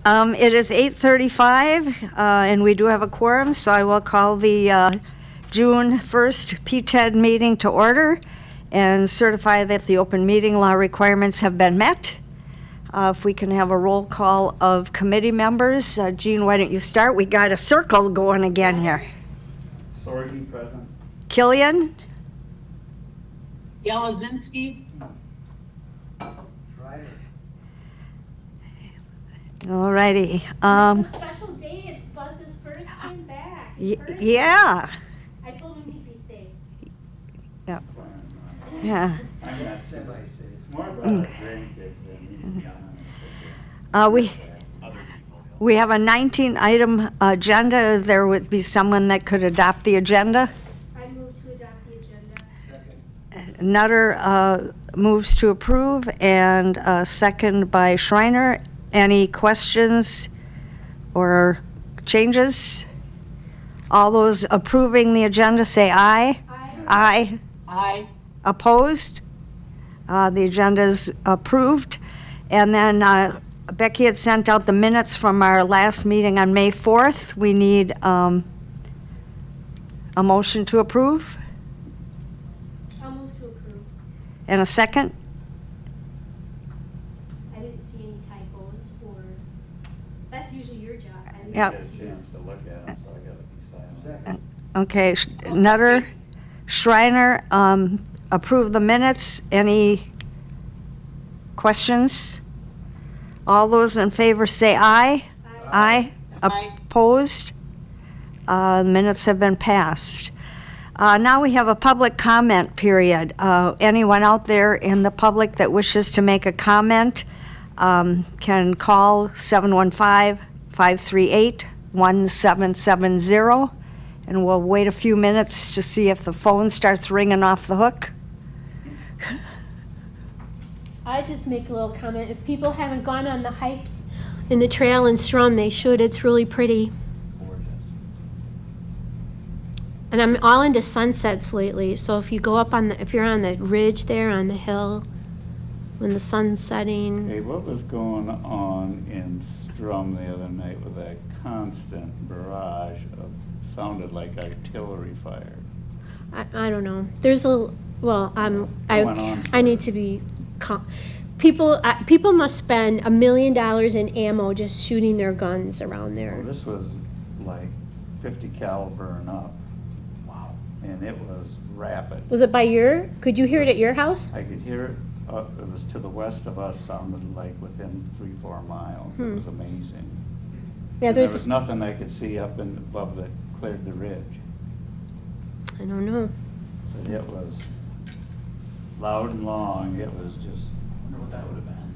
It is 8:35, and we do have a quorum, so I will call the June 1st PTED meeting to order and certify that the open meeting law requirements have been met. If we can have a roll call of committee members. Jean, why don't you start? We got a circle going again here. Sorgi, present. Killian? Yelazinski. All righty. It's a special day. It's Buzz's first time back. Yeah. I told him he'd be safe. Yeah. Yeah. I'm not semi-safe. It's more about grandkids than me, to be honest. We have a 19-item agenda. There would be someone that could adopt the agenda. I move to adopt the agenda. Nutter moves to approve, and second by Schreiner. Any questions or changes? All those approving the agenda say aye. Aye. Aye. Opposed? The agenda is approved. And then Becky had sent out the minutes from our last meeting on May 4th. We need a motion to approve. I'll move to approve. And a second? I didn't see any typos or, that's usually your job. I didn't Yep. Get a chance to look at them, so I gotta be silent. Okay, Nutter, Schreiner, approve the minutes. Any questions? All those in favor say aye. Aye. Aye. Opposed? The minutes have been passed. Now we have a public comment period. Anyone out there in the public that wishes to make a comment can call 715-538-1770, and we'll wait a few minutes to see if the phone starts ringing off the hook. I just make a little comment. If people haven't gone on the hike in the trail in Strum, they should. It's really pretty. And I'm all into sunsets lately. So if you go up on if you're on the ridge there on the hill, when the sun's setting. Hey, what was going on in Strum the other night with that constant barrage of, sounded like artillery fire? I don't know. There's a well. Went on I need to be. People must spend $1 million in ammo just shooting their guns around there. Well, this was like 50 caliber and up. Wow. And it was rapid. Was it by your? Could you hear it at your house? I could hear it. It was to the west of us, sounded like within 3-4 miles. It was amazing. Yeah, And there there's. was nothing I could see up and above that cleared the ridge. I don't know. But it was loud and long. It was just, I wonder what that would have been.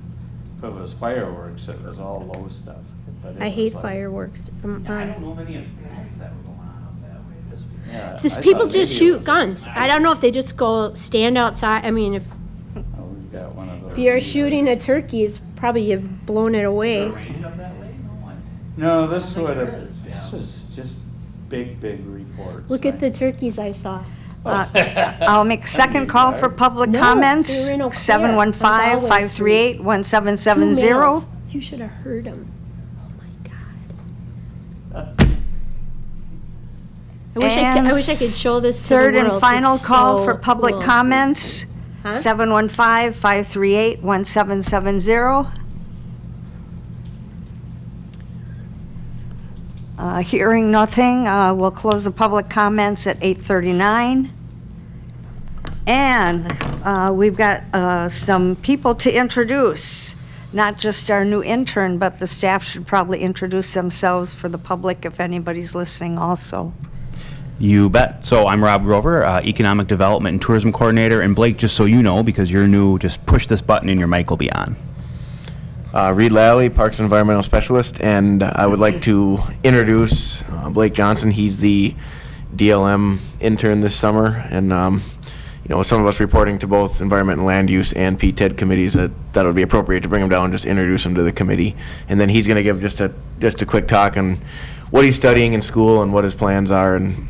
If it was fireworks, it was all low stuff. But it I was hate like- fireworks. Yeah, I don't know of any events that were going on up that way this week. Yeah, These I people thought just maybe it shoot was- guns. I don't know if they just go stand outside. I mean, if Oh, we've got one of those. you're shooting a turkey, it's probably you've blown it Is there away. rain up that way? No, No, this I don't would think have, there is, this yeah. is just big reports. Look at the turkeys I saw. I'll make a second call for public No, comments. they were in Eau Claire, 715-538-1770. 2 males. You should have heard them. Oh my God. I wish I could show this to the world. Third and final It's call so for public cool. comments, Huh? 715-538-1770. Hearing nothing, we'll close the public comments at 8:39. And we've got some people to introduce, not just our new intern, but the staff should probably introduce themselves for the public if anybody's listening also. You bet. So I'm Rob Grover, Economic Development and Tourism Coordinator. And Blake, just so you know, because you're new, just push this button and your mic will be on. Reed Lally, Parks and Environmental Specialist, and I would like to introduce Blake Johnson. He's the DLM intern this summer, and some of us reporting to both Environment and Land Use and PTED committees, that would be appropriate to bring him down, just introduce him to the committee, and then he's going to give just a quick talk on what he's studying in school and what his plans are and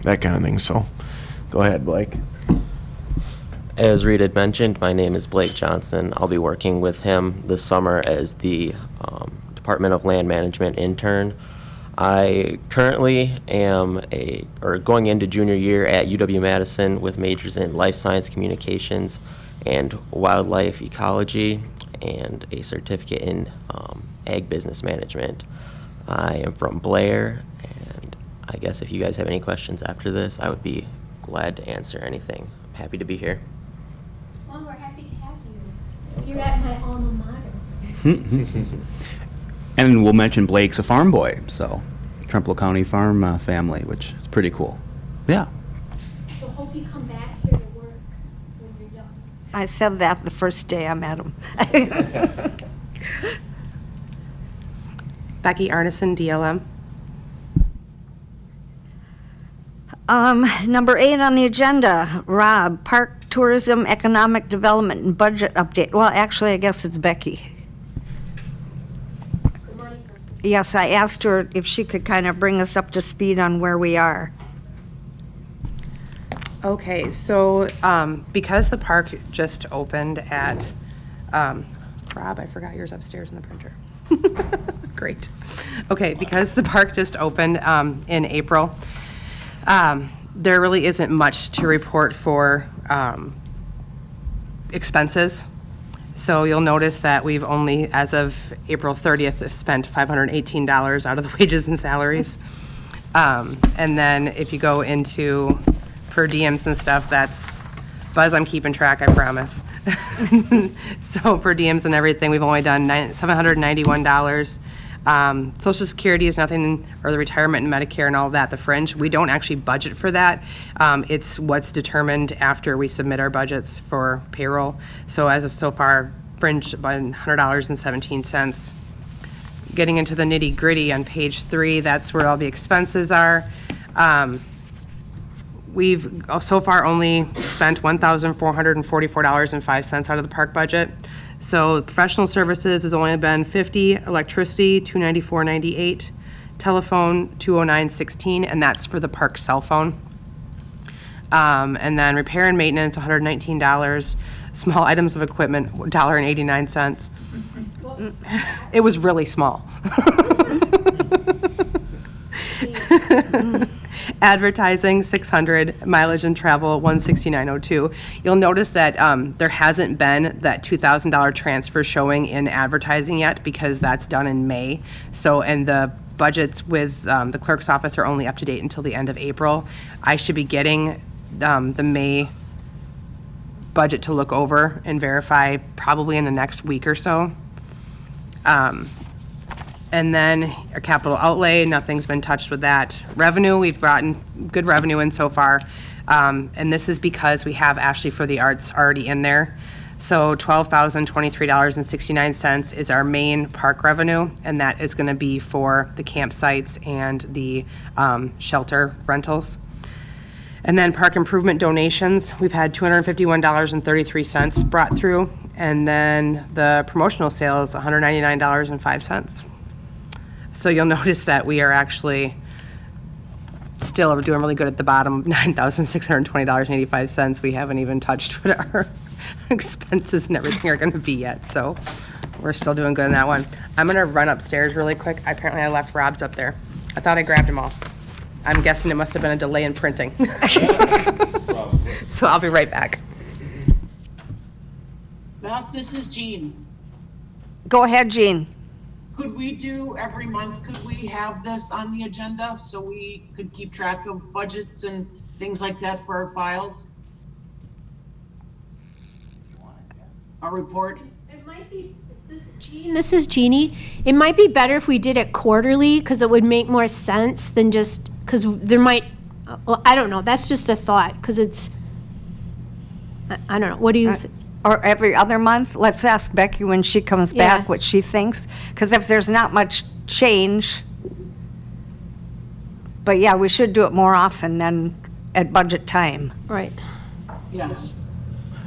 that kind of thing. So, go ahead, Blake. As Reed had mentioned, my name is Blake Johnson. I'll be working with him this summer as the Department of Land Management intern. I currently am going into junior year at UW-Madison with majors in life science communications and wildlife ecology and a certificate in ag business management. I am from Blair, and I guess if you guys have any questions after this, I would be glad to answer anything. I'm happy to be here. Well, we're happy to have you. You're at my alma mater. And we'll mention Blake's a farm boy, so Trempealeau County farm family, which is pretty cool. Yeah. So hope you come back here to work when you're done. I said that the first day I met him. Becky Arneson, DLM. Number 8 on the agenda, Rob, Park Tourism, Economic Development, and Budget Update. Well, actually, I guess it's Becky. Yes, I asked her if she could kind of bring us up to speed on where we are. Okay, so because the park just opened at, Rob, I forgot yours upstairs in the printer. Great. Okay, because the park just opened in April, there really isn't much to report for expenses. So you'll notice that we've only, as of April 30th, spent $518 out of the wages and salaries. And then if you go into per diems and stuff, that's, Buzz, I'm keeping track, I promise. So per diems and everything, we've only done $791. Social Security is nothing, or the retirement and Medicare and all of that, the fringe. We don't actually budget for that. It's what's determined after we submit our budgets for payroll. So as of so far, fringe about $100.17. Getting into the nitty gritty on page 3, that's where all the expenses are. We've so far only spent $1,444.05 out of the park budget. So professional services has only been $50, electricity $294.98, telephone $209.16, and that's for the park cell phone. And then repair and maintenance $119, small items of equipment $1.89. It was really small. Advertising $600, mileage and travel $169.02. You'll notice that there hasn't been that $2,000 transfer showing in advertising yet because that's done in May. So, and the budgets with the clerk's office are only up to date until the end of April. I should be getting the May budget to look over and verify probably in the next week or so. And then our capital outlay, nothing's been touched with that. Revenue, we've gotten good revenue in so far. And this is because we have Ashley for the Arts already in there. So $12,023.69 is our main park revenue, and that is gonna be for the campsites and the shelter rentals. And then park improvement donations, we've had $251.33 brought through. And then the promotional sales, $199.05. So you'll notice that we are actually still doing really good at the bottom, $9,620.85. We haven't even touched what our expenses and everything are gonna be yet, so we're still doing good on that one. I'm gonna run upstairs really quick. Apparently I left Rob's up there. I thought I grabbed them all. I'm guessing it must have been a delay in printing. So I'll be right back. Beth, this is Jean. Go ahead, Jean. Could we do every month, could we have this on the agenda so we could keep track of budgets and things like that for our files? A report? It might be, this is Jeannie. It might be better if we did it quarterly, because it would make more sense than just, because there might, well, I don't know, that's just a thought, because it's, I don't know, what do you think? Or every other month? Let's ask Becky when she comes Yeah. back what she thinks. Because if there's not much change, but yeah, we should do it more often than at budget time. Right. Yes.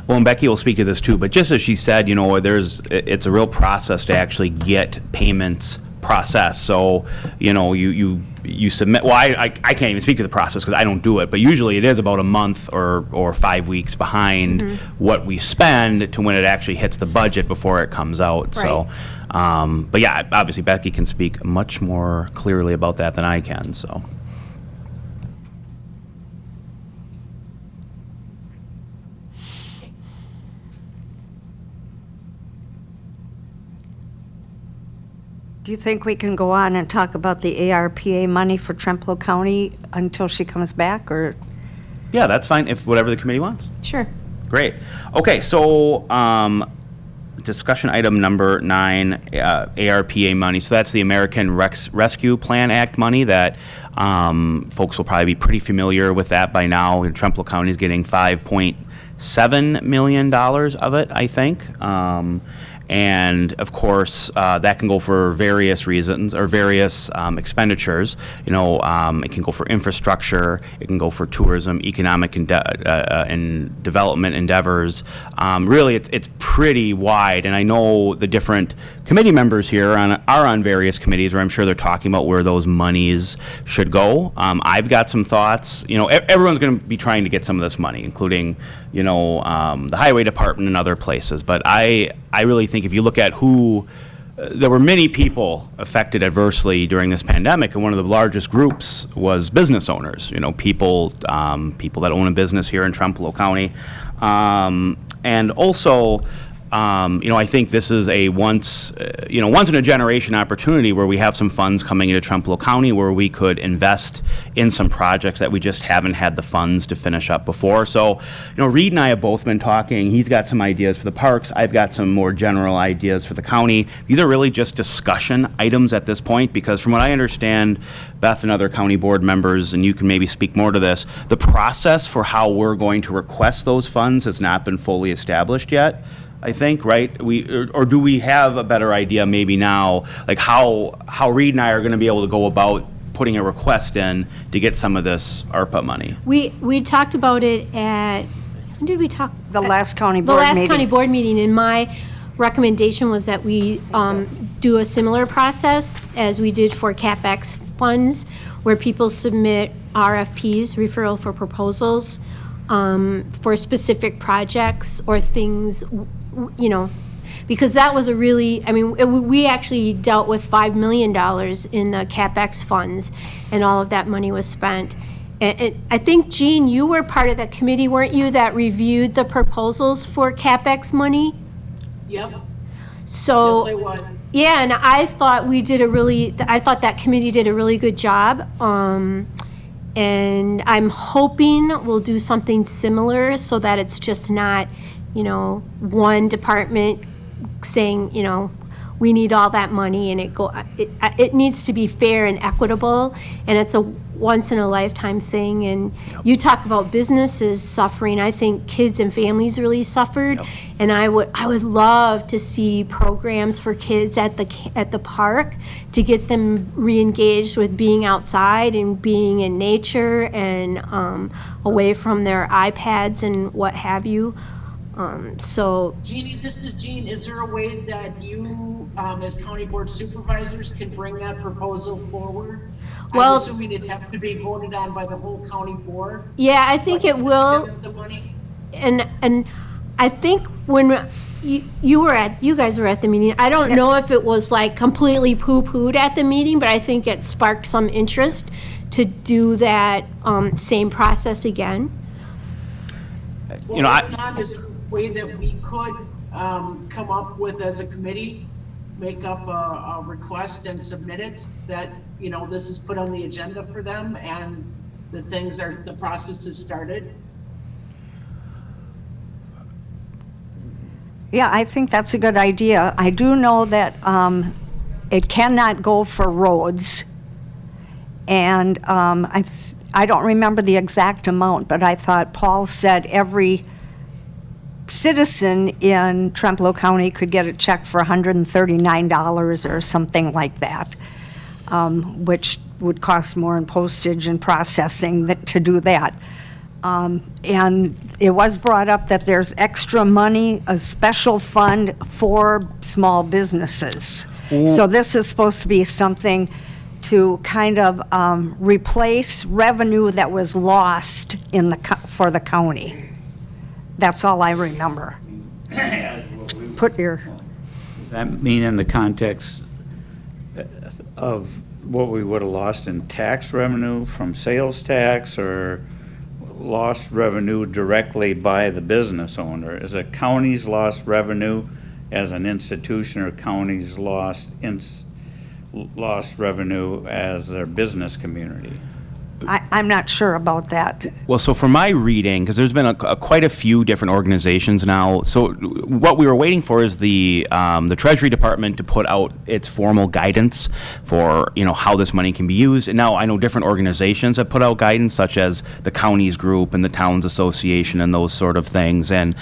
Well, and Becky will speak to this too, but just as she said, it's a real process to actually get payments process. So, you submit, well, I can't even speak to the process because I don't do it, but usually it is about a month or 5 weeks behind what we spend to when it actually hits the budget before it comes out. So, but yeah, obviously Becky can speak much more clearly about that than I can, so. Do you think we can go on and talk about the ARPA money for Tremplo County until she comes back, or? Yeah, that's fine, if whatever the committee wants. Sure. Great. Okay, so discussion item number 9, ARPA money. So that's the American Rescue Plan Act money that folks will probably be pretty familiar with that by now. Trempealeau County is getting $5.7 million of it, I think. And of course, that can go for various reasons or various expenditures. It can go for infrastructure, it can go for tourism, economic and development endeavors. Really, it's pretty wide, and I know the different committee members here are on various committees where I'm sure they're talking about where those monies should go. I've got some thoughts. Everyone's going to be trying to get some of this money, including the highway department and other places. But I really think if you look at there were many people affected adversely during this pandemic, and one of the largest groups was business owners. People that own a business here in Trempealeau County, and also. I think this is a once in a generation opportunity where we have some funds coming into Trempealeau County where we could invest in some projects that we just haven't had the funds to finish up before. So, Reed and I have both been talking. He's got some ideas for the parks. I've got some more general ideas for the county. These are really just discussion items at this point because from what I understand, Beth and other county board members, and you can maybe speak more to this, the process for how we're going to request those funds has not been fully established yet. I think, right? Or do we have a better idea maybe now, like how Reed and I are going to be able to go about putting a request in to get some of this ARPA money? We talked about it when did we talk? The last county board meeting. The last county board meeting, and my recommendation was that we do a similar process as we did for CapEx funds, where people submit RFPs, referral for proposals, for specific projects or things, because that was we actually dealt with $5 million in the CapEx funds, and all of that money was spent. And I think, Jean, you were part of that committee, weren't you, that reviewed the proposals for CapEx money? Yep. So. Yes, I was. Yeah, and I thought that committee did a really good job. And I'm hoping we'll do something similar so that it's just not, one department saying, we need all that money, and it needs to be fair and equitable, and it's a once-in-a-lifetime thing. And you talk about businesses suffering. I think kids and families really suffered, and I would love to see programs for kids at the park to get them re-engaged with being outside and being in nature and away from their iPads and what have you. Jeannie, this is Jean. Is there a way that you, as county board supervisors, can bring that proposal forward? Well, I'm assuming it'd have to be voted on by the whole county board. Yeah, I think it will. The money. And I think when you guys were at the meeting, I don't know if it was like completely poo-pooed at the meeting, but I think it sparked some interest to do that same process again. Well, is there a way that we could come up with as a committee, make up a request and submit it, that, this is put on the agenda for them and the process is started? Yeah, I think that's a good idea. I do know that it cannot go for roads, and I don't remember the exact amount, but I thought Paul said every citizen in Trempealeau County could get a check for $139 or something like that, which would cost more in postage and processing to do that. And it was brought up that there's extra money, a special fund for small businesses. So this is supposed to be something to kind of replace revenue that was lost in for the county. That's all I remember. Put your, Does that mean in the context of what we would have lost in tax revenue from sales tax, or lost revenue directly by the business owner? Is it county's lost revenue as an institution, or county's lost revenue as their business community? I'm not sure about that. Well, so for my reading, because there's been quite a few different organizations now, so what we were waiting for is the Treasury Department to put out its formal guidance for, how this money can be used. And now I know different organizations have put out guidance, such as the Counties Group and the Towns Association and those sort of things. And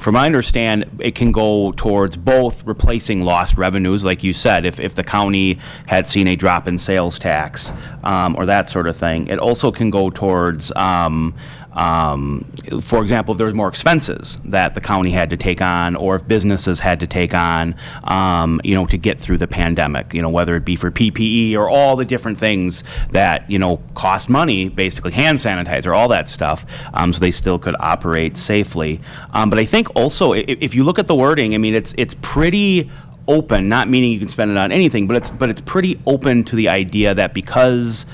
from my understand, it can go towards both replacing lost revenues, like you said, if the county had seen a drop in sales tax or that sort of thing. It also can go towards, for example, if there was more expenses that the county had to take on, or if businesses had to take on, to get through the pandemic, whether it be for PPE or all the different things that, cost money, basically hand sanitizer, all that stuff, so they still could operate safely. But I think also, if you look at the wording, I mean, it's pretty open, not meaning you can spend it on anything, but it's pretty open to the idea that because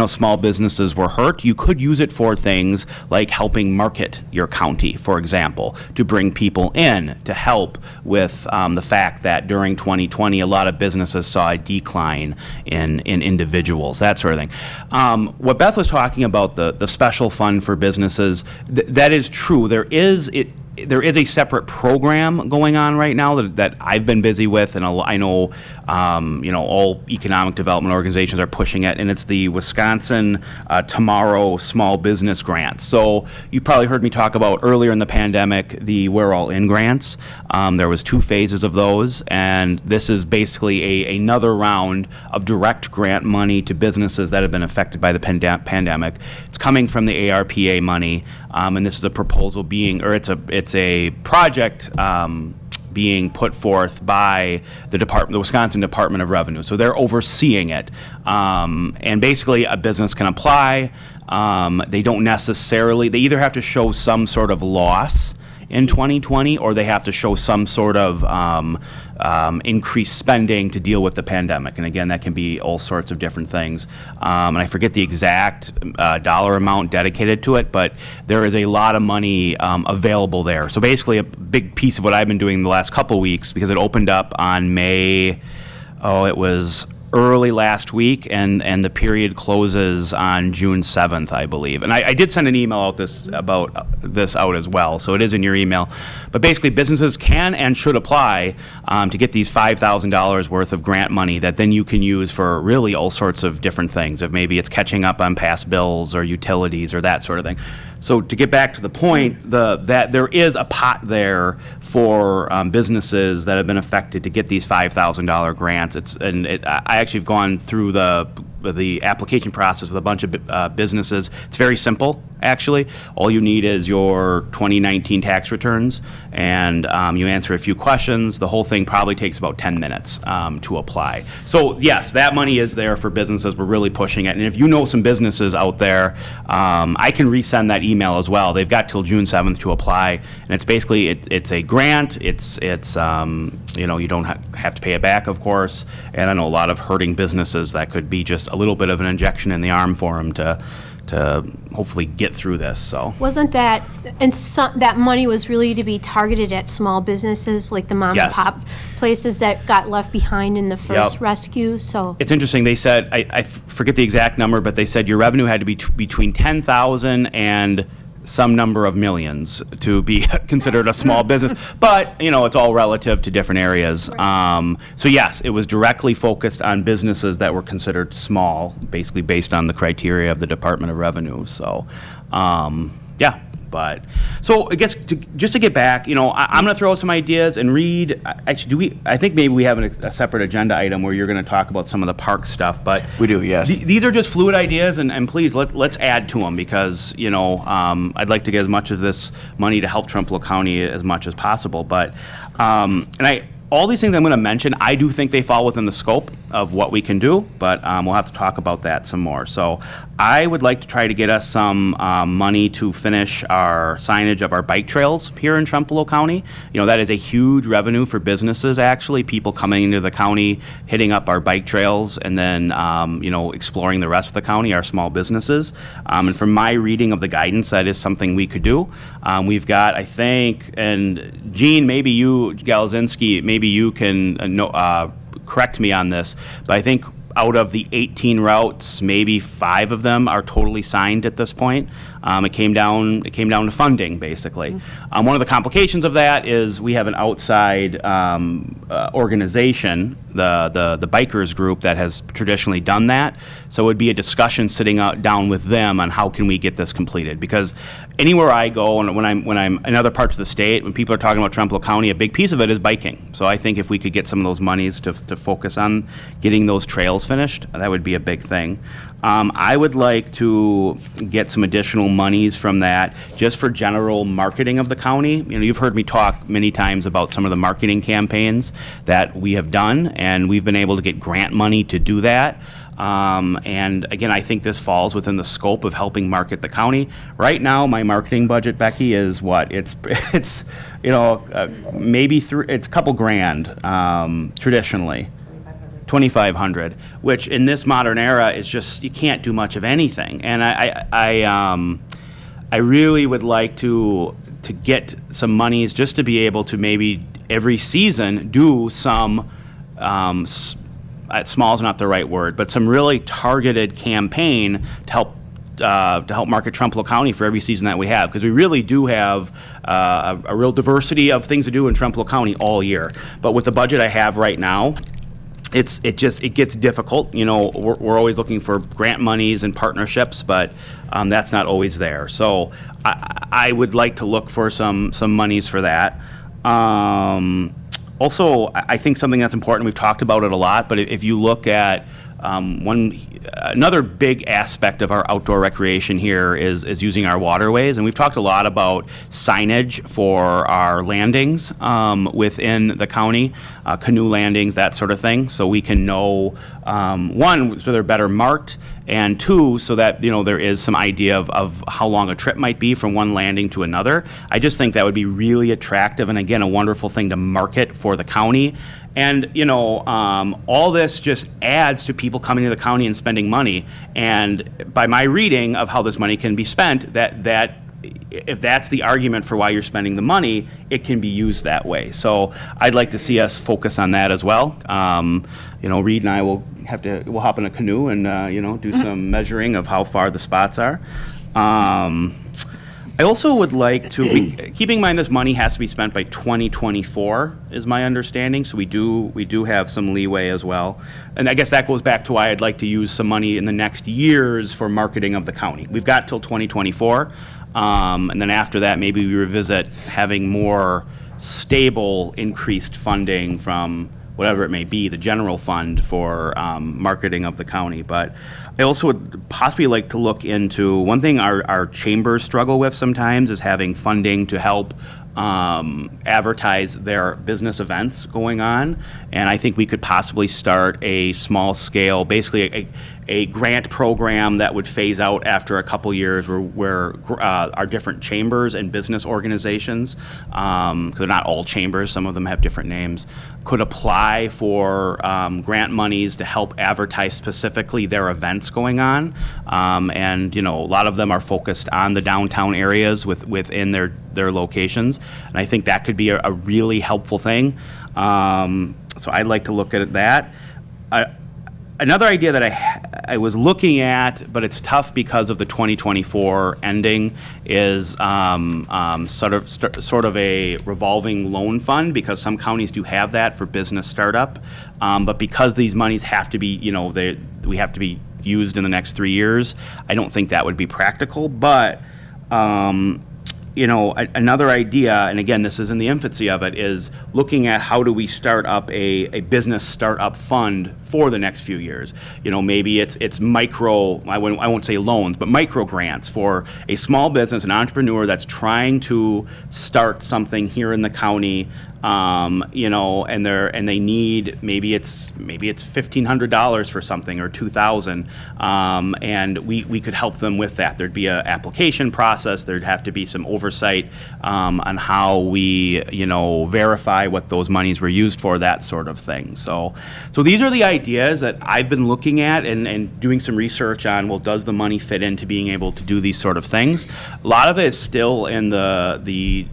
small businesses were hurt, you could use it for things like helping market your county, for example, to bring people in to help with the fact that during 2020 a lot of businesses saw a decline in individuals, that sort of thing. What Beth was talking about, the special fund for businesses, that is true. There is a separate program going on right now that I've been busy with, and I know all economic development organizations are pushing it, and it's the Wisconsin Tomorrow Small Business Grants. So you probably heard me talk about earlier in the pandemic the We're All In grants. There was 2 phases of those, and this is basically another round of direct grant money to businesses that have been affected by the pandemic. It's coming from the ARPA money, and this is a proposal it's a project being put forth by the Wisconsin Department of Revenue. So they're overseeing it. And basically a business can apply. They either have to show some sort of loss in 2020, or they have to show some sort of increased spending to deal with the pandemic. And again, that can be all sorts of different things. And I forget the exact dollar amount dedicated to it, but there is a lot of money available there. So basically a big piece of what I've been doing the last couple of weeks, because it opened up on it was early last week, and the period closes on June 7th, I believe. And I did send an email about this out as well, so it is in your email. But basically, businesses can and should apply to get these $5,000 worth of grant money that then you can use for really all sorts of different things. If maybe it's catching up on past bills or utilities or that sort of thing. So to get back to the point, that there is a pot there for businesses that have been affected to get these $5,000 grants. I actually have gone through the application process with a bunch of businesses. It's very simple, actually. All you need is your 2019 tax returns, and you answer a few questions. The whole thing probably takes about 10 minutes to apply. So yes, that money is there for businesses. We're really pushing it. And if you know some businesses out there, I can resend that email as well. They've got till June 7th to apply, and it's basically it's a grant. It's you don't have to pay it back, of course. And I know a lot of hurting businesses that could be just a little bit of an injection in the arm for them to hopefully get through this. So wasn't that, and that money was really to be targeted at small businesses like the mom and pop places that got left behind in the first rescue? So it's interesting. They said, I forget the exact number, but they said your revenue had to be between 10,000 and some number of millions to be considered a small business, but it's all relative to different areas. So yes, it was directly focused on businesses that were considered small, basically based on the criteria of the Department of Revenue. So but so I guess just to get back, I'm going to throw out some ideas and read. Actually, I think maybe we have a separate agenda item where you're going to talk about some of the park stuff. But we do, yes. These are just fluid ideas, and please let's add to them, because I'd like to get as much of this money to help Tremplo County as much as possible. But and all these things I'm going to mention, I do think they fall within the scope of what we can do, but we'll have to talk about that some more. So I would like to try to get us some money to finish our signage of our bike trails here in Trempealeau County. That is a huge revenue for businesses, actually, people coming into the county, hitting up our bike trails, and then, exploring the rest of the county, our small businesses. And from my reading of the guidance, that is something we could do. We've got, I think, and Gene, maybe you, Galzinski, maybe you can correct me on this, but I think out of the 18 routes, maybe 5 of them are totally signed at this point. It came down to funding, basically. One of the complications of that is we have an outside organization, the bikers group, that has traditionally done that. So it would be a discussion sitting down with them on how can we get this completed. Because anywhere I go, and when I'm in other parts of the state, when people are talking about Trempealeau County, a big piece of it is biking. So I think if we could get some of those monies to focus on getting those trails finished, that would be a big thing. I would like to get some additional monies from that just for general marketing of the county. You've heard me talk many times about some of the marketing campaigns that we have done, and we've been able to get grant money to do that. And again, I think this falls within the scope of helping market the county. Right now, my marketing budget, Becky, is what? It's maybe it's a couple grand, traditionally. 2,500, which in this modern era is just, you can't do much of anything. And I really would like to get some monies just to be able to maybe every season do some, small is not the right word, but some really targeted campaign to help market Trempealeau County for every season that we have, because we really do have a real diversity of things to do in Trempealeau County all year. But with the budget I have right now, it gets difficult. We're always looking for grant monies and partnerships, but that's not always there. So I would like to look for some monies for that. Also, I think something that's important, we've talked about it a lot, but if you look at another big aspect of our outdoor recreation here is using our waterways, and we've talked a lot about signage for our landings within the county, canoe landings, that sort of thing, so we can know, one, so they're better marked, and two, so that there is some idea of how long a trip might be from one landing to another. I just think that would be really attractive, and again, a wonderful thing to market for the county. And all this just adds to people coming to the county and spending money. And by my reading of how this money can be spent, that if that's the argument for why you're spending the money, it can be used that way. So I'd like to see us focus on that as well. Reed and I will hop in a canoe and do some measuring of how far the spots are. I also would like to, keeping in mind this money has to be spent by 2024 is my understanding, so we do have some leeway as well. And I guess that goes back to why I'd like to use some money in the next years for marketing of the county. We've got till 2024, and then after that maybe we revisit having more stable increased funding from whatever it may be, the general fund for marketing of the county. But I also would possibly like to look into, one thing our chambers struggle with sometimes is having funding to help advertise their business events going on. And I think we could possibly start a small scale, basically a grant program that would phase out after a couple years where our different chambers and business organizations, because they're not all chambers, some of them have different names, could apply for grant monies to help advertise specifically their events going on. And a lot of them are focused on the downtown areas within their locations. And I think that could be a really helpful thing. So I'd like to look at that. Another idea that I was looking at, but it's tough because of the 2024 ending, is sort of a revolving loan fund, because some counties do have that for business startup, but because these monies have to be, we have to be used in the next 3 years, I don't think that would be practical. But another idea, and again, this is in the infancy of it, is looking at how do we start up a business startup fund for the next few years. Maybe it's micro, I won't say loans, but micro grants for a small business, an entrepreneur that's trying to start something here in the county, you know, and they need, maybe it's $1,500 for something, or $2,000, and we could help them with that. There'd be an application process. There'd have to be some oversight on how we, you know, verify what those monies were used for, that sort of thing. So these are the ideas that I've been looking at and doing some research on. Well, does the money fit into being able to do these sort of things? A lot of it is still in the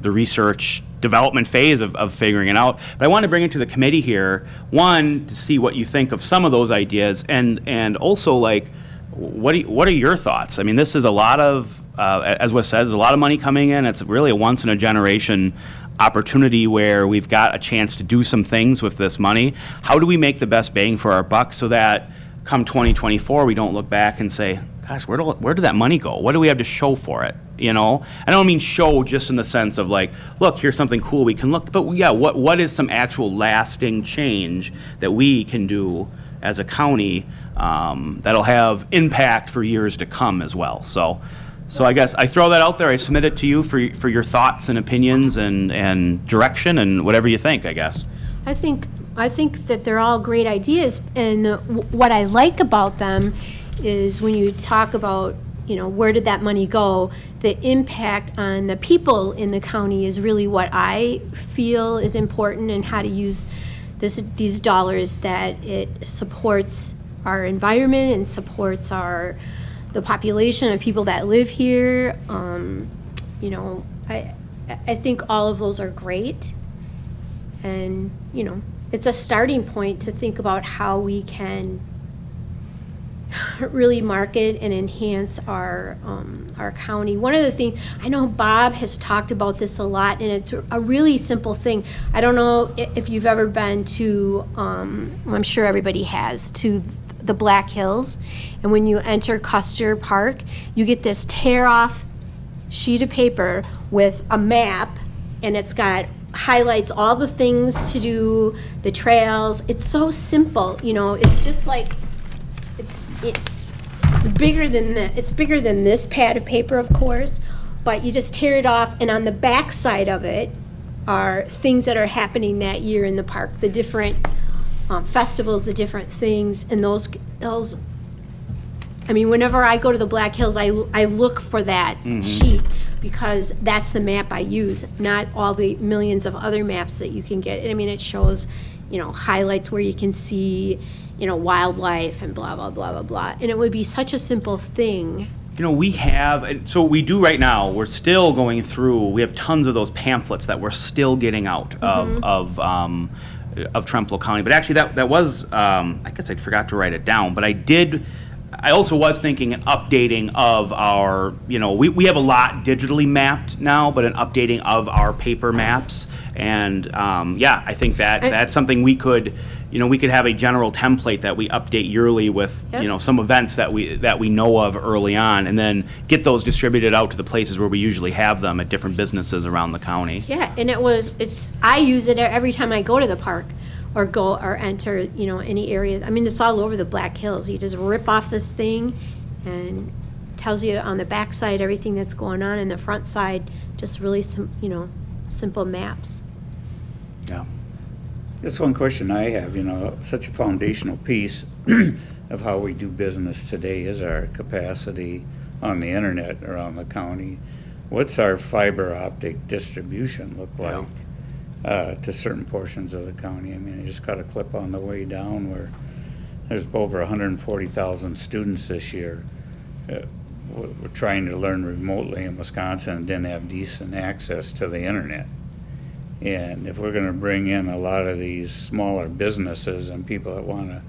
research development phase of figuring it out. But I want to bring it to the committee here, one, to see what you think of some of those ideas, and also, like, what are your thoughts? I mean, this is a lot of, as Wes says, a lot of money coming in. It's really a once-in-a-generation opportunity where we've got a chance to do some things with this money. How do we make the best bang for our buck so that come 2024 we don't look back and say, gosh, where did that money go? What do we have to show for it? You know, I don't mean show just in the sense of like, look, here's something cool we can look, but yeah, what is some actual lasting change that we can do as a county that'll have impact for years to come as well? So I guess I throw that out there. I submit it to you for your thoughts and opinions and direction and whatever you think, I guess. I think that they're all great ideas, and what I like about them is when you talk about, you know, where did that money go, the impact on the people in the county is really what I feel is important, and how to use these dollars that it supports our environment and supports the population of people that live here. You know, I think all of those are great, and, you know, it's a starting point to think about how we can really market and enhance our county. One of the things, I know Bob has talked about this a lot, and it's a really simple thing. I don't know if you've ever been to, I'm sure everybody has, to the Black Hills, and when you enter Custer Park, you get this tear-off sheet of paper with a map, and it's got highlights all the things to do, the trails. It's so simple, you know. It's just like, it's bigger than that. It's bigger than this pad of paper, of course, but you just tear it off, and on the back side of it are things that are happening that year in the park, the different festivals, the different things, and those. I mean, whenever I go to the Black Hills, I look for that sheet, because that's the map I use, not all the millions of other maps that you can get. I mean, it shows, you know, highlights where you can see, you know, wildlife and blah, blah, blah, blah, blah. And it would be such a simple thing. You know, we have, so we do right now, we're still going through, we have tons of those pamphlets that we're still getting out of Tremplo County. But actually, that was, I guess I forgot to write it down, but I also was thinking an updating of our, you know, we have a lot digitally mapped now, but an updating of our paper maps. And yeah, I think that's something we could, you know, we could have a general template that we update yearly with, you know, some events that we know of early on, and then get those distributed out to the places where we usually have them at different businesses around the county. Yeah, and I use it every time I go to the park or enter, you know, any area. I mean, it's all over the Black Hills. You just rip off this thing, and it tells you on the back side everything that's going on, and the front side just really simple maps. Yeah. That's one question I have, you know, such a foundational piece of how we do business today is our capacity on the internet around the county. What's our fiber optic distribution look like to certain portions of the county? I mean, I just got a clip on the way down where there's over 140,000 students this year. We're trying to learn remotely in Wisconsin and didn't have decent access to the internet. And if we're going to bring in a lot of these smaller businesses and people that want to,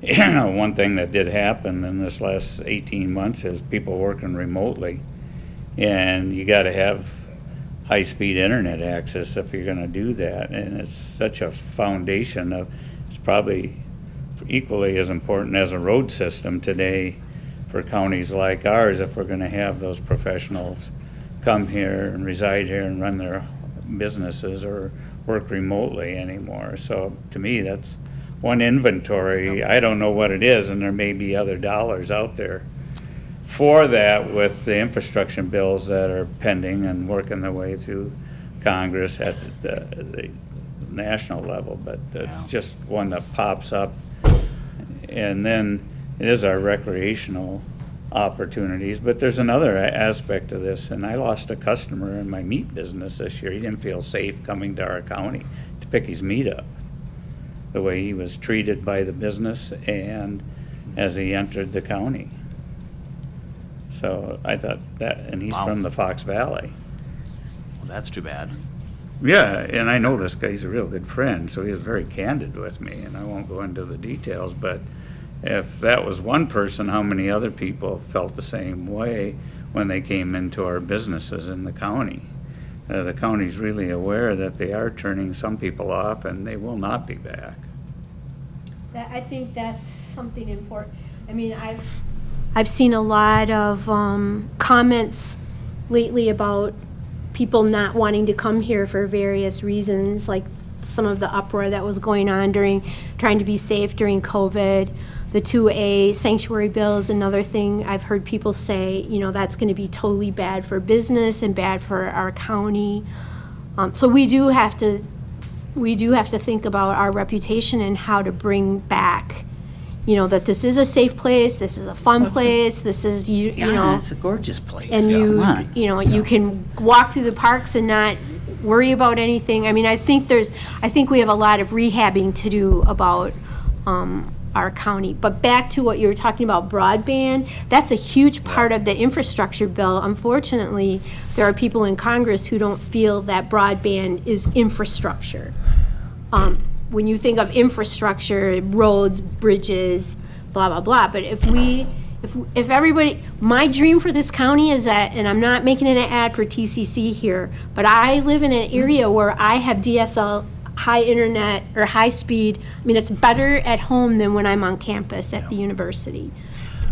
you know, one thing that did happen in this last 18 months is people working remotely. And you got to have high-speed internet access if you're going to do that. And it's such a foundation of, it's probably equally as important as a road system today for counties like ours if we're going to have those professionals come here and reside here and run their businesses or work remotely anymore. So to me, that's one inventory. I don't know what it is, and there may be other dollars out there for that with the infrastructure bills that are pending and working their way through Congress at the national level, but it's just one that pops up. And then it is our recreational opportunities, but there's another aspect of this, and I lost a customer in my meat business this year. He didn't feel safe coming to our county to pick his meat up, the way he was treated by the business and as he entered the county. So I thought that, and he's Wow. from the Fox Valley. Well, that's too bad. Yeah, and I know this guy, he's a real good friend, so he was very candid with me, and I won't go into the details, but if that was one person, how many other people felt the same way when they came into our businesses in the county? The county's really aware that they are turning some people off, and they will not be back. I think that's something important. I mean, I've seen a lot of comments lately about people not wanting to come here for various reasons, like some of the uproar that was going on during trying to be safe during COVID. The 2A sanctuary bill is another thing I've heard people say, you know, that's going to be totally bad for business and bad for our county. So we do have to think about our reputation and how to bring back, you know, that this is a safe place, this is a fun place, this is, you know. It's a gorgeous place. And Come on. you can walk through the parks and not worry about anything. I mean, I think we have a lot of rehabbing to do about our county. But back to what you were talking about, broadband, that's a huge part of the infrastructure bill. Unfortunately, there are people in Congress who don't feel that broadband is infrastructure. When you think of infrastructure, roads, bridges, blah, blah, blah. But if everybody, my dream for this county is that, and I'm not making an ad for TCC here, but I live in an area where I have DSL, high internet, or high speed. I mean, it's better at home than when I'm on campus at the university.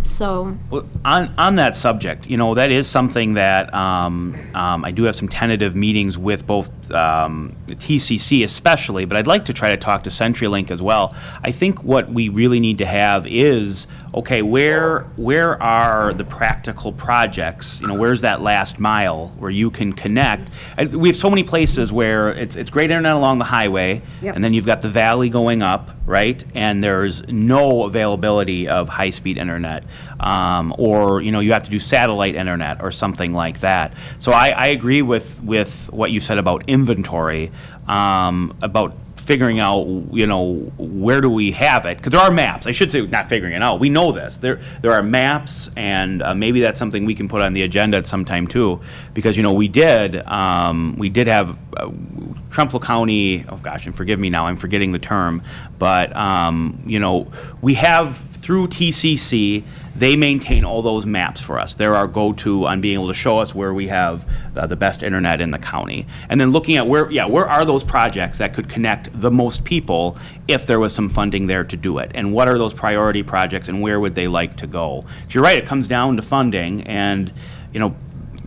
So, Well, on that subject, you know, that is something that I do have some tentative meetings with both TCC especially, but I'd like to try to talk to CenturyLink as well. I think what we really need to have is, okay, where are the practical projects? You know, where's that last mile where you can connect? We have so many places where it's great internet along the highway, Yep. and then you've got the valley going up, right? And there's no availability of high-speed internet, or you know, you have to do satellite internet or something like that. So I agree with what you said about inventory, about figuring out, you know, where do we have it? Because there are maps. I should say not figuring it out. We know this. There are maps, and maybe that's something we can put on the agenda at some time too. Because you know we did have Tremplo County. Oh gosh, and forgive me now, I'm forgetting the term. But you know, we have through TCC. They maintain all those maps for us. They're our go-to on being able to show us where we have the best internet in the county. And then looking at where are those projects that could connect the most people if there was some funding there to do it? And what are those priority projects and where would they like to go? 'Cause you're right, it comes down to funding. And, you know,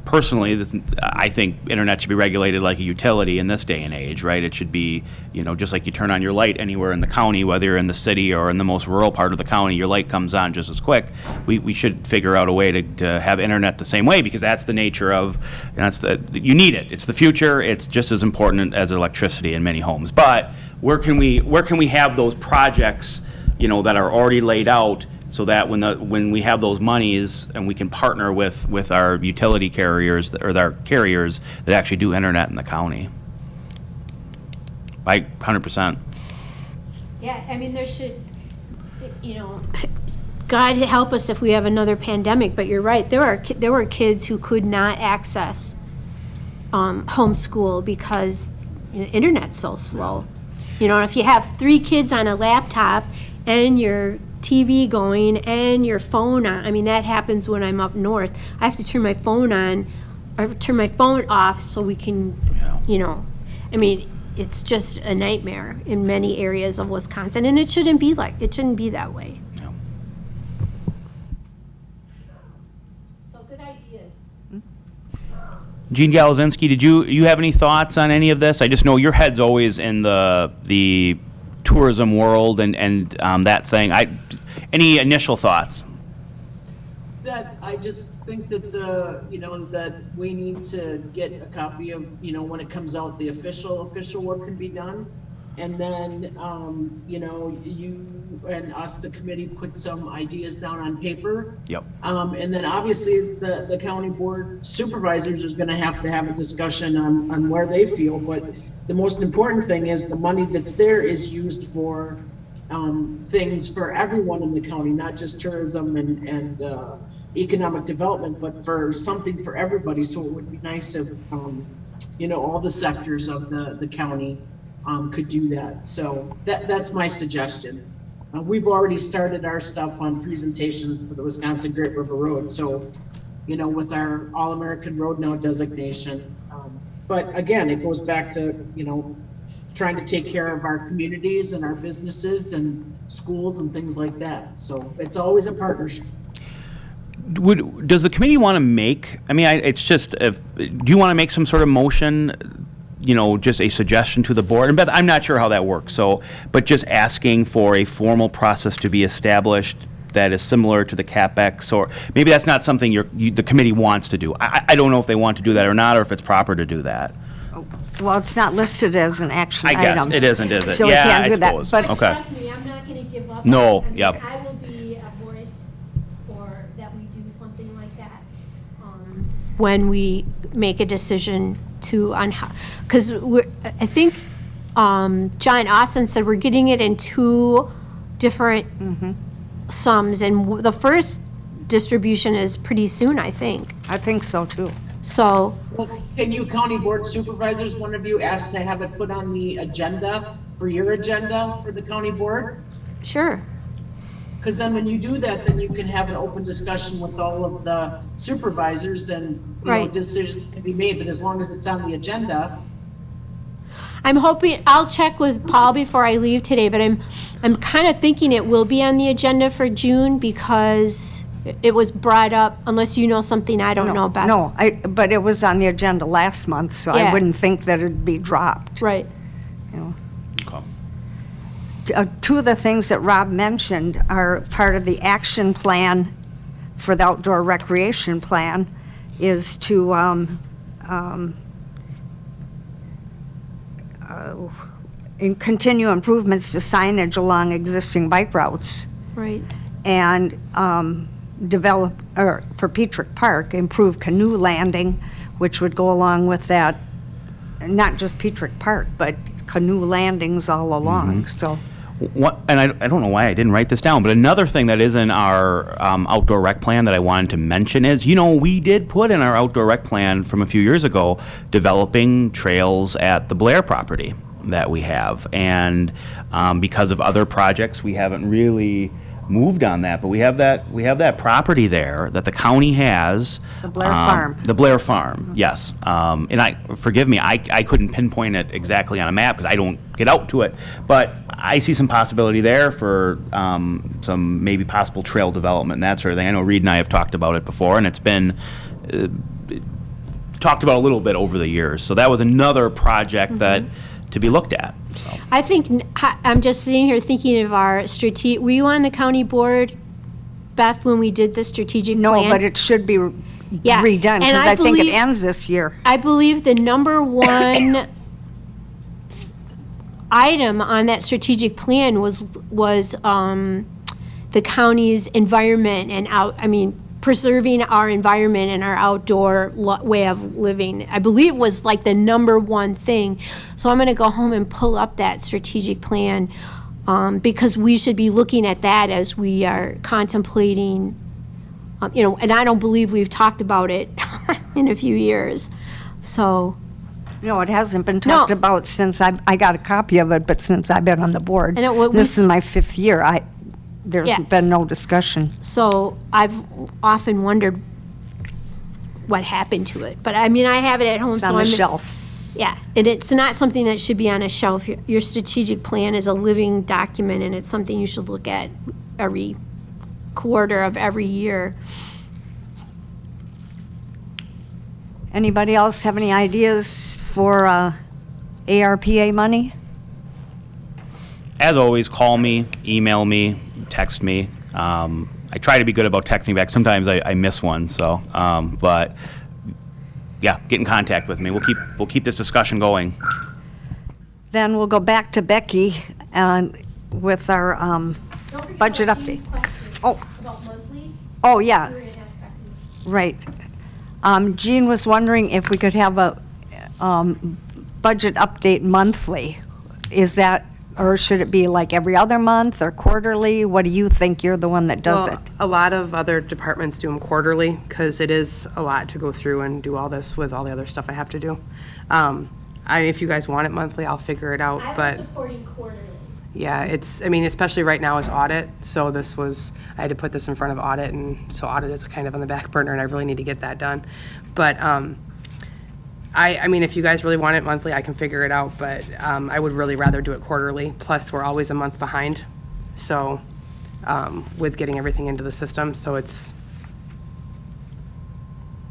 personally, I think internet should be regulated like a utility in this day and age, right? It should be, you know, just like you turn on your light anywhere in the county, whether you're in the city or in the most rural part of the county, your light comes on just as quick. We should figure out a way to have internet the same way, because that's the nature of, you need it. It's the future. It's just as important as electricity in many homes. But where can we have those projects, you know, that are already laid out, so that when we have those monies and we can partner with our utility carriers or our carriers that actually do internet in the county. 100%. yeah, I mean, there should, you know, God help us if we have another pandemic, but you're right. There were kids who could not access homeschool because internet's so slow. You know, if you have 3 kids on a laptop and your TV going and your phone on, I mean, that happens when I'm up north. I have to turn my phone on, or turn my phone off so we can, you know, I mean, it's just a nightmare in many areas of Wisconsin, and it shouldn't be that way. No. So good ideas. Gene Galazinski, did you have any thoughts on any of this? I just know your head's always in the tourism world and that thing. Any initial thoughts? That, I just think that that we need to get a copy of, when it comes out, the official work can be done. And then, you and us, the committee, put some ideas down on paper. Yep. And then obviously the county board supervisors is gonna have to have a discussion on where they feel, but the most important thing is the money that's there is used for, things for everyone in the county, not just tourism and economic development, but for something for everybody. So it would be nice if, all the sectors of the county could do that. So that's my suggestion. We've already started our stuff on presentations for the Wisconsin Great River Road. So, with our All-American Road Now designation. But again, it goes back to, trying to take care of our communities and our businesses and schools and things like that. So it's always a partnership. Does the committee want to make, it's just, do you want to make some sort of motion, just a suggestion to the board? And Beth, I'm not sure how that works, but just asking for a formal process to be established that is similar to the CapEx, or maybe that's not something the committee wants to do. I don't know if they want to do that or not, or if it's proper to do that. Well, it's not listed as an action item. I guess it isn't, is it? So we Yeah, can't I do that. suppose. But Okay. Trust me, I'm not gonna give up. No, on it. yep. I will be a voice for that we do something like that. When we make a decision on how, because I think, John Austin said we're getting it in 2 different sums, and the first distribution is pretty soon, I think. I think so too. So, Well, can you county board supervisors, one of you, ask to have it put on the agenda, for your agenda for the county board? sure. Because then when you do that, then you can have an open discussion with all of the supervisors and, Right. decisions can be made, but as long as it's on the agenda. I'm hoping, I'll check with Paul before I leave today, but I'm kind of thinking it will be on the agenda for June because it was brought up, unless you know something I don't know about. No, but it was on the agenda last month, so Yeah. I wouldn't think that it'd be dropped. Right. Okay. 2 of the things that Rob mentioned are part of the action plan for the outdoor recreation plan is to continue improvements to signage along existing bike routes Right. and develop, or for Petrick Park, improve canoe landing, which would go along with that, not just Petrick Park, but canoe landings all along, so. And I don't know why I didn't write this down, but another thing that is in our outdoor rec plan that I wanted to mention is, we did put in our outdoor rec plan from a few years ago, developing trails at the Blair property that we have. And because of other projects, we haven't really moved on that, but we have that property there that the county has. The Blair Farm. The Blair Farm, yes. And forgive me, I couldn't pinpoint it exactly on a map because I don't get out to it, but I see some possibility there for some maybe possible trail development and that sort of thing. I know Reed and I have talked about it before, and it's been talked about a little bit over the years. So that was another project that to be looked at. So. I think, I'm just sitting here thinking of our were you on the county board, Beth, when we did the strategic plan? No, but it should be Yeah, redone, and because I I think it believe- ends this year. I believe the number one item on that strategic plan was the county's environment and preserving our environment and our outdoor way of living. I believe was like the number one thing. So I'm gonna go home and pull up that strategic plan, because we should be looking at that as we are contemplating, and I don't believe we've talked about it in a few years, so. No, it hasn't been talked No. about since I got a copy of it, but since I've been on the board. And it- This is my 5th year. There's Yeah. been no discussion. So I've often wondered what happened to it. But I have it at home. It's so on the I'm, shelf. Yeah, and it's not something that should be on a shelf. Your strategic plan is a living document, and it's something you should look at every quarter of every year. Anybody else have any ideas for ARPA money? As always, call me, email me, text me. I try to be good about texting back. Sometimes I miss one, so, but, yeah, get in contact with me. We'll keep this discussion going. Then we'll go back to Becky with our budget update. Oh. About monthly? Oh, yeah, right. Jean was wondering if we could have a budget update monthly. Is that, or should it be like every other month or quarterly? What do you think? You're the one that does it. Well, a lot of other departments do them quarterly, because it is a lot to go through and do all this with all the other stuff I have to do. If you guys want it monthly, I'll figure it out, but. supporting quarterly. Yeah, especially right now is audit, so I had to put this in front of audit, and so audit is kind of on the back burner, and I really need to get that done. But, if you guys really want it monthly, I can figure it out, but, I would really rather do it quarterly, plus we're always a month behind, so, with getting everything into the system, so it's.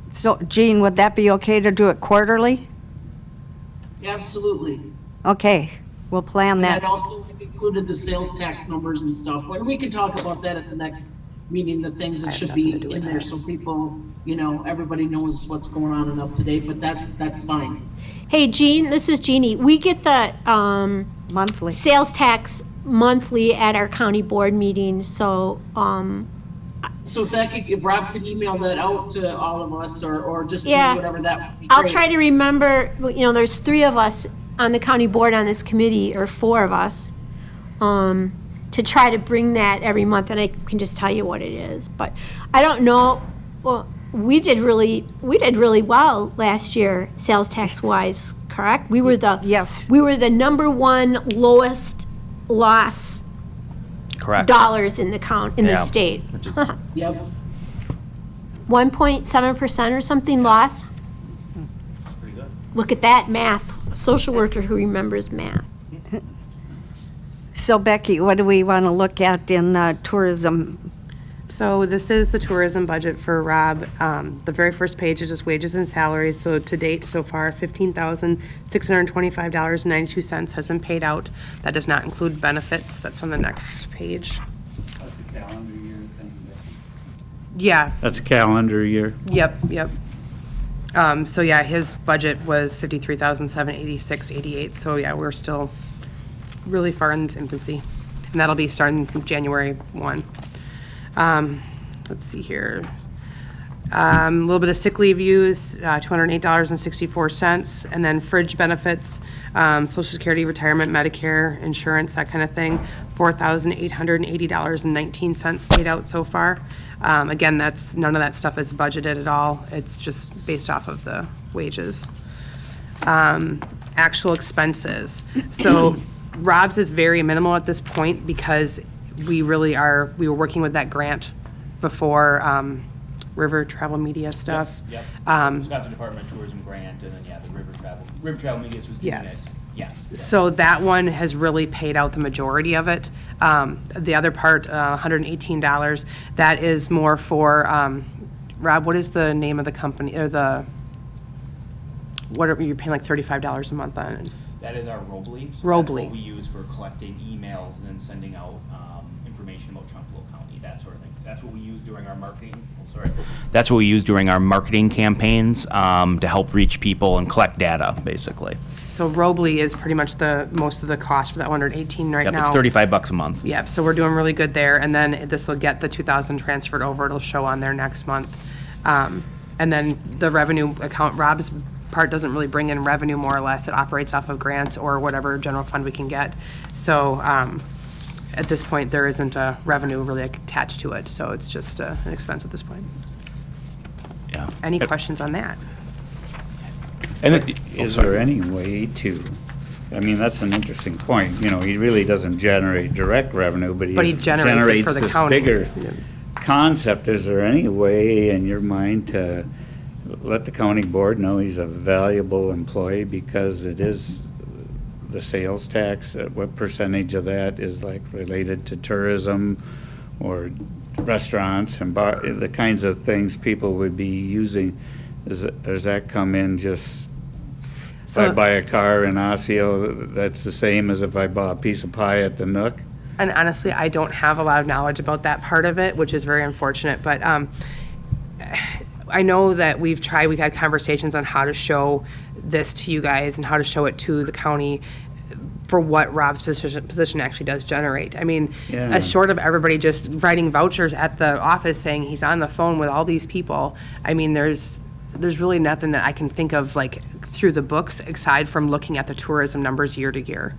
So, Jean, would that be okay to do it quarterly? Absolutely. Okay, we'll plan And that. that also included the sales tax numbers and stuff. Well, we can talk about that at the next meeting, the things that I have should be nothing to do with in there that. so people, everybody knows what's going on and up to date, but that's fine. Hey, Jean, this is Jeannie. We get the Monthly. sales tax monthly at our county board meeting, so, So if Rob could email that out to all of us or just do Yeah. whatever, that would be I'll great. try to remember, there's 3 of us on the county board on this committee, or 4 of us, to try to bring that every month, and I can just tell you what it is. But I don't know, well, we did really well last year, sales tax wise, correct? We were Yes. we were the number 1 lowest loss Correct. dollars in the the Yeah. state. Yep. 1.7% or something loss. Pretty good. Look at that math. A social worker who remembers math. So Becky, what do we want to look at in tourism? So this is the tourism budget for Rob. The very first page is just wages and salaries. So to date, so far, $15,625.92 has been paid out. That does not include benefits. That's on the next page. That's a calendar year thing. Yeah, That's a calendar year. yep. So yeah, his budget was $53,786.88. So yeah, we're still really far in its infancy. And that'll be starting January 1. Let's see here. A little bit of sick leave use, $208.64, and then fridge benefits, Social Security, retirement, Medicare, insurance, that kind of thing, $4,880.19 paid out so far. Again, none of that stuff is budgeted at all. It's just based off of the wages. Actual expenses. So Rob's is very minimal at this point because we were working with that grant before, River Travel Media stuff. Yep. Wisconsin Department of Tourism grant, and then, the River Travel Media was doing Yes. it. Yes. So that one has really paid out the majority of it. The other part, $118, that is more for, Rob, what is the name of the company, or what are you paying, like $35 a month on? That is our Robley. So Robley. That's what we use for collecting emails and then sending out information about Tremplo County, that sort of thing. That's what we use during our marketing. That's what we use during our marketing campaigns to help reach people and collect data, basically. So Robley is pretty much most of the cost for that 118 right Yep, now. it's $35 a month. Yep, so we're doing really good there, and then this will get the 2,000 transferred over, it'll show on there next month. And then the revenue account, Rob's part doesn't really bring in revenue, more or less, it operates off of grants or whatever general fund we can get. So, at this point, there isn't a revenue really attached to it, so it's just an expense at this point. Yeah. Any questions on that? And Is there any way to, that's an interesting point, he really doesn't generate direct revenue, but But he generates it for the this county. bigger concept. Is there any way in your mind to let the county board know he's a valuable employee because it is the sales tax? What percentage of that is like related to tourism or restaurants and the kinds of things people would be using? Does that come in just, if I So- buy a car in Osseo, that's the same as if I bought a piece of pie at the Nook? And honestly, I don't have a lot of knowledge about that part of it, which is very unfortunate, but I know that we've had conversations on how to show this to you guys and how to show it to the county for what Rob's position actually does generate. I mean, Yeah. as short of everybody just writing vouchers at the office saying he's on the phone with all these people, I mean, there's really nothing that I can think of like through the books aside from looking at the tourism numbers year to year.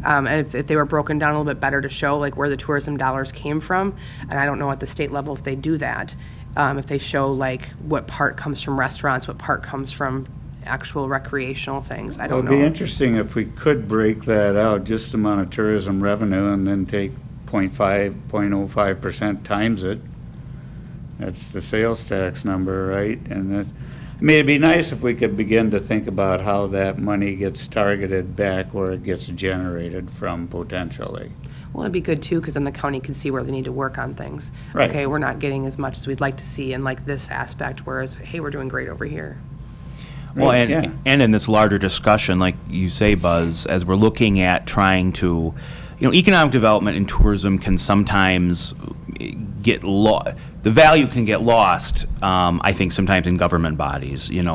And if they were broken down a little bit better to show like where the tourism dollars came from, and I don't know at the state level if they do that, if they show like what part comes from restaurants, what part comes from actual recreational things, I don't know. It'd be interesting if we could break that out, just the amount of tourism revenue, and then take 0.05% times it. That's the sales tax number, right? And that, I mean, it'd be nice if we could begin to think about how that money gets targeted back where it gets generated from potentially. Well, it'd be good too, because then the county can see where they need to work on things. Right. Okay, we're not getting as much as we'd like to see in like this aspect, whereas, hey, we're doing great over here. Well, Right, and, yeah. and in this larger discussion, like you say, Buzz, as we're looking at trying to, economic development and tourism can sometimes get the value can get lost, I think, sometimes in government bodies, and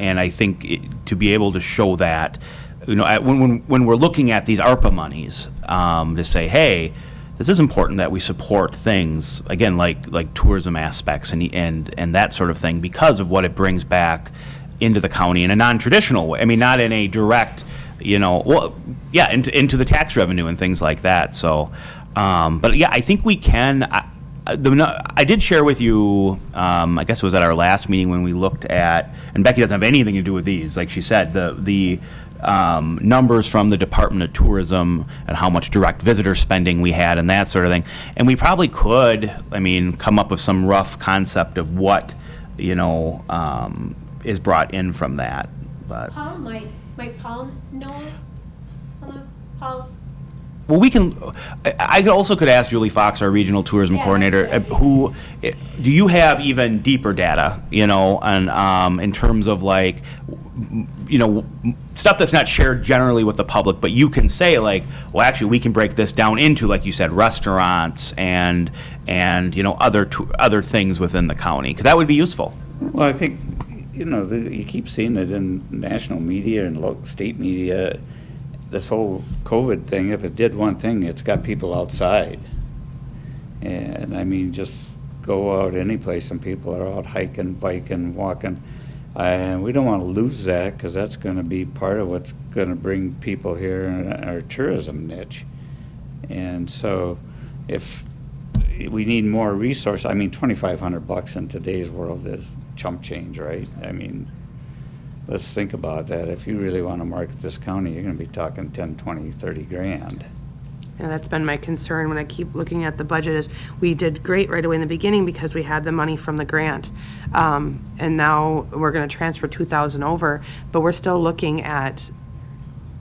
I think to be able to show that, when we're looking at these ARPA monies, to say, hey, this is important that we support things, again, like tourism aspects and that sort of thing, because of what it brings back into the county in a non-traditional way. I mean, not in a direct, into the tax revenue and things like that. So, but yeah, I think we can. I did share with you, I guess it was at our last meeting when we looked at, and Becky doesn't have anything to do with these, like she said, the numbers from the Department of Tourism and how much direct visitor spending we had and that sort of thing. And we probably could, come up with some rough concept of what, is brought in from that. But Paul, might Paul know some of Paul's? well, we can. I also could ask Julie Fox, our regional tourism Yeah, coordinator, that's a good who do you have even deeper data? On in terms of like, stuff that's not shared generally with the public, but you can say like, well, actually, we can break this down into, like you said, restaurants and other things within the county, because that would be useful. Well, I think, you keep seeing it in national media and local state media. This whole COVID thing, if it did one thing, it's got people outside. And I mean, just go out any place and people are out hiking, biking, walking. And we don't want to lose that, because that's going to be part of what's going to bring people here in our tourism niche. And so if we need more resource, I mean, $2,500 in today's world is chump change, right? I mean, let's think about that. If you really want to market this county, you're going to be talking 10, 20, 30 grand. Yeah, that's been my concern when I keep looking at the budget, is we did great right away in the beginning because we had the money from the grant. And now we're going to transfer 2,000 over, but we're still looking at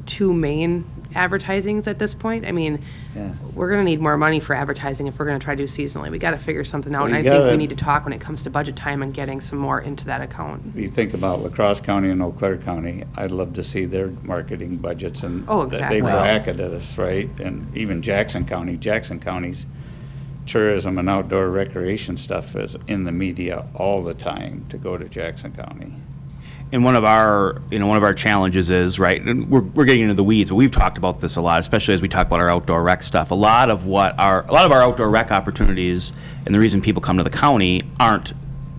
two main advertisings at this point. I mean, Yeah. we're going to need more money for advertising if we're going to try to do seasonally. We got to figure something out, Well, and I you think we gotta- need to talk when it comes to budget time and getting some more into that account. If you think about La Crosse County and Eau Claire County, I'd love to see their marketing budgets, and Oh, they exactly. bracketed us, right? And even Jackson County's tourism and outdoor recreation stuff is in the media all the time to go to Jackson County. And one of our challenges is, right, and we're getting into the weeds, but we've talked about this a lot, especially as we talk about our outdoor rec stuff. A lot of our outdoor rec opportunities, and the reason people come to the county, aren't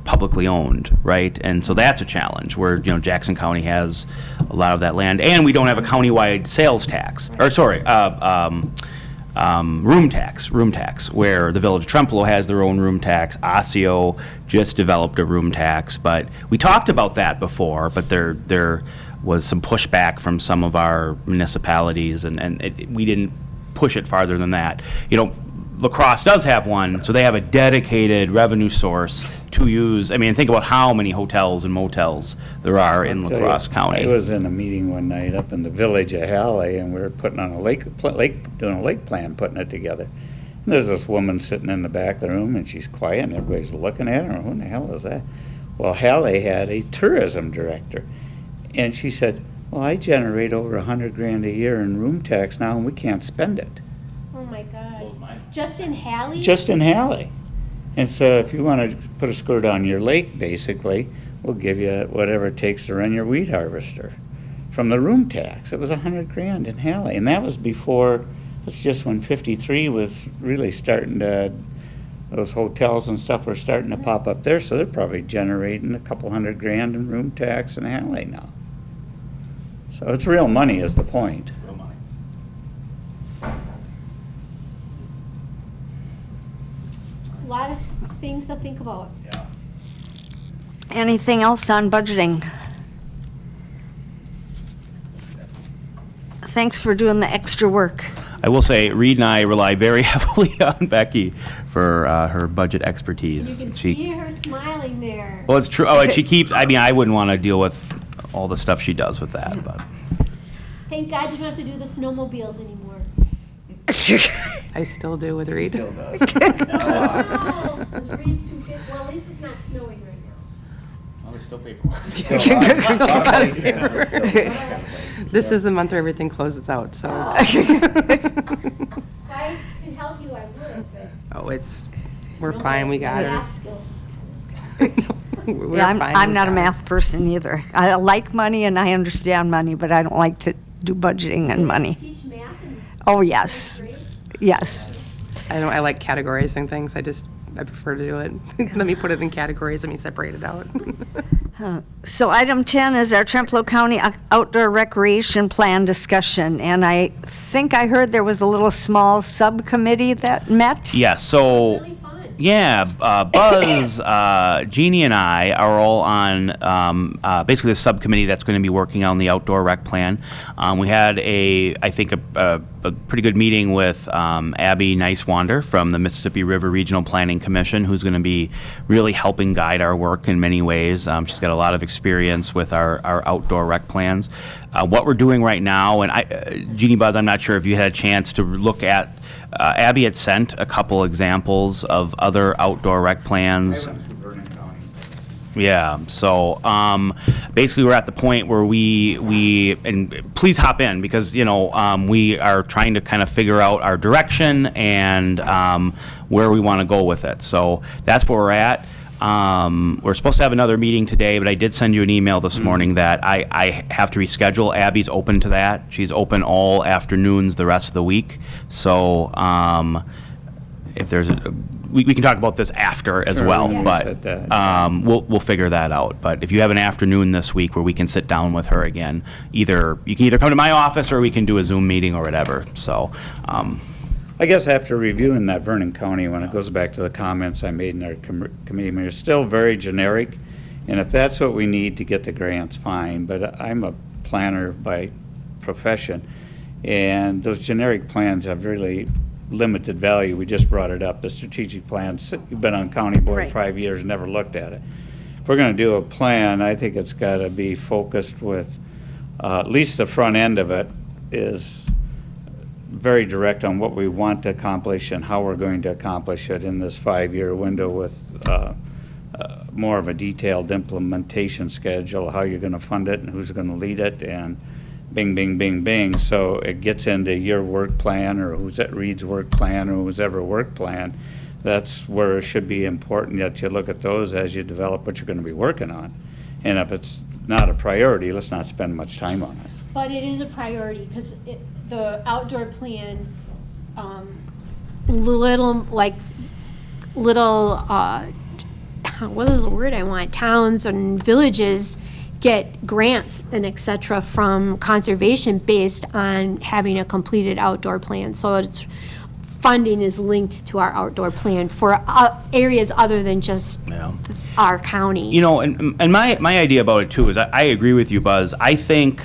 publicly owned, right? And so that's a challenge where, Jackson County has a lot of that land, and we don't have a countywide sales tax, room tax, where the village of Tremplo has their own room tax. Osseo just developed a room tax, but we talked about that before, but there was some pushback from some of our municipalities, and we didn't push it farther than that. La Crosse does have one, so they have a dedicated revenue source to use. I mean, think about how many hotels and motels there are in La Crosse County. I was in a meeting one night up in the village of Halle, and we were putting on doing a lake plan, putting it together. And there's this woman sitting in the back of the room, and she's quiet, and everybody's looking at her. Who in the hell is that? Well, Halle had a tourism director, and she said, well, I generate over $100,000 a year in room tax now, and we can't spend it. Oh my God. Blows my mind. Just in Hallie? Just in Hallie. And so if you want to put a skirt on your lake, basically, we'll give you whatever it takes to run your weed harvester from the room tax. It was $100,000 in Hallie, and that was before, that's just when 53 was really starting to, those hotels and stuff were starting to pop up there, so they're probably generating a couple $100,000 in room tax in Hallie now. So it's real money is the point. Real money. A lot of things to think about. Yeah. Anything else on budgeting? Thanks for doing the extra work. I will say, Reed and I rely very heavily on Becky for her budget expertise. You can She- see her smiling there. Well, it's true. Oh, and she keeps, I mean, I wouldn't want to deal with all the stuff she does with that, but. Thank God you don't have to do the snowmobiles anymore. I still do with Reed. No, because Reed's too big. Well, at least it's not snowing right now. Well, there's still paperwork. This is the month where everything closes out, so it's, If I can help you, I would, but. oh, we're fine, we got her. Math skills. We're Yeah, fine, I'm we not a got her. math person either. I like money and I understand money, but I don't like to do budgeting and money. Teach math and. Oh, yes, Grade? yes. I like categorizing things, I prefer to do it. Let me put it in categories, let me separate it out. So item 10 is our Tremplo County Outdoor Recreation Plan discussion, and I think I heard there was a little small subcommittee that met? Yeah, so. Really fun. Yeah, Buzz, Jeannie, and I are all on basically the subcommittee that's going to be working on the outdoor rec plan. We had I think a pretty good meeting with Abby Nicewander from the Mississippi River Regional Planning Commission, who's going to be really helping guide our work in many ways. She's got a lot of experience with our outdoor rec plans. What we're doing right now, and Jeannie, Buzz, I'm not sure if you had a chance to look at. Abby had sent a couple examples of other outdoor rec plans. Yeah, so basically we're at the point where we and please hop in because, you know, we are trying to kind of figure out our direction and where we want to go with it. So that's where we're at. We're supposed to have another meeting today, but I did send you an email this morning that I have to reschedule. Abby's open to that. She's open all afternoons the rest of the week. So if there's we can talk about this after as Sure, well, we can but set that. we'll figure that out. But if you have an afternoon this week where we can sit down with her again, you can either come to my office or we can do a Zoom meeting or whatever. So. I guess after reviewing that Vernon County, when it goes back to the comments I made in our committee meeting, it's still very generic. And if that's what we need to get the grants, fine. But I'm a planner by profession. And those generic plans have really limited value. We just brought it up, the strategic plans. You've been on county board Right. 5 years, never looked at it. If we're going to do a plan, I think it's got to be focused with, at least the front end of it is very direct on what we want to accomplish and how we're going to accomplish it in this 5-year window with more of a detailed implementation schedule, how you're going to fund it and who's going to lead it, and bing, bing, bing, bing. So it gets into your work plan or who's at Reed's work plan or who's ever work plan. That's where it should be important that you look at those as you develop what you're going to be working on. And if it's not a priority, let's not spend much time on it. But it is a priority, because the outdoor plan, little, what is the word I want? Towns and villages get grants and et cetera from conservation based on having a completed outdoor plan. So it's, funding is linked to our outdoor plan for areas other than just Yeah. our county. You know, and my idea about it too is I agree with you, Buzz. I think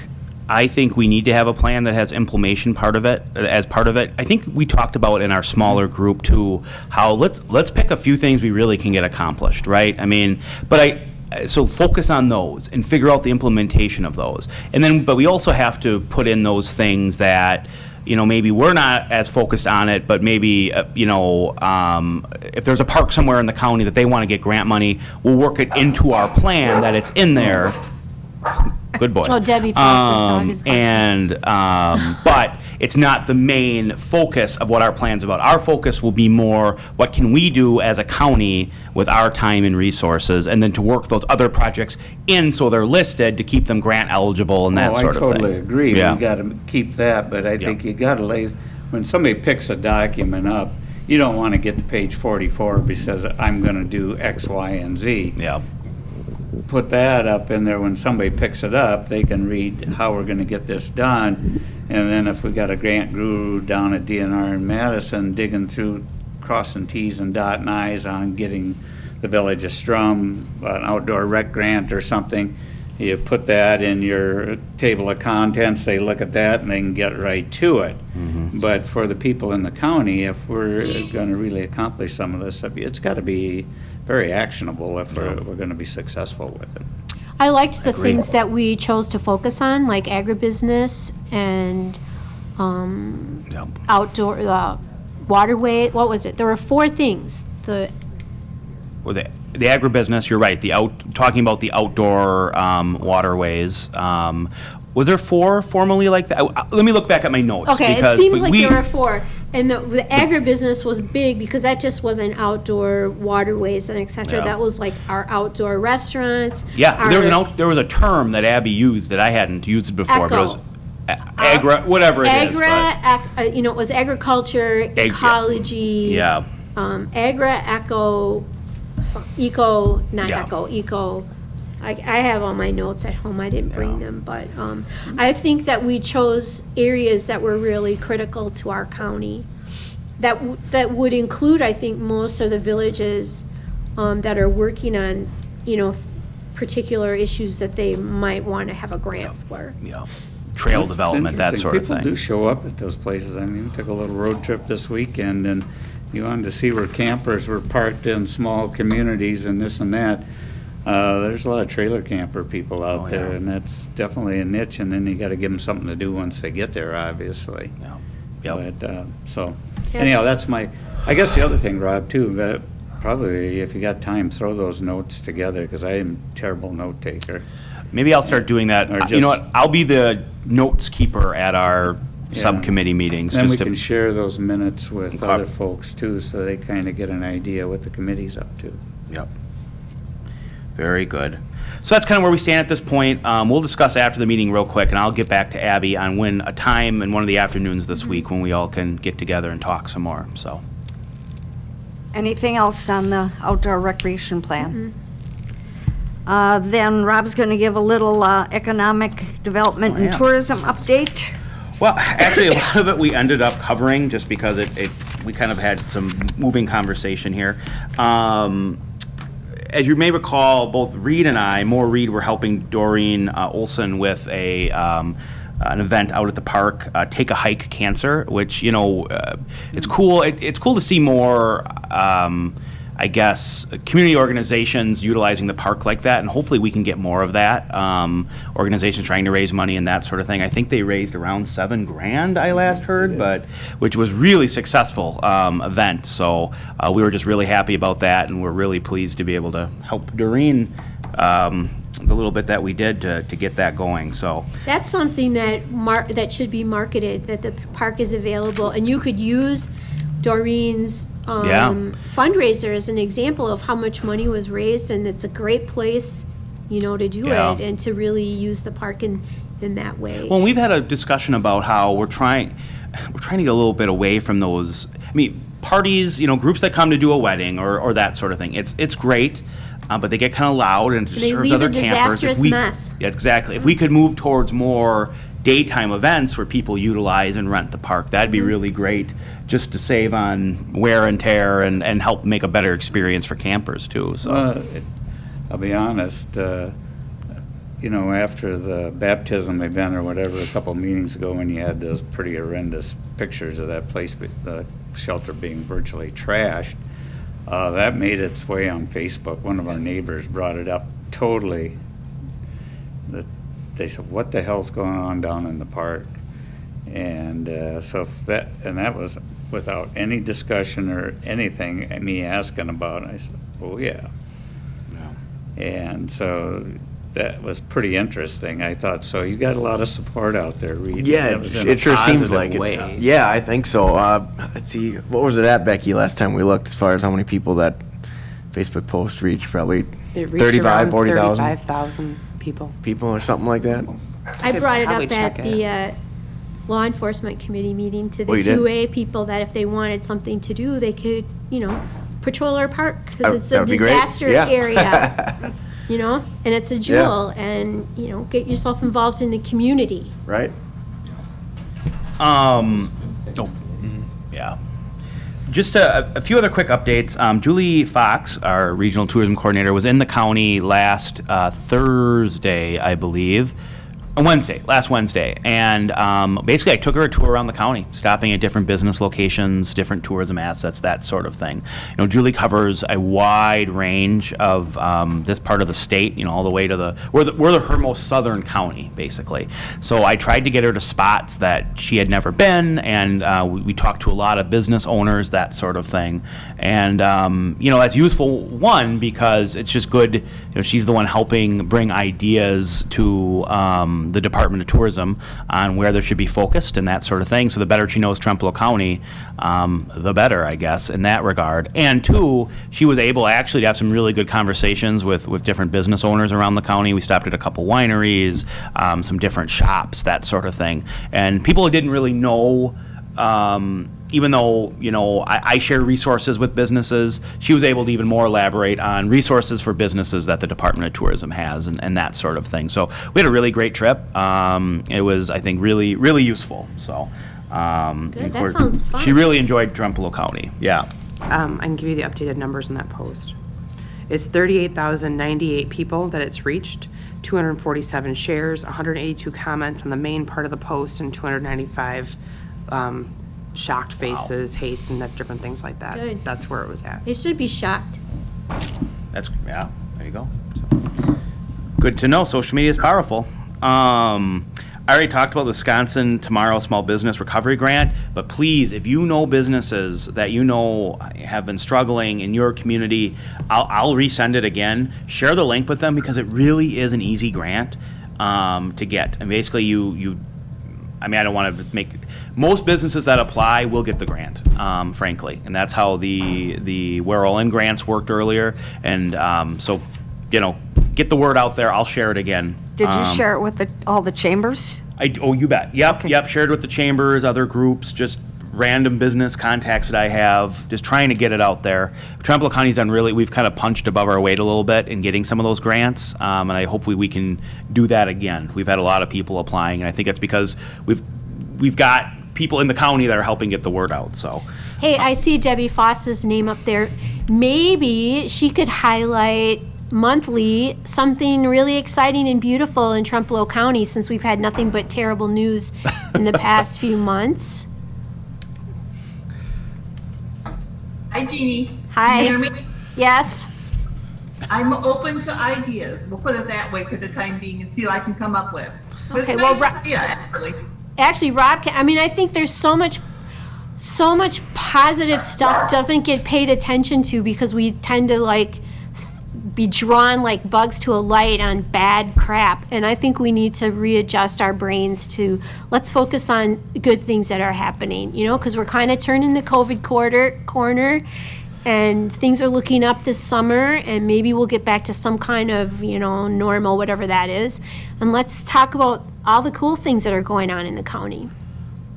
we need to have a plan that has implementation part of it as part of it. I think we talked about in our smaller group too how let's pick a few things we really can get accomplished, right? I mean, so focus on those and figure out the implementation of those. And then but we also have to put in those things that maybe we're not as focused on it, but maybe, if there's a park somewhere in the county that they want to get grant money, we'll work it into our plan that it's in there. Good boy. Oh, Debbie Foster's dog is barking. And, but it's not the main focus of what our plan's about. Our focus will be more, what can we do as a county with our time and resources, and then to work those other projects in so they're listed to keep them grant eligible and that sort of thing. I totally agree. We Yeah. got to keep that, but I think you got to when somebody picks a document up, you don't want to get to page 44 because I'm going to do X, Y, and Z. Yeah. Put that up in there when somebody picks it up, they can read how we're going to get this done. And then if we got a grant guru down at DNR in Madison digging through, crossing Ts and dotting Is on getting the Village of Strum, an outdoor rec grant or something, you put that in your table of contents, they look at that and they can get right to it. But for the people in the county, if we're going to really accomplish some of this stuff, it's got to be very actionable if we're going to be successful with it. I liked the things that we chose to focus on, like agribusiness and outdoor, waterway, what was it? There were 4 things. Well, the agribusiness, you're right, talking about the outdoor waterways. Were there 4 formally like that? Let me look back at my notes. Okay, it because seems like there were 4. And the agribusiness was big because that just wasn't outdoor waterways and et cetera. Yeah. That was like our outdoor restaurants. Yeah, there was a term that Abby used that I hadn't used before, but it was whatever it is. It was agriculture, ecology. Yeah. Eco. I have all my notes at home. I didn't bring them, but I think that we chose areas that were really critical to our county. That would include, I think, most of the villages that are working on, particular issues that they might want to have a grant for. Yeah. Trail development, that sort of thing. People do show up at those places. I mean, we took a little road trip this weekend, and you wanted to see where campers were parked in small communities and this and that. There's a lot of trailer camper people out there, and that's definitely a niche, and then you got to give them something to do once they get there, obviously. Yeah. Yep. But, anyhow, that's I guess the other thing, Rob, too, probably if you got time, throw those notes together, because I am a terrible note taker. Maybe I'll start doing that. You know what? I'll be the notes keeper at our subcommittee meetings. Then we can share those minutes with other folks, too, so they kind of get an idea what the committee's up to. Yep. Very good. So that's kind of where we stand at this point. We'll discuss after the meeting real quick, and I'll get back to Abby on when a time in one of the afternoons this week when we all can get together and talk some more. So, Anything else on the outdoor recreation plan? Then Rob's going to give a little economic development and tourism update. Well, actually, a lot of it we ended up covering just because we kind of had some moving conversation here. As you may recall, both Reed and I, Reed, were helping Doreen Olson with an event out at the park, Take a Hike Cancer, which, it's cool. It's cool to see more, I guess, community organizations utilizing the park like that, and hopefully we can get more of that. Organizations trying to raise money and that sort of thing. I think they raised around $7,000, I last heard, which was really successful event. So we were just really happy about that, and we're really pleased to be able to help Doreen the little bit that we did to get that going. So that's something that should be marketed, that the park is available, and you could use Doreen's fundraiser as an example of how much money was raised, and it's a great place, to do it and to really use the park in that way. Well, we've had a discussion about how we're trying to get a little bit away from those. Parties, groups that come to do a wedding or that sort of thing. It's great. But they get kind of loud and it serves other campers. They leave a disastrous mess. Yeah, exactly. If we could move towards more daytime events where people utilize and rent the park, that'd be really great, just to save on wear and tear and help make a better experience for campers too. So, I'll be honest. After the baptism event or whatever, a couple meetings ago, when you had those pretty horrendous pictures of that place, the shelter being virtually trashed. That made its way on Facebook. One of our neighbors brought it up totally. They said, "What the hell's going on down in the park?" And that was without any discussion or anything. Me asking about it, I said, "Oh yeah." And so that was pretty interesting, I thought. So you got a lot of support out there, Reed. Yeah, That was in a it sure seems positive like it. way. Yeah, I think so. Let's see, what was it at, Becky, last time we looked, as far as how many people that Facebook post reached? Probably It reached 35, around 40,000 35,000 people. people or something like that? I Could brought it probably up at check the law enforcement committee meeting to the Oh, you did? 2A people, that if they wanted something to do, they could, patrol our park, because it's That a would be great. disaster Yeah. area, and it's a jewel, and, get yourself involved in the community. Right? Yeah. Just a few other quick updates. Julie Fox, our regional tourism coordinator, was in the county last Thursday, I believe. Last Wednesday. And basically I took her a tour around the county, stopping at different business locations, different tourism assets, that sort of thing. Julie covers a wide range of this part of the state, all the way to we're her most southern county, basically. So I tried to get her to spots that she had never been, and we talked to a lot of business owners, that sort of thing. And, that's useful, one, because it's just good, she's the one helping bring ideas to the Department of Tourism on where there should be focused and that sort of thing. So the better she knows Trempealeau County, the better, I guess, in that regard. And two, she was able actually to have some really good conversations with different business owners around the county. We stopped at a couple wineries, some different shops, that sort of thing. And people who didn't really know, even though, I share resources with businesses, she was able to even more elaborate on resources for businesses that the Department of Tourism has and that sort of thing. So we had a really great trip. It was, I think, really, really useful. So Good, that sounds fun. She really enjoyed Trempealeau County. Yeah. I can give you the updated numbers in that post. It's 38,098 people that it's reached, 247 shares, 182 comments on the main part of the post, and 295 shocked faces, hates, and different things like that. Good. That's where it was at. They should be shocked. Yeah, there you go. So, good to know. Social media is powerful. I already talked about the Wisconsin Tomorrow Small Business Recovery Grant, but please, if you know businesses that have been struggling in your community, I'll resend it again. Share the link with them, because it really is an easy grant to get. And basically, I don't want to make most businesses that apply will get the grant, frankly, and that's how the We're All In grants worked earlier. And so, get the word out there. I'll share it again. Did you share it with all the chambers? You bet. Yep. Shared with the chambers, other groups, just random business contacts that I have, just trying to get it out there. Trempealeau County's done we've kind of punched above our weight a little bit in getting some of those grants, and I hopefully we can do that again. We've had a lot of people applying, and I think that's because we've got people in the county that are helping get the word out. So, Hey, I see Debbie Foss's name up there. Maybe she could highlight monthly something really exciting and beautiful in Trempealeau County, since we've had nothing but terrible news in the past few months. Hi, Jeannie. Hi. Can you hear me? Yes? I'm open to ideas. We'll put it that way for the time being and see what I can come up with. But it's Okay, a well, nice idea, actually. Actually, Rob, I think there's so much positive stuff doesn't get paid attention to, because we tend to be drawn like bugs to a light on bad crap. And I think we need to readjust our brains to, let's focus on good things that are happening, because we're kind of turning the COVID corner, and things are looking up this summer, and maybe we'll get back to some kind of, normal, whatever that is. And let's talk about all the cool things that are going on in the county.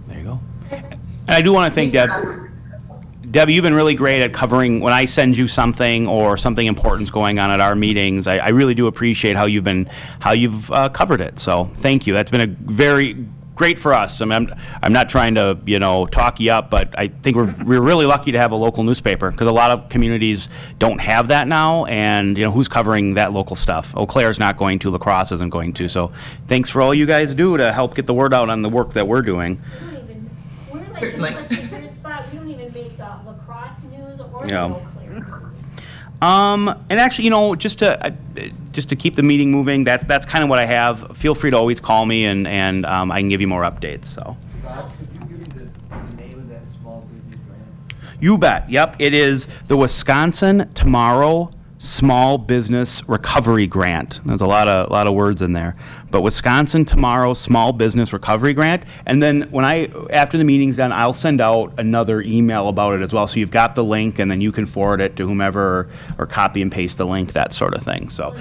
there you go. And I do want to thank Deb. Deb, you've been really great at covering when I send you something or something important's going on at our meetings. I really do appreciate how you've covered it. So thank you. That's been a very great for us. I'm not trying to talk you up, but I think we're really lucky to have a local newspaper, because a lot of communities don't have that now. And who's covering that local stuff? Eau Claire's not going to. La Crosse isn't going to. So thanks for all you guys do to help get the word out on the work that we're doing. We're like in such a good spot, we don't even make the La Crosse news or the Yeah. Eau Claire news. And actually, just to keep the meeting moving, that's kind of what I have. Feel free to always call me, and I can give you more updates. So. Bob, could you give me the name of that small business grant? You bet. Yep, it is the Wisconsin Tomorrow Small Business Recovery Grant. There's a lot of words in there. But Wisconsin Tomorrow Small Business Recovery Grant. And then after the meeting's done, I'll send out another email about it as well. So you've got the link, and then you can forward it to whomever, or copy and paste the link, that sort of thing. So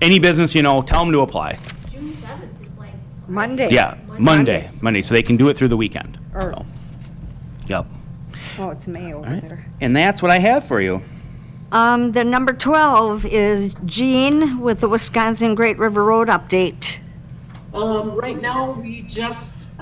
any business, tell them to apply. June 7th is like. Monday. Yeah, Monday. So they can do it through the weekend. Or- So, yep. Oh, it's May over All right. there. And that's what I have for you. The number 12 is Jean with the Wisconsin Great River Road update. Right now, we just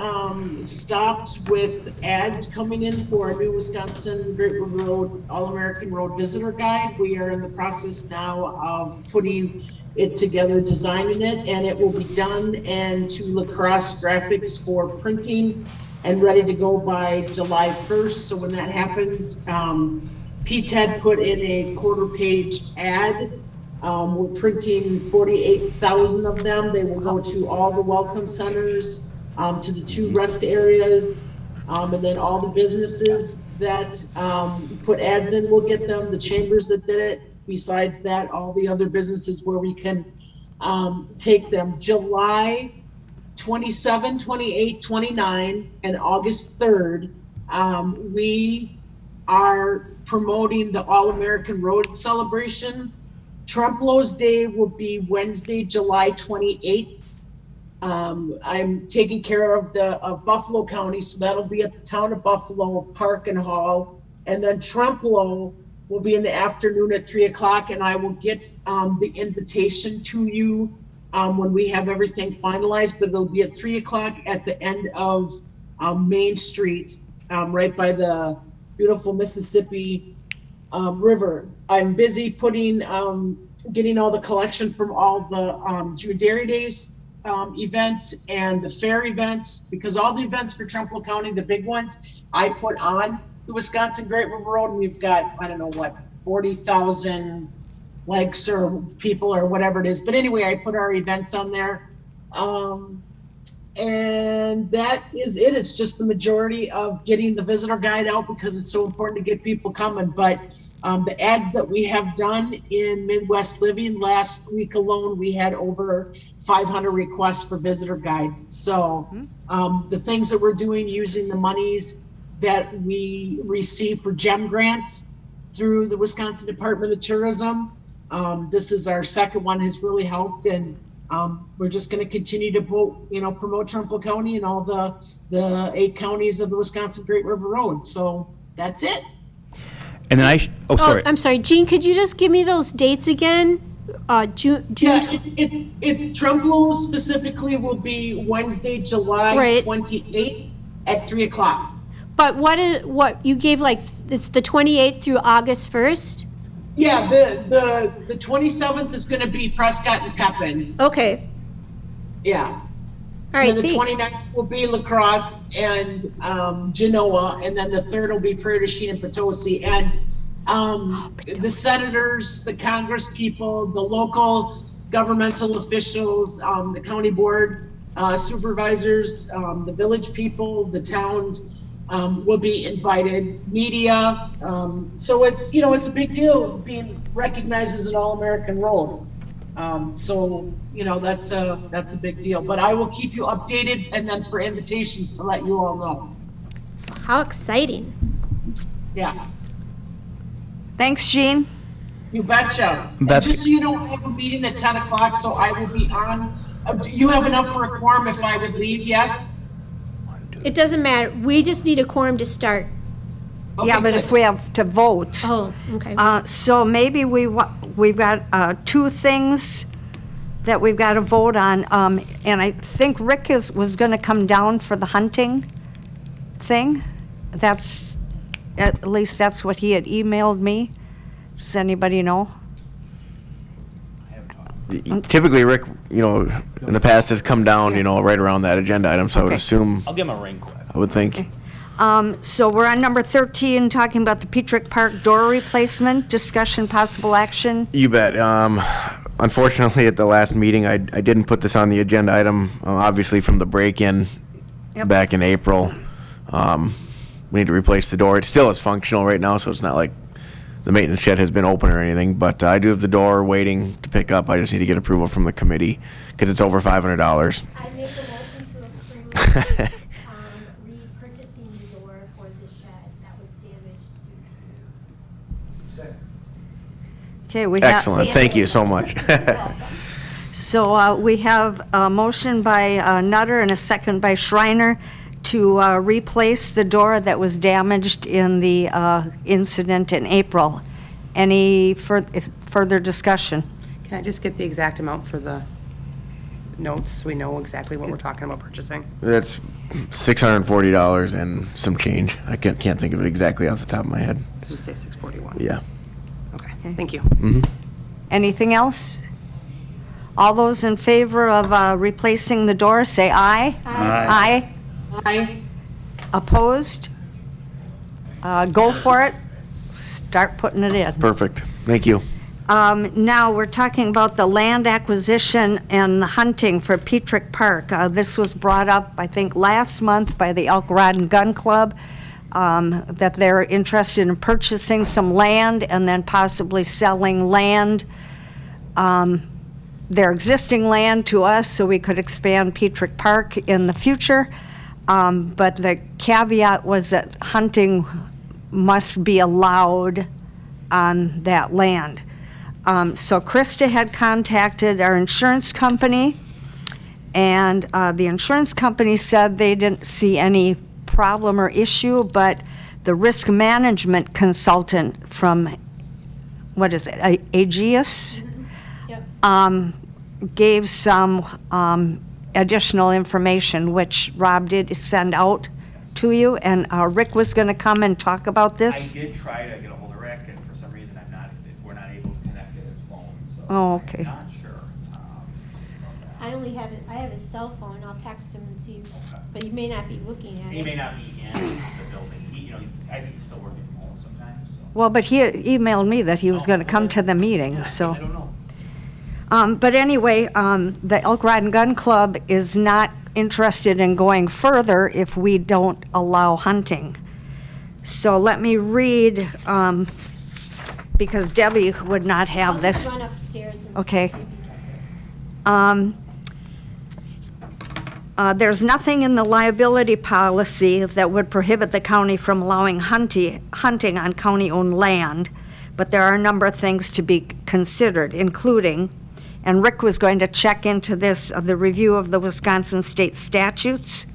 stopped with ads coming in for our new Wisconsin Great River Road All-American Road Visitor Guide. We are in the process now of putting it together, designing it, and it will be done and to lacrosse graphics for printing and ready to go by July 1st. So when that happens, PTED put in a quarter-page ad. We're printing 48,000 of them. They will go to all the welcome centers, to the 2 rest areas, and then all the businesses that put ads in will get them, the chambers that did it. Besides that, all the other businesses where we can take them. July 27, 28, 29, and August 3rd, we are promoting the All-American Road Celebration. Tremplo's Day will be Wednesday, July 28th. I'm taking care of Buffalo County, so that'll be at the Town of Buffalo Park and Hall. And then Tremplo will be in the afternoon at 3 o'clock, and I will get the invitation to you when we have everything finalized, but it'll be at 3 o'clock at the end of Main Street, right by the beautiful Mississippi River. I'm busy getting all the collection from all the June Dairy Days events and the fair events, because all the events for Trempealeau County, the big ones, I put on the Wisconsin Great River Road, and we've got, 40,000 likes or people or whatever it is. But anyway, I put our events on there. And that is it. It's just the majority of getting the visitor guide out because it's so important to get people coming. But the ads that we have done in Midwest Living, last week alone, we had over 500 requests for visitor guides. So the things that we're doing using the monies that we receive for GEM grants through the Wisconsin Department of Tourism. This is our second one, has really helped, and we're just going to continue to promote Trempealeau County and all the 8 counties of the Wisconsin Great River Road. So that's it. And then sorry. I'm sorry, Jean, could you just give me those dates again? June. Yeah, Tremplo specifically will be Wednesday, July 28th at 3 o'clock. But what you gave, it's the 28th through August 1st? Yeah, the 27th is going to be Prescott and Pepin. Okay. Yeah. All right, And then the thanks. 29th will be La Crosse and Genoa, and then the 3rd will be Prairie du Chien and Potosi. And the senators, the Congress people, the local governmental officials, the county board supervisors, the village people, the towns will be invited, media. So it's a big deal being recognized as an all-American road. So that's a big deal, but I will keep you updated and then for invitations to let you all know. How exciting. Yeah, Thanks, Jean. you betcha. And Beth- just so you know, I have a meeting at 10 o'clock, so I will be on. Do you have enough for a quorum if I would leave? Yes? It doesn't matter. We just need a quorum to start. Yeah, Okay, but good. if we have to vote. Oh, okay. So maybe we've got 2 things that we've got to vote on. And I think Rick was going to come down for the hunting thing. At least that's what he had emailed me. Does anybody know? Typically, Rick, in the past has come down, right around that agenda item, so I would Okay. assume, I'll give him a ring quick. I would think. So we're on number 13, talking about the Petrick Park door replacement, discussion, possible action. You bet. Unfortunately, at the last meeting, I didn't put this on the agenda item, obviously from the break-in Yep. back in April. We need to replace the door. It still is functional right now, so it's not like the maintenance shed has been open or anything, but I do have the door waiting to pick up. I just need to get approval from the committee because it's over $500. I make a motion to approve repurchasing the door for the shed that was damaged due to. Okay, we have. Excellent. Thank you so much. So we have a motion by Nutter and a second by Schreiner to replace the door that was damaged in the incident in April. Any further discussion? Can I just get the exact amount for the notes so we know exactly what we're talking about purchasing? That's $640 and some change. I can't think of it exactly off the top of my head. Let's just say 641. Yeah. Okay, thank you. Anything else? All those in favor of replacing the door, say aye. Aye. Aye. Opposed? Go for it. Start putting it in. Perfect. Thank you. Now, we're talking about the land acquisition and hunting for Petrick Park. This was brought up, I think, last month by the Elk Rod and Gun Club, that they're interested in purchasing some land and then possibly selling land, their existing land to us so we could expand Petrick Park in the future. But the caveat was that hunting must be allowed on that land. So Krista had contacted our insurance company, and the insurance company said they didn't see any problem or issue, but the risk management consultant from, what is it, Aegeus? Yep. Gave some additional information, which Rob did send out to you, and Rick was going to come and talk about I this. did try to get a hold of Rick, and for some reason we're not able to connect to his phone, so. Oh, okay. I'm not sure. I only have I have his cell phone. I'll text him and see, but he may not be looking at it. He may not be in the building. I think he's still working from home sometimes, so. Well, but he emailed me that he was going to come to the meeting, Yeah, so. I don't know. But anyway, the Elk Rod and Gun Club is not interested in going further if we don't allow hunting. So let me read, because Debbie would not have I'll this. just run upstairs and Okay. see if he's up there. There's nothing in the liability policy that would prohibit the county from allowing hunting on county-owned land, but there are a number of things to be considered, including, and Rick was going to check into this, the review of the Wisconsin state statutes,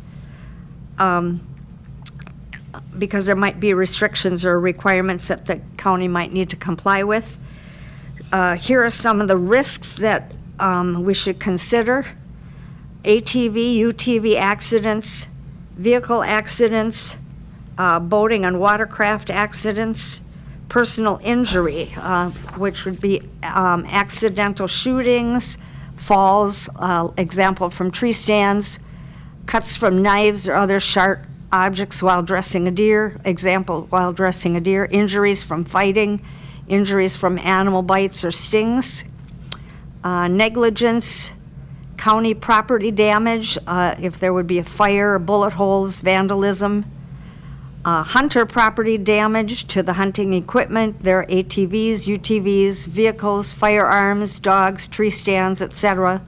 because there might be restrictions or requirements that the county might need to comply with. Here are some of the risks that we should consider. ATV, UTV accidents, vehicle accidents, boating and watercraft accidents, personal injury, which would be accidental shootings, falls, example from tree stands, cuts from knives or other sharp objects while dressing a deer, example while dressing a deer, injuries from fighting, injuries from animal bites or stings, negligence, county property damage, if there would be a fire, bullet holes, vandalism, hunter property damage to the hunting equipment, their ATVs, UTVs, vehicles, firearms, dogs, tree stands, etc.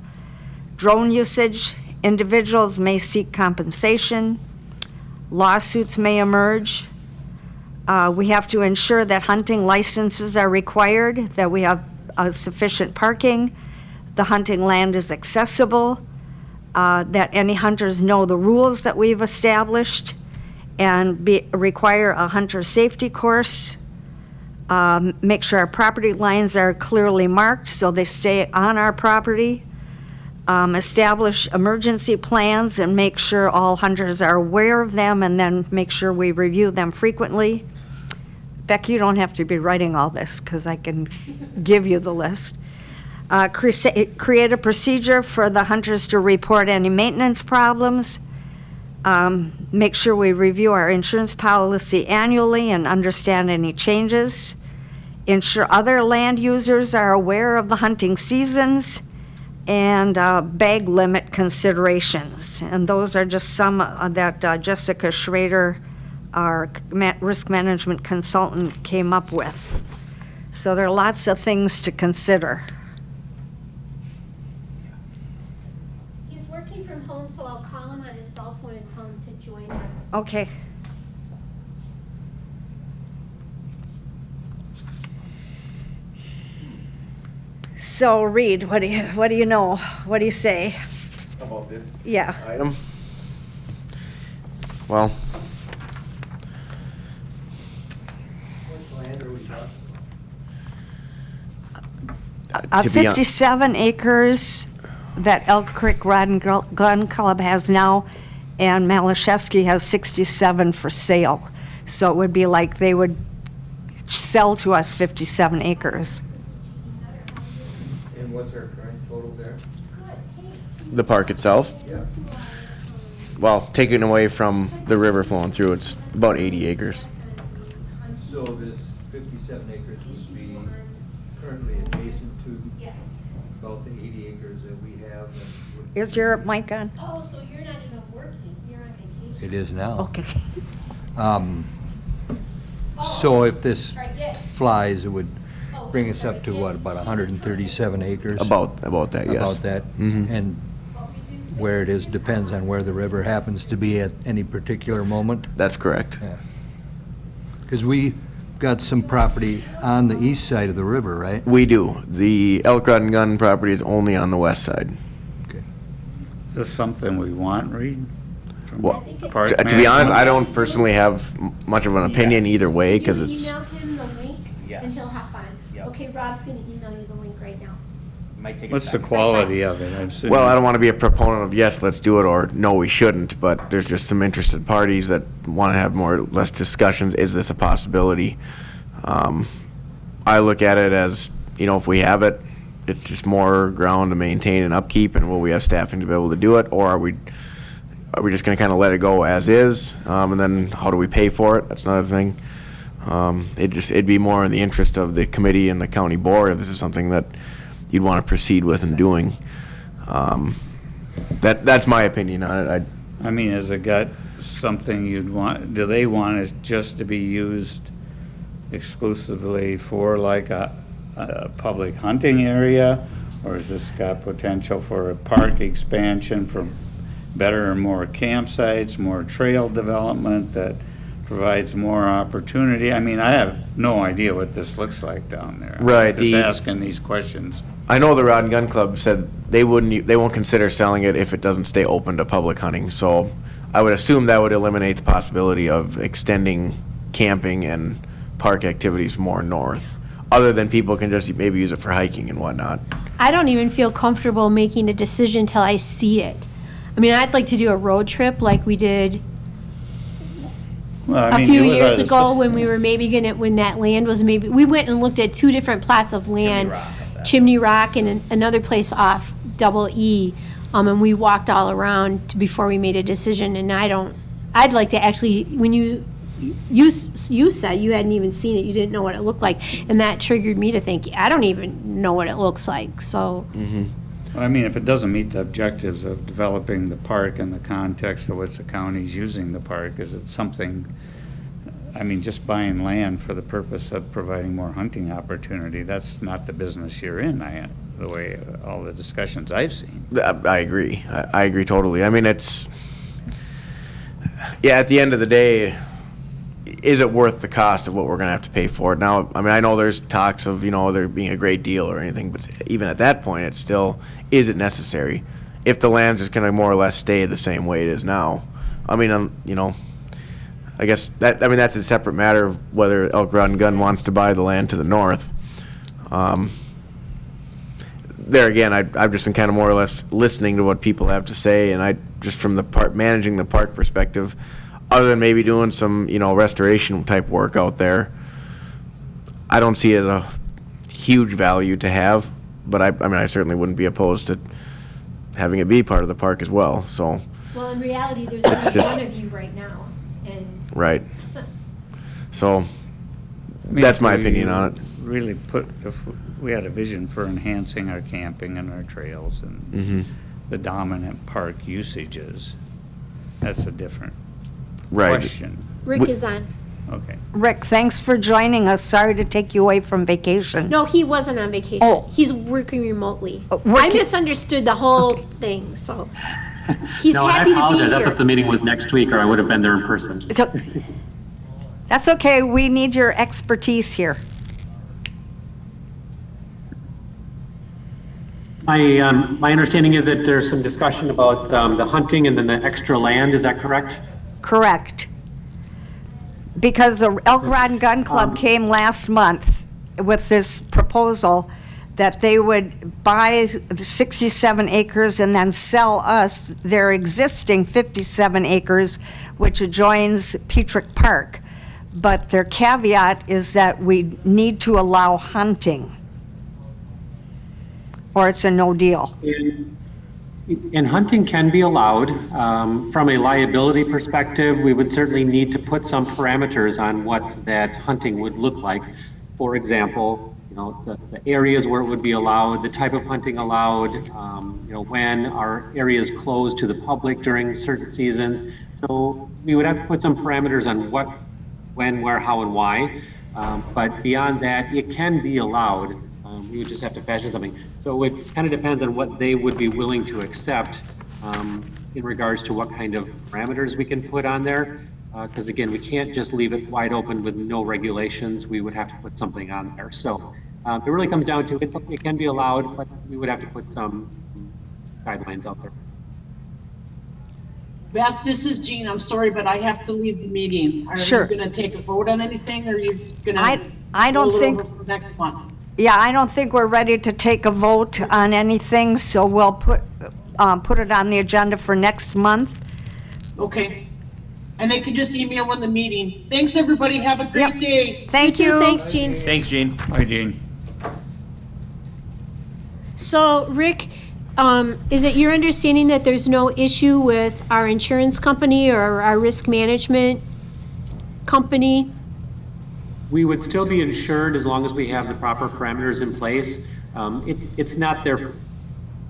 Drone usage, individuals may seek compensation. Lawsuits may emerge. We have to ensure that hunting licenses are required, that we have sufficient parking, the hunting land is accessible, that any hunters know the rules that we've established, and require a hunter safety course. Make sure our property lines are clearly marked so they stay on our property. Establish emergency plans and make sure all hunters are aware of them, and then make sure we review them frequently. Becky, you don't have to be writing all this because I can give you the list. Create a procedure for the hunters to report any maintenance problems. Make sure we review our insurance policy annually and understand any changes. Ensure other land users are aware of the hunting seasons, and bag limit considerations. And those are just some that Jessica Schrader, our risk management consultant, came up with. So there are lots of things to consider. He's working from home, so I'll call him on his cell phone and tell him to join us. Okay. So Reed, what do you know? What do you say? About this Yeah. item? Well, to be hon- 57 acres that Elk Creek Rod and Gun Club has now, and Malashevsky has 67 for sale. So it would be like they would sell to us 57 acres. And what's our current total there? the park itself? Yeah. Well, taken away from the river flowing through, it's about 80 acres. So this 57 acres would be currently adjacent to about the 80 acres that we have. And would- Is your mic on? Oh, so you're not even working, you're on vacation. It is now. Okay. So if this Right, yeah. flies, it would bring us up to what, about 137 acres? About that, yes. About that. And where it is depends on where the river happens to be at any particular moment. That's correct. Because we got some property on the east side of the river, right? We do. The Elk Rod and Gun property is only on the west side. Is this something we want, Reed? From Well, park To be honest, management? I don't personally have much of an opinion either way, because Did it's, you email him the link? Yes. And he'll hop on? Yep. Okay, Rob's gonna email you the link right now. Might take a What's the second. quality of it? I've seen well, I don't want to be a proponent of yes, let's do it, or no, we shouldn't, but there's just some interested parties that want to have more or less discussions. Is this a possibility? I look at it as, if we have it, it's just more ground to maintain and upkeep, and will we have staffing to be able to do it, or are we just going to kind of let it go as is, and then how do we pay for it? That's another thing. It'd be more in the interest of the committee and the county board if this is something that you'd want to proceed with and doing. That's my opinion on it. I mean, has it got something you'd want, do they want it just to be used exclusively for like a public hunting area? Or has this got potential for a park expansion, for better and more campsites, more trail development that provides more opportunity? I mean, I have no idea what this looks like down there. Right, I'm just asking these questions. I know the Rod and Gun Club said they won't consider selling it if it doesn't stay open to public hunting. So I would assume that would eliminate the possibility of extending camping and park activities more north, other than people can just maybe use it for hiking and whatnot. I don't even feel comfortable making a decision till I see it. I mean, I'd like to do a road trip like we did Well, I a mean, few you years guys- ago when we were maybe when that land was we went and looked at two different plots of land. Chimney Rock and another place off Double E, and we walked all around before we made a decision, and I'd like to actually, when you said you hadn't even seen it, you didn't know what it looked like, and that triggered me to think, I don't even know what it looks like, so. I mean, if it doesn't meet the objectives of developing the park in the context of what the county's using the park, is it something, I mean, just buying land for the purpose of providing more hunting opportunity, that's not the business you're in, the way all the discussions I've seen. I agree. I agree totally. I mean, at the end of the day, is it worth the cost of what we're going to have to pay for it? Now, I mean, I know there's talks of, there being a great deal or anything, but even at that point, it's still, is it necessary? If the land's just going to more or less stay the same way it is now. I mean, I guess that's a separate matter of whether Elk Rod and Gun wants to buy the land to the north. There again, I've just been kind of more or less listening to what people have to say, and I just from the managing the park perspective, other than maybe doing some restoration type work out there, I don't see it as a huge value to have. But I mean, I certainly wouldn't be opposed to having it be part of the park as well. So. Well, in reality, there's It's only just- one of you right now, and. Right. So, I mean, that's if my we opinion on it. Really if we had a vision for enhancing our camping and our trails and the dominant park usages, that's a different Right. question. Rick is on. Okay. Rick, thanks for joining us. Sorry to take you away from vacation. No, he wasn't on vacation. Oh. He's working remotely. I working- misunderstood the whole thing, so. He's No, and I happy to be apologize. I here. thought the meeting was next week, or I would have been there in person. That's okay. We need your expertise here. My understanding is that there's some discussion about the hunting and then the extra land. Is that correct? Correct. Because the Elk Rod and Gun Club came last month with this proposal that they would buy the 67 acres and then sell us their existing 57 acres, which adjoins Petrick Park. But their caveat is that we need to allow hunting, or it's a no deal. And hunting can be allowed. From a liability perspective, we would certainly need to put some parameters on what that hunting would look like. For example, the areas where it would be allowed, the type of hunting allowed, when our areas closed to the public during certain seasons. So we would have to put some parameters on what, when, where, how, and why. But beyond that, it can be allowed. We would just have to fashion something. So it kind of depends on what they would be willing to accept in regards to what kind of parameters we can put on there. Because again, we can't just leave it wide open with no regulations. We would have to put something on there. So it really comes down to it can be allowed, but we would have to put some guidelines out there. Beth, this is Jean. I'm sorry, but I have to leave the meeting. Sure. Are you going to take a vote on anything, or are you going to I don't think- over for next month? Yeah, I don't think we're ready to take a vote on anything, so we'll put it on the agenda for next month. Okay. And they can just email in the meeting. Thanks, everybody. Have a great Yep. day. Thank too. you. Thanks, Jean. Thanks, Gene. Hi, Gene. So, Rick, is it your understanding that there's no issue with our insurance company or our risk management company? We would still be insured as long as we have the proper parameters in place. It's not their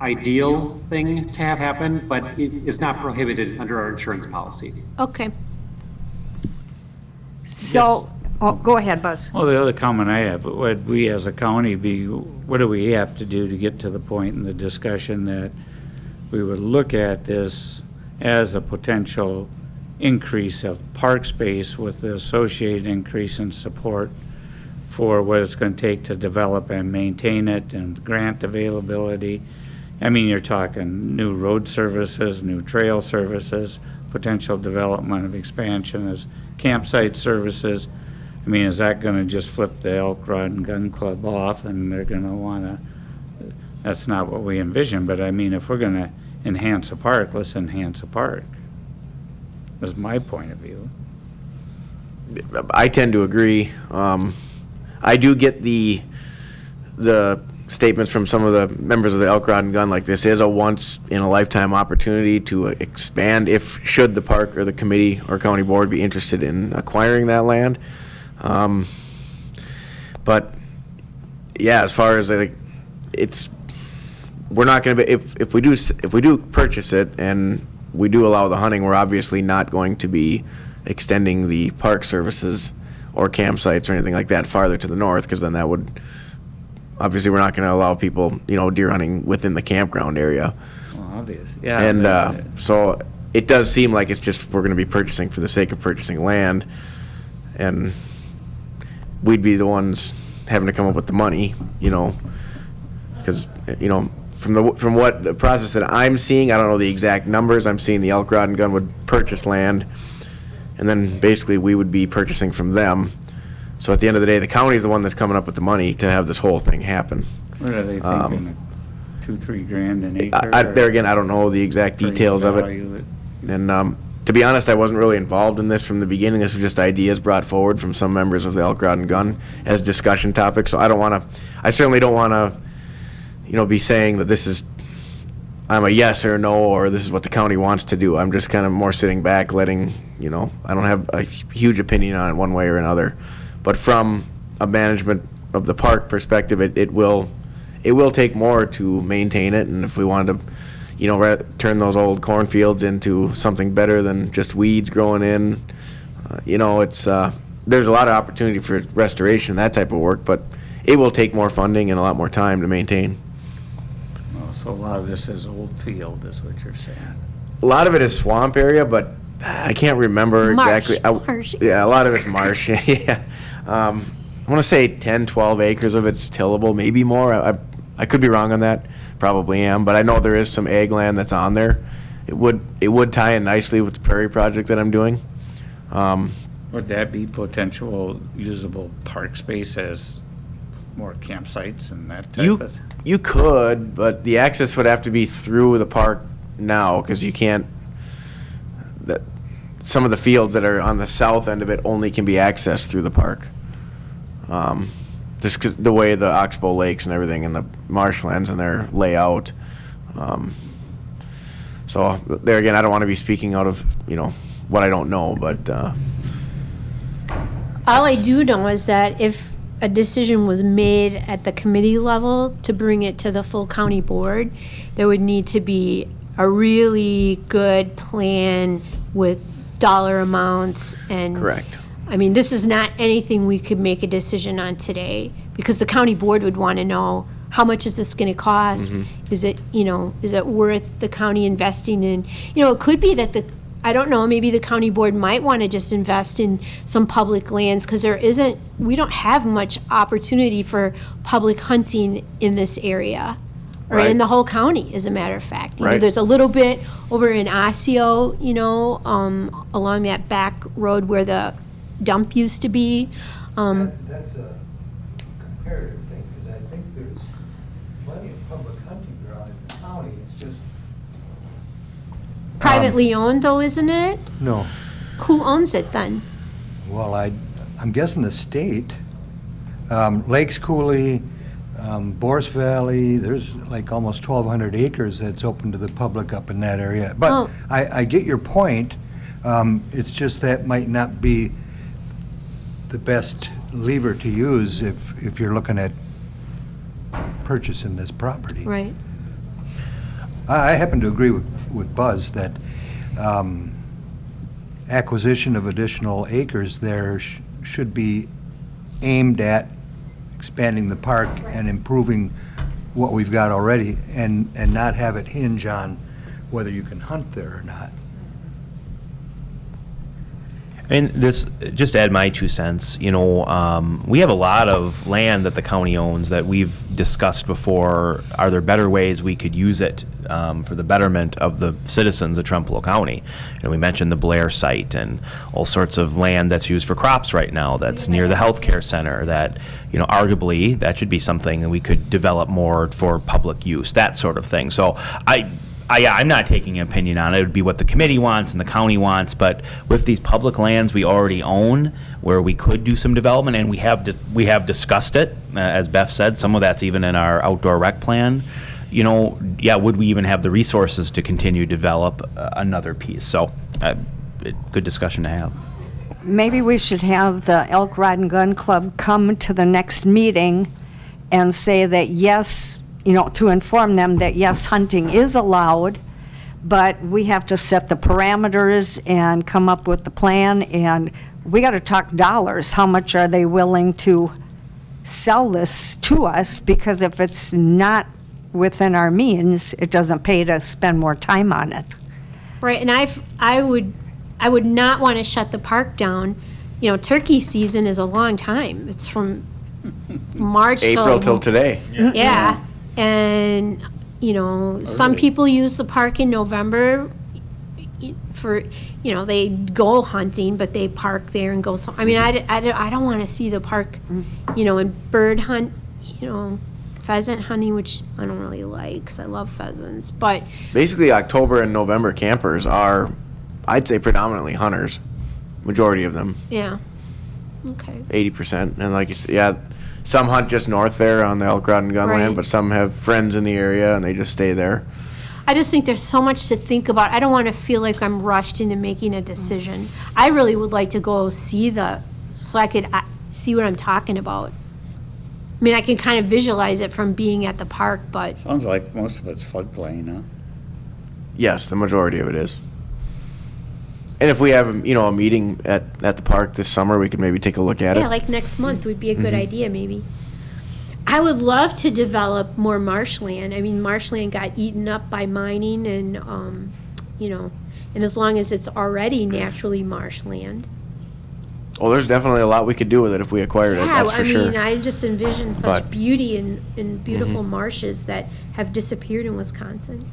ideal thing to have happen, but it's not prohibited under our insurance policy. Okay. So, go ahead, Buzz. Well, the other comment I have, would we as a county what do we have to do to get to the point in the discussion that we would look at this as a potential increase of park space with the associated increase in support for what it's going to take to develop and maintain it and grant availability. I mean, you're talking new road services, new trail services, potential development of expansion as campsite services. I mean, is that going to just flip the Elk Rod and Gun Club off and they're going to want to, that's not what we envision, but I mean, if we're going to enhance a park, let's enhance a park. That's my point of view. I tend to agree. I do get the statements from some of the members of the Elk Rod and Gun, like this is a once-in-a-lifetime opportunity to expand should the park or the committee or county board be interested in acquiring that land. But yeah, as far as we're not going to be, if we do purchase it and we do allow the hunting, we're obviously not going to be extending the park services or campsites or anything like that farther to the north, because then that would, obviously, we're not going to allow people, deer hunting within the campground area. Well, obvious, yeah. And so it does seem like it's just we're going to be purchasing for the sake of purchasing land, and we'd be the ones having to come up with the money, because from what the process that I'm seeing, I don't know the exact numbers. I'm seeing the Elk Rod and Gun would purchase land, and then basically we would be purchasing from them. So at the end of the day, the county is the one that's coming up with the money to have this whole thing happen. What are they thinking, $2-3 grand an acre? There again, I don't know the exact details of it. And to be honest, I wasn't really involved in this from the beginning. This was just ideas brought forward from some members of the Elk Rod and Gun as discussion topics. So I certainly don't want to, be saying that I'm a yes or no, or this is what the county wants to do. I'm just kind of more sitting back, letting, I don't have a huge opinion on it one way or another. But from a management of the park perspective, it will take more to maintain it. And if we wanted to, turn those old cornfields into something better than just weeds growing in, there's a lot of opportunity for restoration, that type of work, but it will take more funding and a lot more time to maintain. Well, so a lot of this is old field, is what you're saying. A lot of it is swamp area, but I can't remember Marsh. exactly. Marsh. Yeah, a lot of it's marsh. Yeah. I want to say 10, 12 acres of it's tillable, maybe more. I could be wrong on that. Probably am, but I know there is some ag land that's on there. It would tie in nicely with the prairie project that I'm doing. Would that be potential usable park space as more campsites and that type of? You could, but the access would have to be through the park now, because you can't, some of the fields that are on the south end of it only can be accessed through the park. Just 'cause the way the Oxbow Lakes and everything and the marshlands and their layout. So there again, I don't want to be speaking out of, what I don't know, but, All I do know is that if a decision was made at the committee level to bring it to the full county board, there would need to be a really good plan with dollar amounts and. correct. I mean, this is not anything we could make a decision on today, because the county board would want to know, how much is this going to cost? Is it, is it worth the county investing in? It could be that I don't know, maybe the county board might want to just invest in some public lands, because we don't have much opportunity for public hunting in this area, or in Right. the whole county, as a matter of fact. Right. There's a little bit over in Osseo, along that back road where the dump used to be. That's a comparative thing, because I think there's plenty of public hunting ground in the county, it's just. Privately owned though, isn't it? No, Who owns it then? well, I'm guessing the state, Lakes Cooley, Bourse Valley, there's like almost 1,200 acres that's open to the public up in that area. But Oh. I get your point, it's just that might not be the best lever to use if you're looking at purchasing this property. Right. I happen to agree with Buzz that acquisition of additional acres there should be aimed at expanding the park and improving what we've got already, and not have it hinge on whether you can hunt there or not. Just to add my 2 cents, we have a lot of land that the county owns that we've discussed before. Are there better ways we could use it for the betterment of the citizens of Trempealeau County? We mentioned the Blair site and all sorts of land that's used for crops right now that's near the healthcare center that, arguably that should be something that we could develop more for public use, that sort of thing. So I'm not taking an opinion on it. It would be what the committee wants and the county wants, but with these public lands we already own, where we could do some development, and we have discussed it, as Beth said, some of that's even in our outdoor rec plan. Would we even have the resources to continue to develop another piece? So, good discussion to have. Maybe we should have the Elk Rod and Gun Club come to the next meeting and say that yes, to inform them that yes, hunting is allowed, but we have to set the parameters and come up with the plan, and we got to talk dollars. How much are they willing to sell this to us? Because if it's not within our means, it doesn't pay to spend more time on it. Right, and I would not want to shut the park down. Turkey season is a long time. It's from March April till today. Yeah, and, some people use the park in November for, they go hunting, but they park there and go, I don't want to see the park, and bird hunt, pheasant hunting, which I don't really like, because I love pheasants, but. Basically, October and November campers are, I'd say, predominantly hunters, majority of them. Yeah, okay. 80%. And like you said, some hunt just north there on the Elk Rod and Gun Right. land, but some have friends in the area and they just stay there. I just think there's so much to think about. I don't want to feel like I'm rushed into making a decision. I really would like to go see so I could see what I'm talking about. I can kind of visualize it from being at the park, but Sounds like most of it's floodplain, huh? Yes, the majority of it is. And if we have, you know, a meeting at the park this summer, we could maybe take a look at it. Yeah, like next month would be a good idea, maybe. I would love to develop more marshland. I mean, marshland got eaten up by mining and, you know, and as long as it's already naturally marshland. Well, there's definitely a lot we could do with it if we acquired it, Yeah, that's for I sure. mean, I just envision such But- beauty and beautiful marshes that have disappeared in Wisconsin.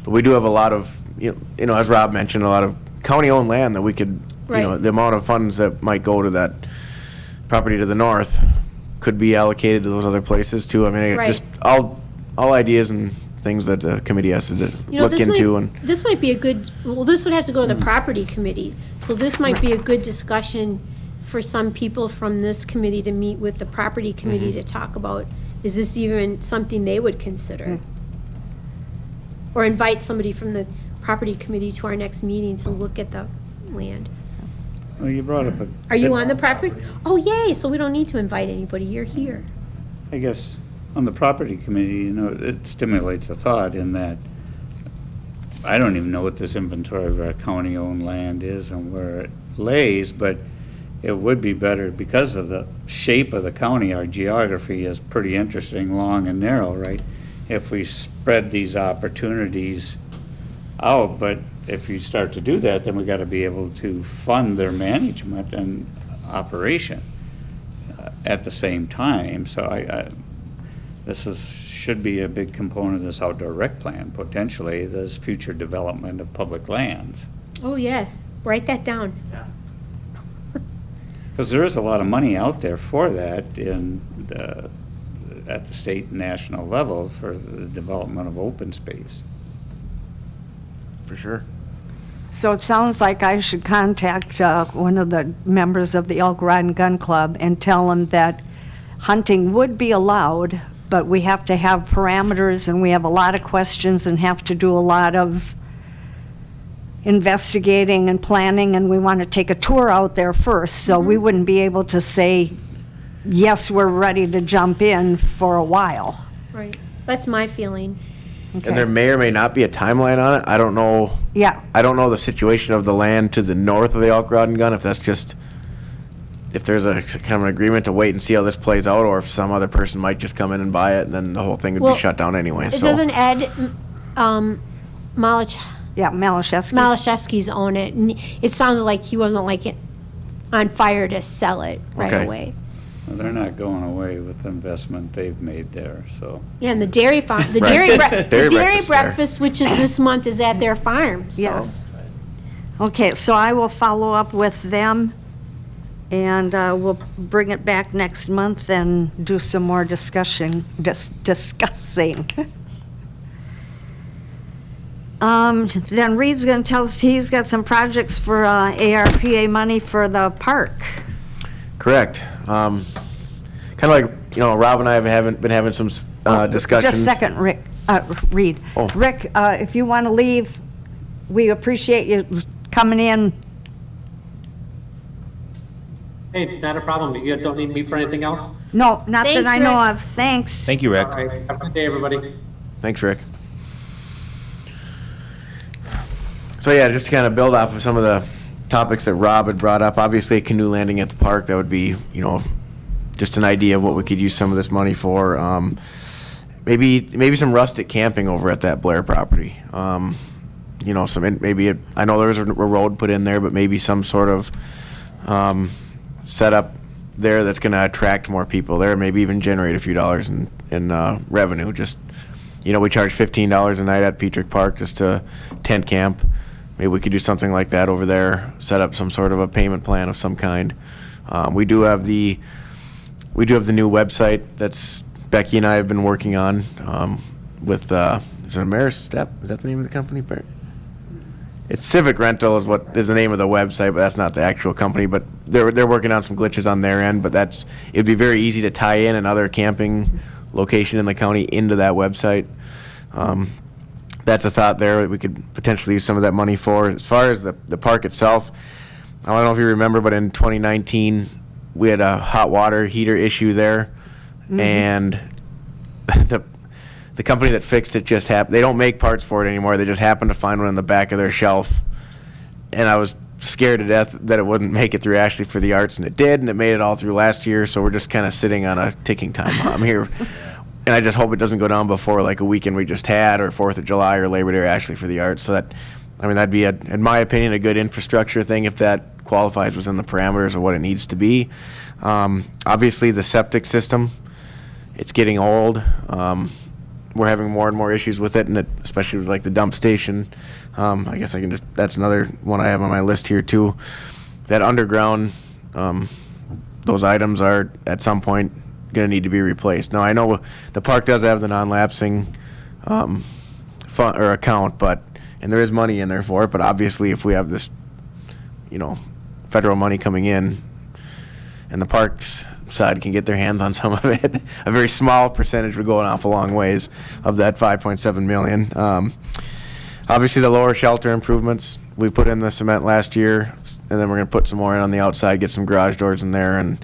But we do have a lot of, you know, as Rob mentioned, a lot of county-owned land that we could, you know, Right. the amount of funds that might go to that property to the north could be allocated to those other places too. I mean, it Right. just all ideas and things that the committee has to You know, look into and. this might be a good, well, this would have to go to the property committee. So this might be a good discussion for some people from this committee to meet with the property committee to talk about, is this even something they would consider? Or invite somebody from the property committee to our next meeting to look at the land. Well, you brought up a. Are you on the property? Oh, yay, so we don't need to invite anybody, you're here. I guess, on the property committee, you know, it stimulates a thought in that I don't even know what this inventory of our county-owned land is and where it lays, but it would be better, because of the shape of the county, our geography is pretty interesting, long and narrow, right? If we spread these opportunities out, but if you start to do that, then we gotta be able to fund their management and operation at the same time. So this should be a big component of this outdoor rec plan, potentially, this future development of public lands. Oh, yeah, write that down. Because there is a lot of money out there for that at the state and national level for the development of open space. For sure. So it sounds like I should contact one of the members of the Elk Rod and Gun Club and tell them that hunting would be allowed, but we have to have parameters, and we have a lot of questions and have to do a lot of investigating and planning, and we want to take a tour out there first. So we wouldn't be able to say, yes, we're ready to jump in for a while. Right, that's my feeling. Okay. And there may or may not be a timeline on it. I don't know. Yeah. I don't know the situation of the land to the north of the Elk Rod and Gun, if that's just, if there's a kind of an agreement to wait and see how this plays out, or if some other person might just come in and buy it, and then the whole thing would Well, be shut down anyway, It so. doesn't Ed Malich, Yeah, Malashevsky. Malashevsky's own it, and it sounded like he wasn't like it on fire to sell it right Okay. away. Well, they're not going away with the investment they've made there, so. Yeah, and the dairy farm, the Right. dairy, Dairy the dairy breakfast there. breakfast, which is this month, is at their farm, so. Yes. Okay, so I will follow up with them, and we'll bring it back next month and do some more discussion, discussing. Then Reed's gonna tell us he's got some projects for ARPA money for the park. Correct. Kind of like, you know, Rob and I have been having some discussions. Just a second, Rick, Reed. Oh. Rick, if you want to leave, we appreciate you coming in. Hey, not a problem. You don't need me for anything else? No, not that Thanks, I know Rick. of, thanks. Thank you, Rick. All right, have a good day, everybody. Thanks, Rick. So yeah, just to kind of build off of some of the topics that Rob had brought up, obviously a canoe landing at the park, that would be, you know, just an idea of what we could use some of this money for. Maybe some rustic camping over at that Blair property. You know, I know there was a road put in there, but maybe some sort of setup there that's going to attract more people there, maybe even generate a few dollars in revenue. Just, you know, we charge $15 a night at Petrick Park just to tent camp. Maybe we could do something like that over there, set up some sort of a payment plan of some kind. We do have the new website that's Becky and I have been working on with, is it Ameristep? Is that the name of the company? It's Civic Rental is what is the name of the website, but that's not the actual company. But they're working on some glitches on their end, but it'd be very easy to tie in another camping location in the county into that website. That's a thought there that we could potentially use some of that money for. As far as the park itself, I don't know if you remember, but in 2019, we had a hot water heater issue there, and the company that fixed it just happened. They don't make parts for it anymore. They just happened to find one in the back of their shelf, and I was scared to death that it wouldn't make it through Ashley for the arts, and it did, and it made it all through last year. So we're just kind of sitting on a ticking time bomb here. And I just hope it doesn't go down before like a weekend we just had, or 4th of July or Labor Day or Ashley for the arts. So that, I mean, that'd be, in my opinion, a good infrastructure thing if that qualifies within the parameters of what it needs to be. Obviously, the septic system, it's getting old. We're having more and more issues with it, and especially with like the dump station. I guess that's another one I have on my list here too. That underground, those items are at some point going to need to be replaced. Now, I know the park does have the non-lapsing fund or account, and there is money in there for it, but obviously if we have this, federal money coming in and the parks side can get their hands on some of it, a very small percentage would go an awful long ways of that 5.7 million. Obviously the lower shelter improvements, we put in the cement last year, and then we're going to put some more in on the outside, get some garage doors in there, and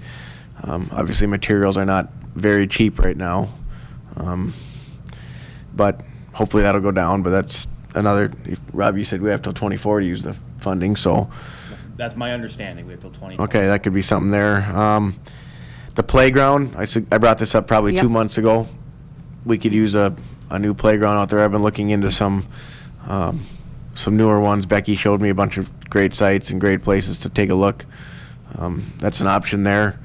obviously materials are not very cheap right now, but hopefully that'll go down. But that's another, Rob, you said we have till 24 to use the funding, so. That's my understanding, we have till 20. Okay, that could be something there. The playground, I brought this up probably 2 months ago. We could use a new playground out there. I've been looking into some newer ones. Becky showed me a bunch of great sites and great places to take a look. That's an option there.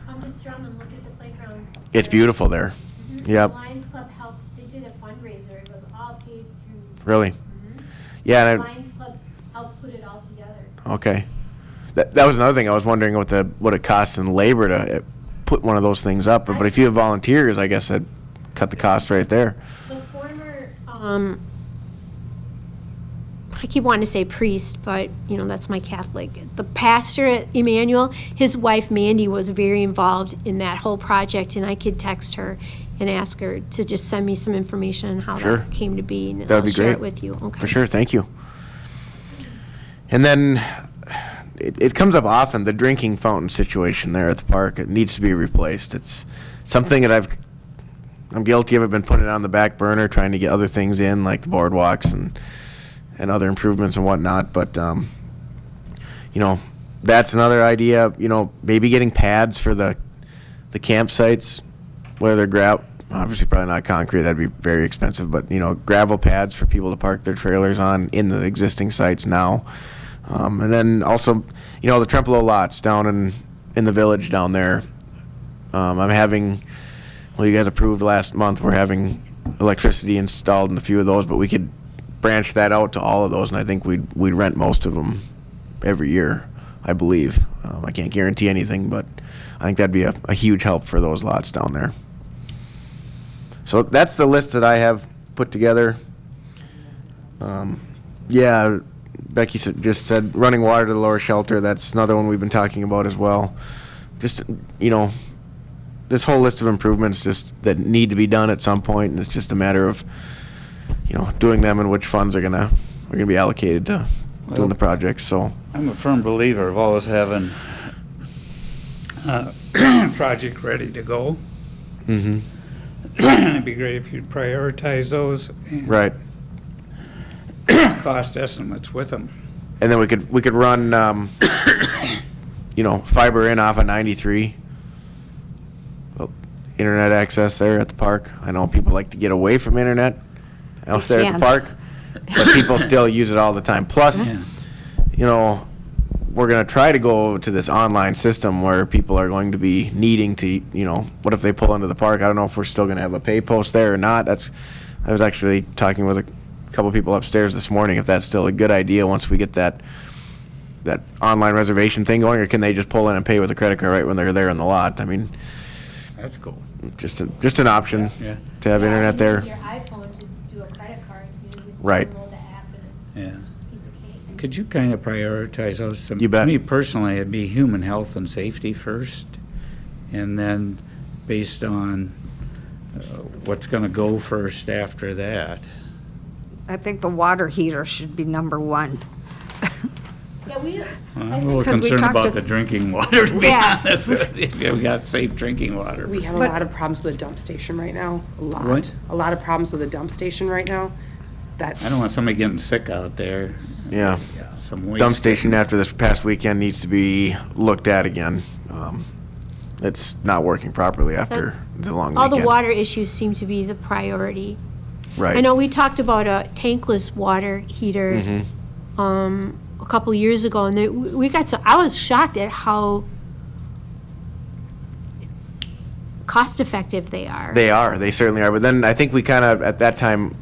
Come to Strum and look at the playground. It's beautiful there. Mm-hmm. Yep. The Lions Club helped, they did a fundraiser, it was all paid through. Really? Mm-hmm. Yeah. The Lions Club helped put it all together. Okay. That was another thing. I was wondering what it costs in labor to put one of those things up. But if you have volunteers, I guess that'd cut the cost right there. The former, I keep wanting to say priest, but, that's my Catholic. The pastor at Emmanuel, his wife Mandy was very involved in that whole project, and I could text her and ask her to just send me some information on how that came to be, and That'd be share great. it with you. Okay. For sure, thank you. And then it comes up often, the drinking fountain situation there at the park. It needs to be replaced. It's something that I'm guilty of. I've been putting it on the back burner, trying to get other things in, like the boardwalks and other improvements and whatnot. But, that's another idea, maybe getting pads for the campsites, where they're obviously probably not concrete, that'd be very expensive, but, gravel pads for people to park their trailers on in the existing sites now. And then also, the Trempealeau lots down in the village down there. I'm having, you guys approved last month, we're having electricity installed in a few of those, but we could branch that out to all of those, and I think we'd rent most of them every year, I believe. I can't guarantee anything, but I think that'd be a huge help for those lots down there. So that's the list that I have put together. Becky just said running water to the lower shelter. That's another one we've been talking about as well. Just, this whole list of improvements that need to be done at some point, and it's just a matter of, doing them and which funds are gonna be allocated to doing the projects. So I'm a firm believer of always having a project ready to go. Mm-hmm. It'd be great if you'd prioritize those. And Right. cost estimates with them. And then we could run, fiber in off of 93. Internet access there at the park. I know people like to get away from internet out there at the park, but people still use it all the time. Plus, we're going to try to go to this online system where people are going to be needing to, what if they pull into the park? I don't know if we're still going to have a pay post there or not. I was actually talking with a couple people upstairs this morning if that's still a good idea once we get that online reservation thing going, or can they just pull in and pay with a credit card right when they're there in the lot? I mean, That's cool. Just an option to have internet there. Use your iPhone to do a credit card. Just Right. download the app and it's a piece of cake. Could you kind of prioritize those? You bet. To me personally, it'd be human health and safety first, and then based on what's going to go first after that. I think the water heater should be number one. Yeah, I'm a little Because we concerned talked about to- the drinking water, to be Yeah. honest with you. We got safe drinking water. We have a lot of problems with the dump station right now, a lot. What? A lot of problems with the dump station right now. That's, I don't want somebody getting sick out there. Yeah. Some waste. Dump station after this past weekend needs to be looked at again. It's not working properly after the long All weekend. the water issues seem to be the priority. Right. I know we talked about a tankless water heater a couple years ago, and I was shocked at how cost-effective they are. They certainly are. But then I think we kind of, at that time,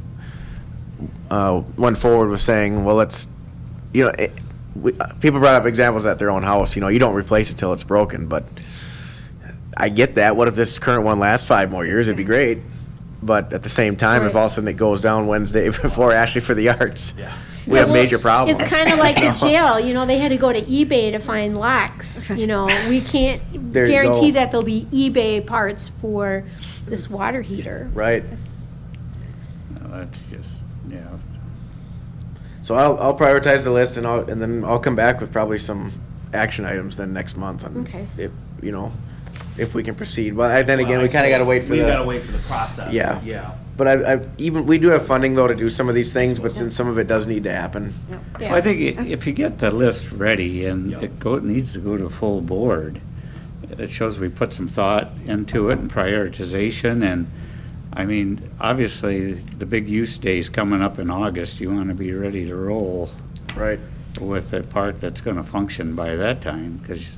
went forward with saying, well, let's, people brought up examples at their own house. You don't replace it till it's broken, but I get that. What if this current one lasts 5 more years? It'd be great. But at the same time, if all of a sudden it goes down Wednesday before Ashley for the Arts, we have major problems. It's kind of like the jail, they had to go to eBay to find locks. We can't There you guarantee go. that there'll be eBay parts for this water heater. Right. That's just, yeah. So I'll prioritize the list, and then I'll come back with probably some action items then next month. On Okay. if we can proceed. But then again, we kind of got to wait for We the. gotta wait for the process. Yeah. Yeah. But we do have funding though to do some of these things, but then some of it does need to happen. Well, I think if you get the list ready and it needs to go to full board, it shows we put some thought into it and prioritization. And I mean, obviously, the big use day is coming up in August. You want to be ready to roll Right. with a park that's going to function by that time, because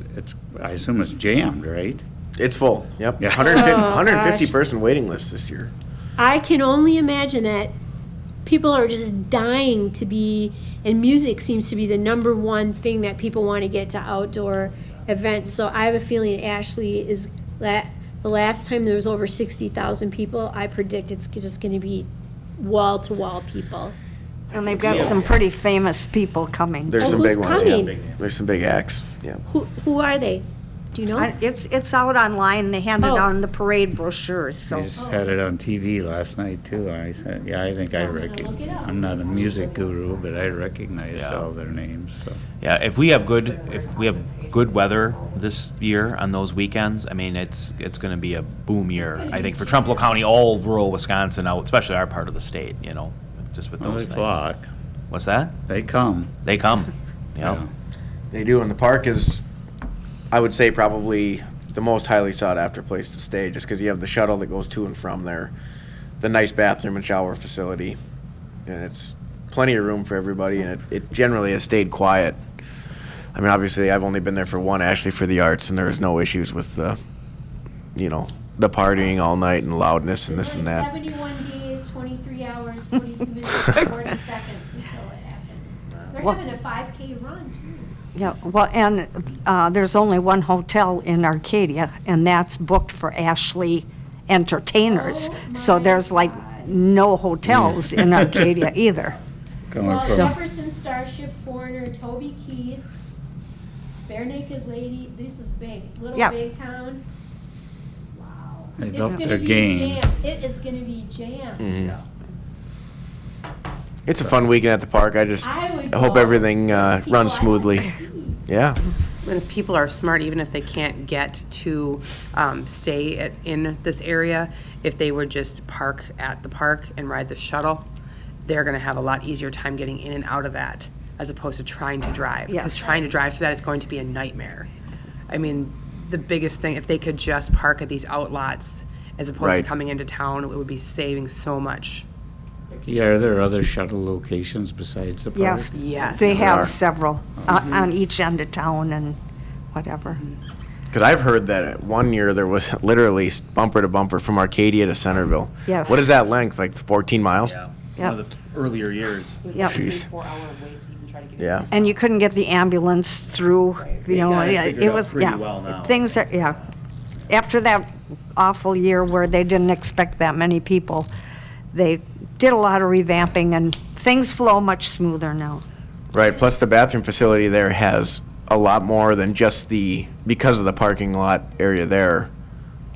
I assume it's jammed, right? It's full. Yep. Yeah. 150 gosh. person waiting list this year. I can only imagine that people are just dying to be, and music seems to be the number one thing that people want to get to outdoor events. So I have a feeling Ashley is, the last time there was over 60,000 people, I predict it's just going to be wall-to-wall people. And they've got some pretty famous people coming. There's Oh, some who's big ones. coming? Yeah. There's some big acts. Yeah. Who are they? Do you know? It's out online. They handed Oh. out in the parade brochures, They so. just had it on TV last night, too. I said, I think I look it up. I'm not a music guru, but I recognized all their names, so. Yeah, if we have good weather this year on those weekends, I mean, it's going to be a boom year. I think for Tremplo County, all rural Wisconsin, out, especially our part of the state, just with Well, those they things. flock. What's that? They come. They come. Yeah. They do, and the park is, I would say, probably the most highly sought after place to stay, just because you have the shuttle that goes to and from there, the nice bathroom and shower facility, and it's plenty of room for everybody, and it generally has stayed quiet. I mean, obviously, I've only been there for one, Ashley for the Arts, and there was no issues with the partying all night and loudness and this and that. 71 days, 23 hours, 42 minutes, 40 seconds until it happens. They're Well- having a 5K run, too. Yeah, well, and there's only one hotel in Arcadia, and that's booked for Ashley entertainers. So there's like no hotels in Arcadia either. Coming Well, from, Jefferson, Starship, Foreigner, Toby Keith, Bare Naked Lady, this is big. Little Yeah. Big Town. Wow. They've It's upped gonna their be game. jammed. It is gonna be jammed. It's a fun weekend at the park. I would hope go. everything People I runs have smoothly. to see. Yeah. and if people are smart, even if they can't get to stay in this area, if they would just park at the park and ride the shuttle, they're going to have a lot easier time getting in and out of that, as opposed to trying to drive. Because Yes. trying to drive through that is going to be a nightmare. I mean, the biggest thing, if they could just park at these outlots as opposed to Right. coming into town, it would be saving so much. yeah, are there other shuttle locations besides the Yeah. park? Yes. They There have are. several on each end of town and whatever. Because I've heard that one year there was literally bumper to bumper from Arcadia to Centerville. Yes. What is that length? Like 14 miles? Yeah. One of the earlier years. Yep. Jeez. 4-hour wait to even try to get Yeah. And you couldn't get the ambulance through, They got it yeah, figured it out was, pretty yeah. well now. Things are, yeah. After that awful year where they didn't expect that many people, they did a lot of revamping and things flow much smoother now. Right. Plus the bathroom facility there has a lot more than just because of the parking lot area there.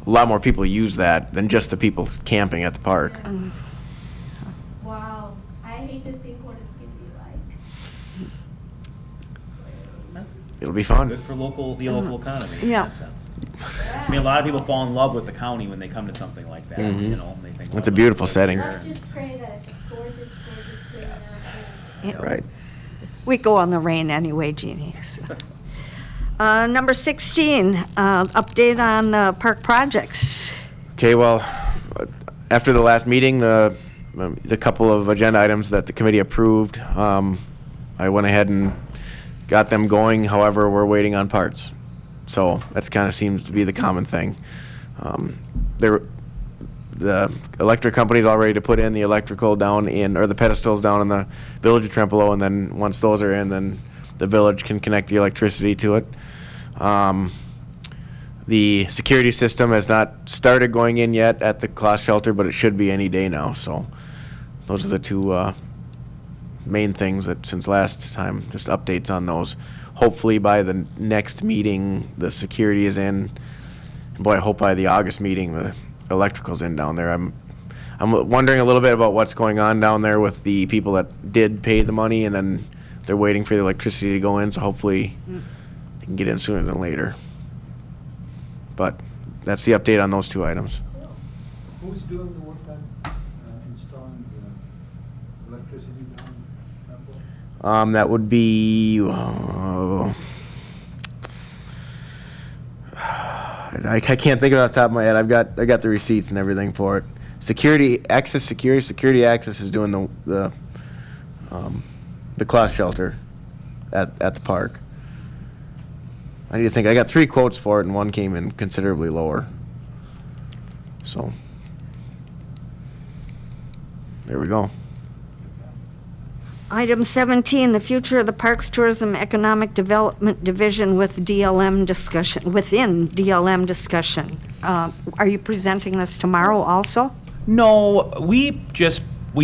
A lot more people use that than just the people camping at the park. Wow. I hate to think what it's gonna be like. It'll be fun. Good for the local economy in Yeah. that sense. mean, a lot of people fall in love with the county when they come to something like that, you know, they think. It's a beautiful setting. Let's just pray that it's a gorgeous, gorgeous day. Yeah. Right. We go on the rain anyway, Jeannie. So. Number 16, update on the park projects. Okay, well, after the last meeting, the couple of agenda items that the committee approved, I went ahead and got them going. However, we're waiting on parts. So that kind of seems to be the common thing. The electric company's all ready to put in the electrical down in, or the pedestals down in the village of Trempealeau, and then once those are in, then the village can connect the electricity to it. The security system has not started going in yet at the class shelter, but it should be any day now. So those are the two main things that since last time, just updates on those. Hopefully by the next meeting, the security is in. Boy, I hope by the August meeting, the electrical's in down there. I'm wondering a little bit about what's going on down there with the people that did pay the money, and then they're waiting for the electricity to go in, so hopefully they can get in sooner than later. But that's the update on those two items. Who's doing the work on installing the electricity down Trempealeau? That would be, I can't think of it off the top of my head. I got the receipts and everything for it. Security access is doing the class shelter at the park. I need to think. I got 3 quotes for it, and one came in considerably lower. So there we go. Item 17, the future of the Parks Tourism Economic Development Division with DLM discussion, within DLM discussion. Are you presenting this tomorrow also? No, we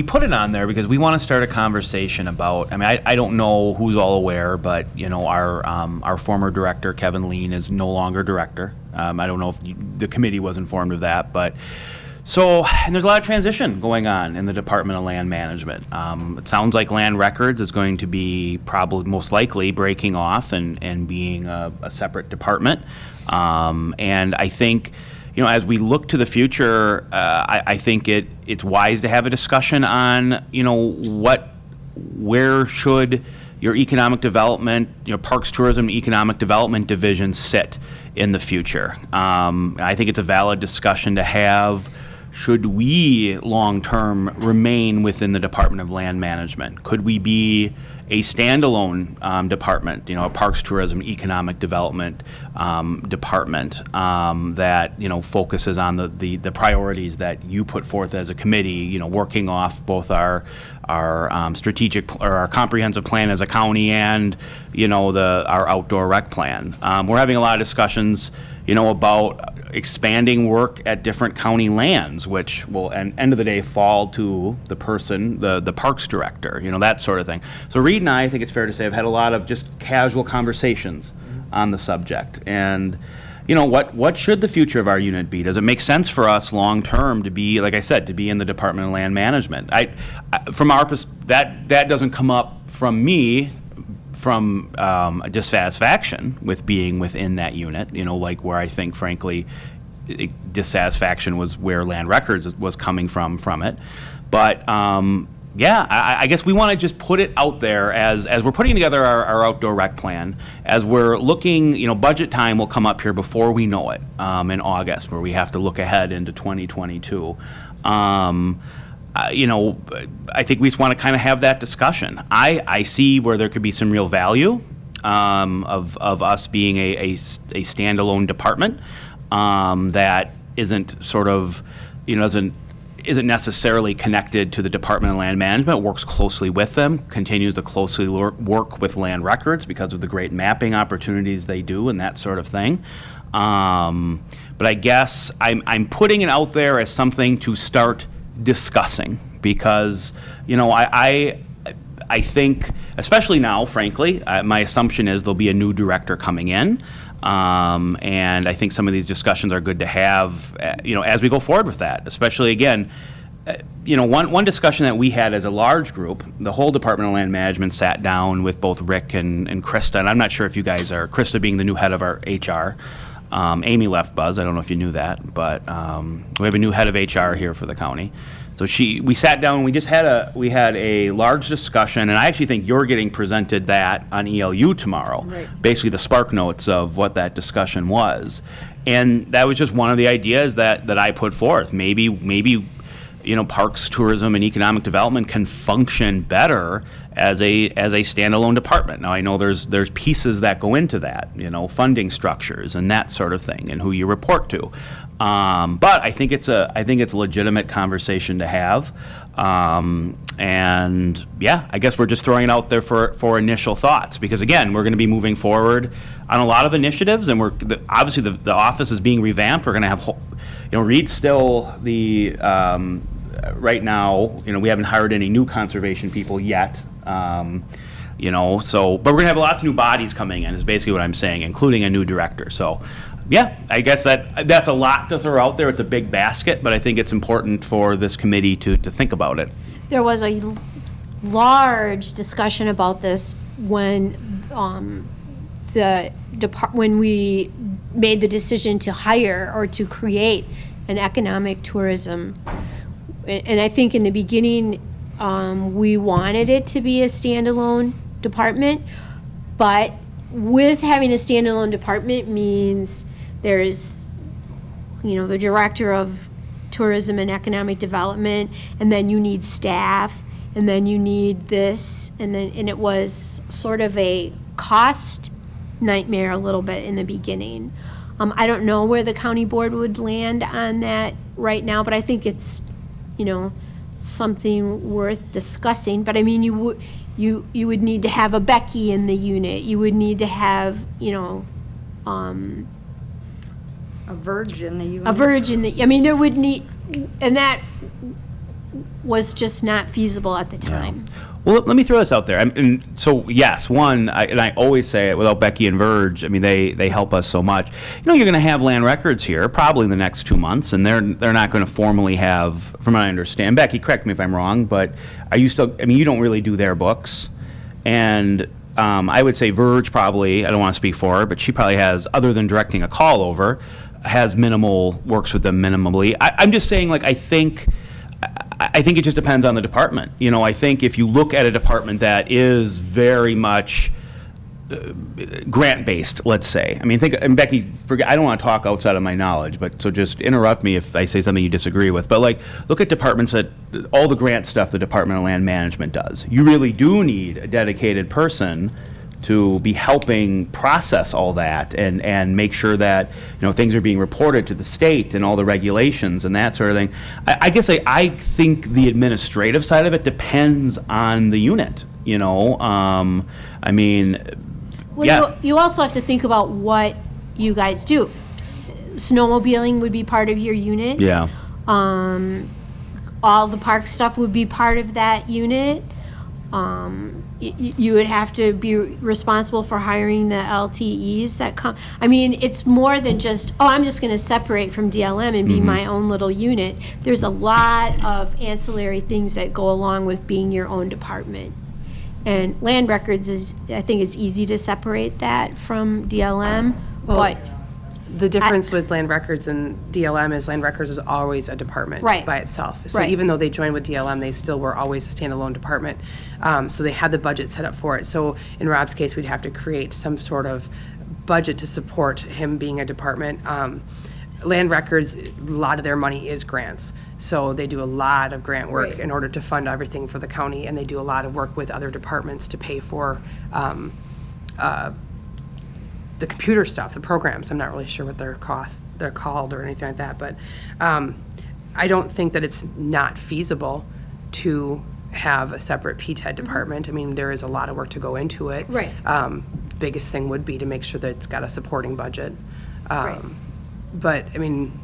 put it on there because we want to start a conversation about, I mean, I don't know who's all aware, but, you know, our former director, Kevin Lean, is no longer director. I don't know if the committee was informed of that, but so, and there's a lot of transition going on in the Department of Land Management. It sounds like Land Records is going to be probably most likely breaking off and being a separate department. And I think, you know, as we look to the future, I think it's wise to have a discussion on, you know, where should your economic development, you know, Parks, Tourism, Economic Development Division sit in the future. I think it's a valid discussion to have. Should we long-term remain within the Department of Land Management? Could we be a standalone department, you know, a Parks, Tourism, Economic Development department that, you know, focuses on the priorities that you put forth as a committee, you know, working off both our strategic or our comprehensive plan as a county and, you know, our outdoor rec plan. We're having a lot of discussions, you know, about expanding work at different county lands, which will, at the end of the day, fall to the person, the parks director, you know, that sort of thing. So Reed and I think it's fair to say, have had a lot of just casual conversations on the subject. And, you know, what should the future of our unit be? Does it make sense for us long-term to be, like I said, to be in the Department of Land Management? From our that doesn't come up from me, from dissatisfaction with being within that unit, you know, like where I think, frankly, dissatisfaction was where Land Records was coming from it. But, yeah, I guess we want to just put it out there as we're putting together our outdoor rec plan, as we're looking, you know, budget time will come up here before we know it in August, where we have to look ahead into 2022. You know, I think we just want to kind of have that discussion. I see where there could be some real value of us being a standalone department that isn't sort of, you know, isn't necessarily connected to the Department of Land Management, works closely with them, continues to closely work with Land Records because of the great mapping opportunities they do and that sort of thing. But I guess I'm putting it out there as something to start discussing because, you know, I think, especially now, frankly, my assumption is there'll be a new director coming in. And I think some of these discussions are good to have, you know, as we go forward with that, especially again, you know, one discussion that we had as a large group, the whole Department of Land Management sat down with both Rick and Krista, and I'm not sure if you guys are, Krista being the new head of our HR, Amy left Buzz. I don't know if you knew that, but we have a new head of HR here for the county. So we sat down. We had a large discussion, and I actually think you're getting presented that on ELU tomorrow. Right. Basically, the spark notes of what that discussion was, and that was just one of the ideas that I put forth. Maybe parks, tourism, and economic development can function better as a standalone department. Now I know there's pieces that go into that, funding structures and that sort of thing, and who you report to. But I think it's a legitimate conversation to have. And yeah, I guess we're just throwing it out there for initial thoughts, because again, we're going to be moving forward on a lot of initiatives, and obviously the office is being revamped. We're going to have, Reed's still the right now. We haven't hired any new conservation people yet. But we're going to have lots of new bodies coming in, is basically what I'm saying, including a new director. So, yeah, I guess that's a lot to throw out there. It's a big basket, but I think it's important for this committee to think about it. There was a large discussion about this when when we made the decision to hire or to create an economic tourism. And I think in the beginning, we wanted it to be a standalone department, but with having a standalone department means there's, the director of tourism and economic development, and then you need staff, and then you need this, and it was sort of a cost nightmare a little bit in the beginning. I don't know where the county board would land on that right now, but I think it's, something worth discussing. But I mean, you would need to have a Becky in the unit. You would need to have, A Verge in the unit. a Verge in the, I mean, there would need, and that was just not feasible at the time. Well, let me throw this out there. And so, yes, and I always say it, without Becky and Verge, I mean, they help us so much. You're going to have land records here probably in the next 2 months, and they're not going to formally have, from what I understand. Becky, correct me if I'm wrong, but you don't really do their books. And I would say Verge probably, I don't want to speak for her, but she probably has, other than directing a call over, works with them minimally. I'm just saying, I think it just depends on the department. I think if you look at a department that is very much grant-based, let's say. I mean, and Becky, I don't want to talk outside of my knowledge, but so just interrupt me if I say something you disagree with. But look at departments that, all the grant stuff the Department of Land Management does. You really do need a dedicated person to be helping process all that and make sure that things are being reported to the state and all the regulations and that sort of thing. I guess I think the administrative side of it depends on the unit. I mean, Well, yeah. you also have to think about what you guys do. Snowmobiling would be part of your unit. Yeah. All the park stuff would be part of that unit. You would have to be responsible for hiring the LTEs that come. I mean, it's more than just, I'm just going to separate from DLM and be my own little unit. There's a lot of ancillary things that go along with being your own department. And land records I think it's easy to separate that from DLM, but The difference with land records and DLM is land records is always a department Right. by itself. So Right. even though they joined with DLM, they still were always a standalone department. So they had the budget set up for it. So in Rob's case, we'd have to create some sort of budget to support him being a department. Land records, a lot of their money is grants. So they do a lot of grant work Right. in order to fund everything for the county, and they do a lot of work with other departments to pay for the computer stuff, the programs. I'm not really sure what they're called or anything like that, but I don't think that it's not feasible to have a separate PTED department. I mean, there is a lot of work to go into it. Right. Biggest thing would be to make sure that it's got a supporting budget. Right. But, I mean,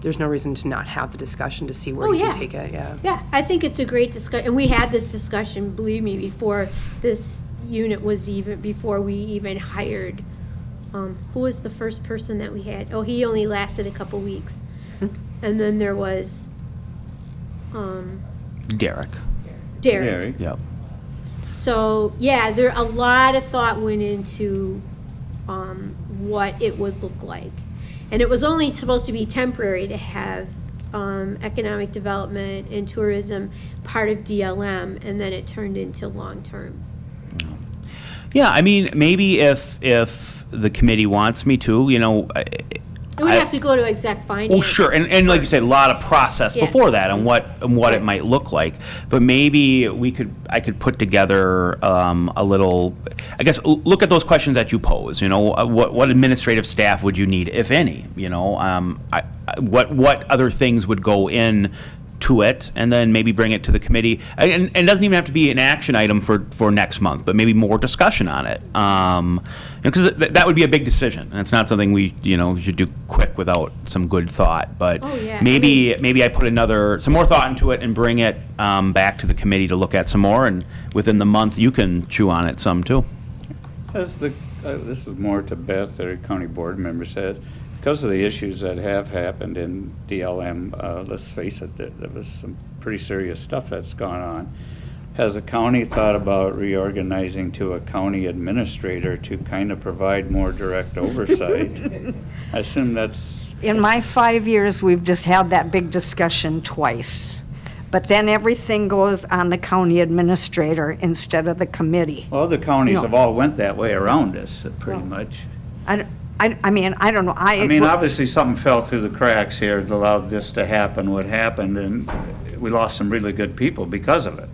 there's no reason to not have the discussion to see where Oh, you yeah. can take it, yeah. Yeah, I think it's a great discussion, and we had this discussion, believe me, before this unit was before we even hired. Who was the first person that we had? Oh, he only lasted a couple weeks. And then there was Derek. Derek. Yep. So, yeah, a lot of thought went into what it would look like. And it was only supposed to be temporary to have economic development and tourism part of DLM, and then it turned into long-term. Yeah, I mean, maybe if the committee wants me to, you know, It would have to go to exec finance. oh, sure, and like you said, a lot of process Yeah. before that on what it might look like. But maybe I could put together a little, I guess, look at those questions that you pose. You know, what administrative staff would you need, if any? You know, what other things would go in to it, and then maybe bring it to the committee. And it doesn't even have to be an action item for next month, but maybe more discussion on it. Because that would be a big decision, and it's not something we should do quick without some good thought. But Oh, yeah. maybe I put some more thought into it and bring it back to the committee to look at some more, and within the month you can chew on it some too. As this is more to Beth, our county board member said, because of the issues that have happened in DLM, let's face it, there was some pretty serious stuff that's gone on. Has the county thought about reorganizing to a county administrator to kind of provide more direct oversight? I assume that's... In my 5 years, we've just had that big discussion twice. But then everything goes on the county administrator instead of the committee. Well, the counties have all went that way around us, pretty much. I mean, I don't know. I mean, obviously, something fell through the cracks here that allowed this to happen, what happened, and we lost some really good people because of it.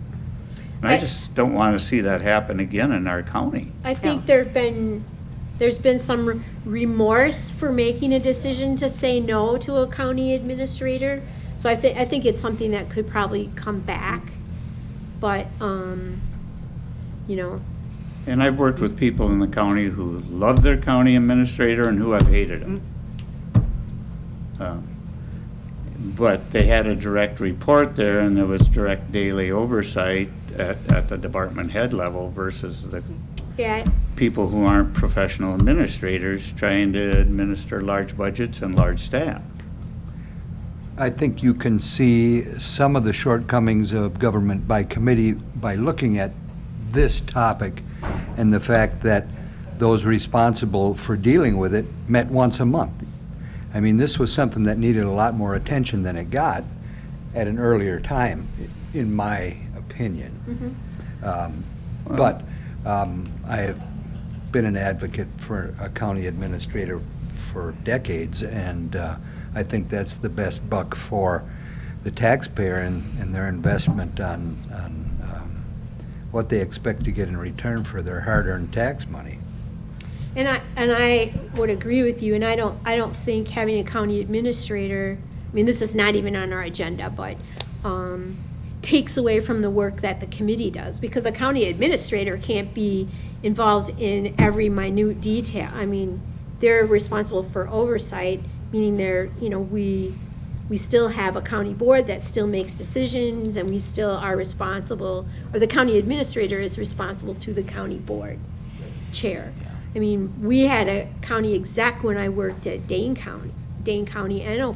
And I just don't want to see that happen again in our county. I think there's been some remorse for making a decision to say no to a county administrator. So I think it's something that could probably come back, but, And I've worked with people in the county who love their county administrator and who have hated him. But they had a direct report there, and there was direct daily oversight at the department head level versus the people who aren't professional administrators trying to administer large budgets and large staff. I think you can see some of the shortcomings of government by committee by looking at this topic and the fact that those responsible for dealing with it met once a month. I mean, this was something that needed a lot more attention than it got at an earlier time, in my opinion. But I have been an advocate for a county administrator for decades, and I think that's the best buck for the taxpayer and their investment on what they expect to get in return for their hard-earned tax money. And I would agree with you, and I don't think having a county administrator, I mean, this is not even on our agenda, but takes away from the work that the committee does, because a county administrator can't be involved in every minute detail. I mean, they're responsible for oversight, meaning we still have a county board that still makes decisions, and we still are responsible, or the county administrator is responsible to the county board chair. I mean, we had a county exec when I worked at Dane County, and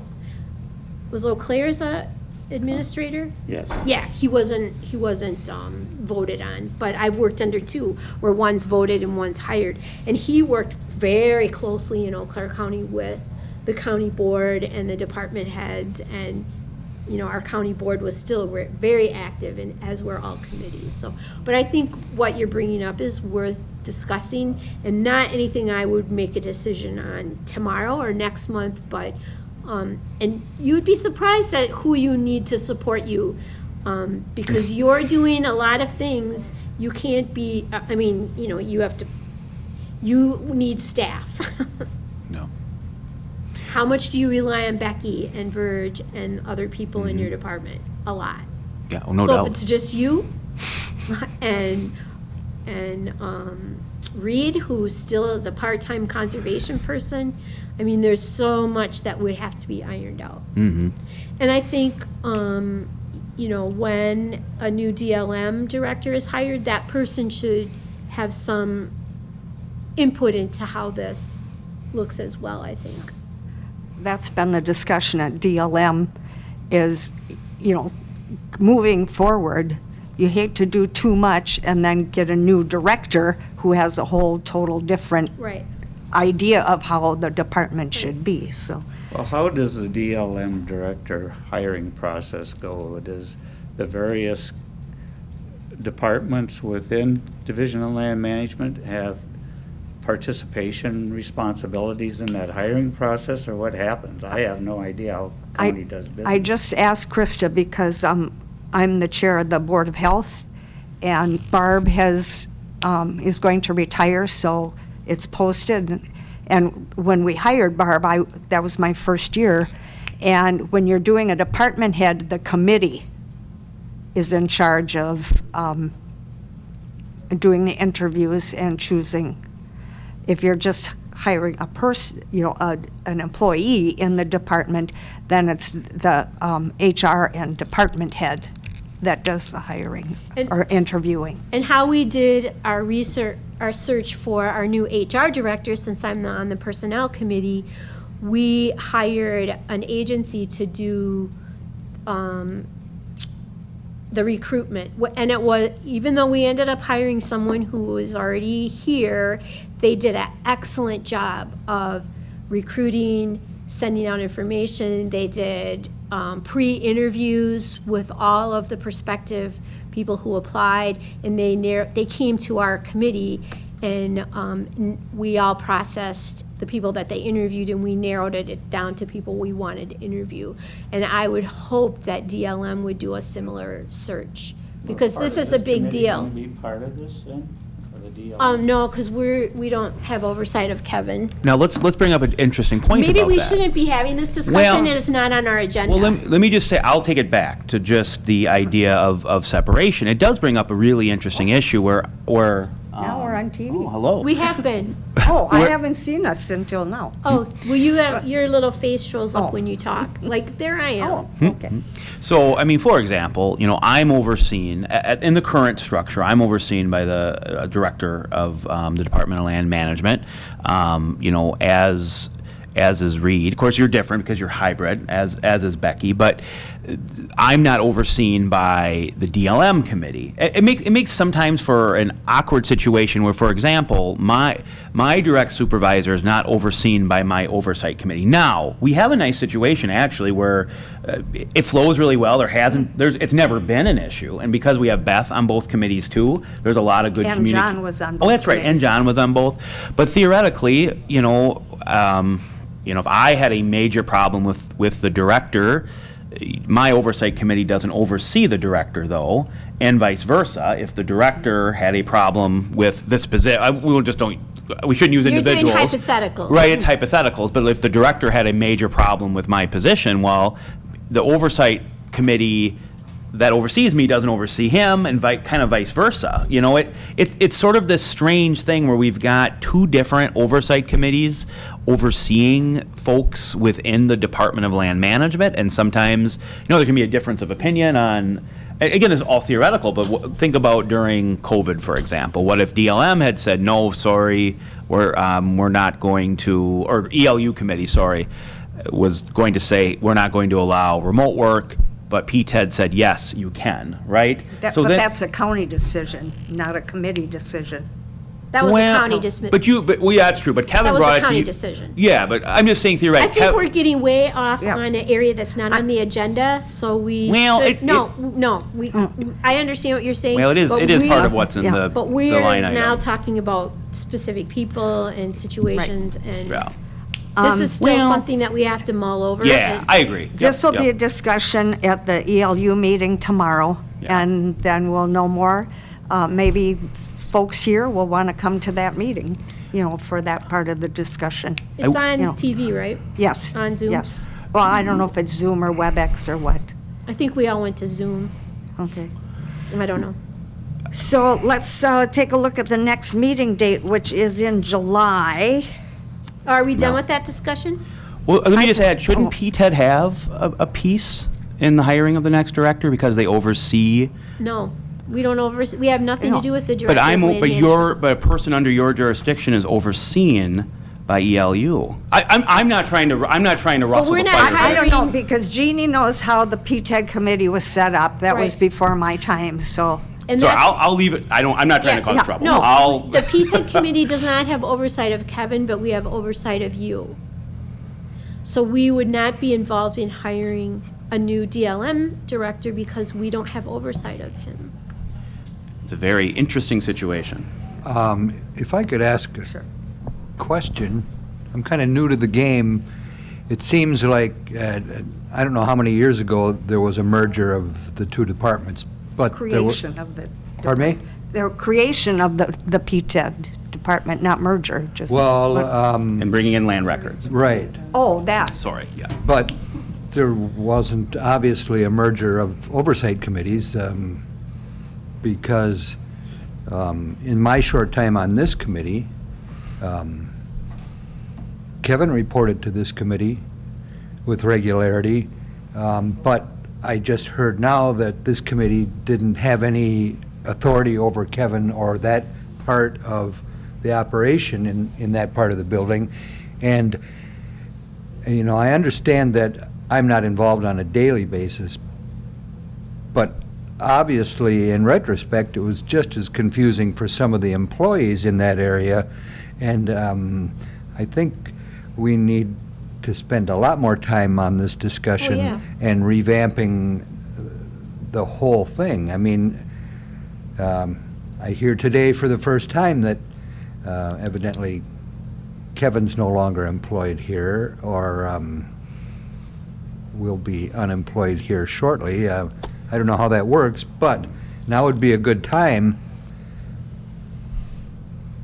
was Eau Claire's a administrator? Yes. Yeah, he wasn't voted on, but I've worked under two, where one's voted and one's hired. And he worked very closely in Eau Claire County with the county board and the department heads, and our county board was still very active, and as were all committees. So, but I think what you're bringing up is worth discussing, and not anything I would make a decision on tomorrow or next month, but and you would be surprised at who you need to support you, because you're doing a lot of things. You can't be, I mean, you need staff. No. How much do you rely on Becky and Verge and other people in your department? A lot. Yeah, well, no So doubt. if it's just you and Reed, who still is a part-time conservation person, I mean, there's so much that would have to be ironed out. Mm-hmm. And I think, when a new DLM director is hired, that person should have some input into how this looks as well, I think. That's been the discussion at DLM is, moving forward, you hate to do too much and then get a new director who has a whole total different Right. idea of how the department should be, so. Well, how does the DLM director hiring process go? Does the various departments within Division of Land Management have participation responsibilities in that hiring process, or what happens? I have no idea how county does business. I just asked Krista because I'm the chair of the Board of Health, and Barb is going to retire, so it's posted. And when we hired Barb, that was my first year. And when you're doing a department head, the committee is in charge of doing the interviews and choosing. If you're just hiring a person, an employee in the department, then it's the HR and department head that does the hiring or interviewing. And how we did our research, our search for our new HR director, since I'm on the personnel committee, we hired an agency to do the recruitment. And it was, even though we ended up hiring someone who was already here, they did an excellent job of recruiting, sending out information. They did pre-interviews with all of the prospective people who applied, and they came to our committee, and we all processed the people that they interviewed, and we narrowed it down to people we wanted to interview. And I would hope that DLM would do a similar search, because this is a big deal. Be part of this then, or the DLM? No, because we don't have oversight of Kevin. Now, let's bring up an interesting point Maybe about we that. shouldn't be having this discussion, Well- and it's not on our agenda. Well, let me just say, I'll take it back to just the idea of separation. It does bring up a really interesting issue where Now we're on TV. oh, hello. We have been. Oh, I We're- haven't seen us until now. Oh, well, your little face shows up when you talk. Like, there I am. Oh, okay. So, I mean, for example, I'm overseen, in the current structure, I'm overseen by the director of the Department of Land Management, as is Reed. Of course, you're different because you're hybrid, as is Becky, but I'm not overseen by the DLM committee. It makes sometimes for an awkward situation where, for example, my direct supervisor is not overseen by my oversight committee. Now, we have a nice situation actually where it flows really well. It's never been an issue, and because we have Beth on both committees too, there's a lot of good And John was on both Oh, that's right, and committees. John was on both. But theoretically, if I had a major problem with the director, my oversight committee doesn't oversee the director, though, and vice versa. If the director had a problem with this position, we shouldn't use individuals. You're doing hypotheticals. Right, it's hypotheticals. But if the director had a major problem with my position, well, the oversight committee that oversees me doesn't oversee him, and kind of vice versa. It's sort of this strange thing where we've got two different oversight committees overseeing folks within the Department of Land Management, and sometimes, there can be a difference of opinion on, again, this is all theoretical, but think about during COVID, for example. What if DLM had said, no, sorry, we're not going to, or ELU committee, sorry, was going to say, we're not going to allow remote work, but PTED said, yes, you can, right? But that's a county decision, not a committee decision. That was a county decision. That's true, but Kevin That was brought a it to county you. decision. Yeah, but I'm just saying I theoretically. think we're getting way off Yeah. on an area that's not on the agenda, so we Well, should, I understand what you're saying. Well, it is but part of what's in yeah, the But the we're line item. now talking about specific people and situations, and Yeah. this is still well- something that we have to mull over. Yeah, I agree. Yep, This will be a yep. discussion at the ELU meeting tomorrow, Yeah. and then we'll know more. Maybe folks here will want to come to that meeting, for that part of the discussion. It's on you know. TV, right? Yes. On Zoom? Yes. Well, I don't know if it's Zoom or WebEx or what. I think we all went to Zoom. Okay. I don't know. So let's take a look at the next meeting date, which is in July. Are we done with that discussion? Well, let me just add, shouldn't oh. PTED have a piece in the hiring of the next director because they oversee? No, we don't we have nothing to do with the director But of land management. but a person under your jurisdiction is overseen by ELU. I'm not trying to rustle we're the not feathers. I don't know, hiring- because Jeannie knows how the PTED committee was set up. That was Right. before my time, so. And So that's- I'll leave it, I'm not trying to cause yeah, trouble. No, I'll, the PTED committee does not have oversight of Kevin, but we have oversight of you. So we would not be involved in hiring a new DLM director because we don't have oversight of him. it's a very interesting situation. If I could ask a question, I'm kind of new to the game. It seems like, I don't know how many years ago, there was a merger of the two departments, but there was... Creation of the. Pardon me? The creation of the PTED department, not merger, just. Well, And bringing in land records. right, Oh, that. Sorry, yeah. but there wasn't obviously a merger of oversight committees, because in my short time on this committee, Kevin reported to this committee with regularity, but I just heard now that this committee didn't have any authority over Kevin or that part of the operation in that part of the building. And, you know, I understand that I'm not involved on a daily basis, but obviously, in retrospect, it was just as confusing for some of the employees in that area. And I think we need to spend a lot more time on this discussion yeah. and revamping the whole thing. I mean, I hear today for the first time that evidently Kevin's no longer employed here, or will be unemployed here shortly. I don't know how that works, but now would be a good time